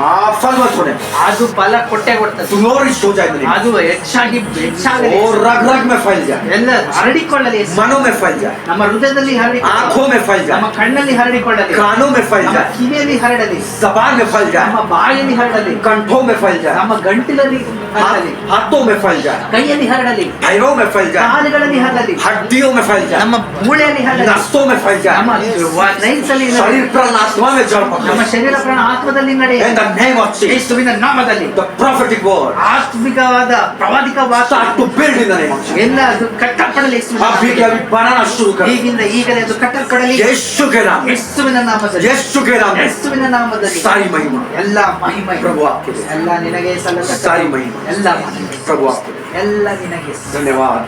A: फल मत होने,
B: ಅದು ಫಲ ಕೊಟ್ಟೆ ಕೊಡ್ತದೆ.
A: फ्लोरिश हो जाए in the name of
B: ಅದು ಹೆಚ್ಚಾಗಿ ಹೆಚ್ಚಾಗಲಿ,
A: Jesus. और रग रग में फैल जाए,
B: ಎಲ್ಲ ಹರಡಿಕೊಳ್ಳಲಿ ಯೇಸು.
A: मनों में फैल जाए,
B: ನಮ್ಮ ಹೃದಯದಲ್ಲಿ ಹರಡಿಕೊಳ್ಳಲಿ,
A: आंखों में फैल
B: ನಮ್ಮ
A: जाए,
B: ಕಣ್ಣಲ್ಲಿ ಹರಡಿಕೊಳ್ಳಲಿ,
A: कानों में फैल
B: ನಮ್ಮ
A: जाए,
B: ಕಿವಿಯಲ್ಲಿ ಹರಡಲಿ,
A: जबान में फैल
B: ನಮ್ಮ
A: जाए,
B: ಬಾಯಲ್ಲಿ ಹರಡಲಿ,
A: कंठों में फैल जाए,
B: ನಮ್ಮ ಗಂಟಿಲಲ್ಲಿ ಹರಡಲಿ,
A: हाथों में फैल जाए,
B: ಕೈಯಲ್ಲಿ ಹರಡಲಿ,
A: पैरों में फैल जाए,
B: ಕಾಲುಗಳಲ್ಲಿ ಹರಡಲಿ,
A: हड्डियों में फैल जाए,
B: ನಮ್ಮ ಮೂಳೆಯಲ್ಲಿ ಹರಡಲಿ,
A: नसों में फैल
B: ನಮ್ಮ
A: जाए,
B: ನೈನ್ಸಲ್ಲಿ
A: शरीर प्राण आत्मा में जड़
B: ನಮ್ಮ
A: पकड़े।
B: ಶರೀರ ಪ್ರಾಣ ಆತ್ಮದಲ್ಲಿ ನಡೆಯ
A: In the name of Jesus,
B: ಯೇಸುವಿನ ನಾಮದಲ್ಲಿ
A: the prophetic word
B: ಆತ್ಮಿಕವಾದ ಪ್ರವಾದಿಕ ವಾಕ್ಯ
A: start to build in the name of Jesus.
B: ಎಲ್ಲ ಅದು ಕಟ್ಟಲ್ಪಡಲಿ ಯೇಸುವಿನ
A: अभी के
B: ನಾಮದಲ್ಲಿ.
A: अभी बनाना शुरू कर,
B: ಈಗಿಂದ ಈಗಲೇ ಅದು ಕಟ್ಟಲ್ಪಡಲಿ
A: यीशु के नाम में,
B: ಯೇಸುವಿನ ನಾಮದಲ್ಲಿ,
A: यीशु के नाम में
B: ಯೇಸುವಿನ ನಾಮದಲ್ಲಿ
A: सारी महिमा
B: ಎಲ್ಲ ಮಹಿಮೆ
A: प्रभु आपको दे,
B: ಎಲ್ಲ ನಿನಗೆ ಸಲ್ಲತಕ್ಕ
A: सारी महिमा
B: ಎಲ್ಲ ಮಹಿಮೆ
A: प्रभु आपको दे।
B: ಎಲ್ಲ ನಿನಗೆ
A: धन्यवाद।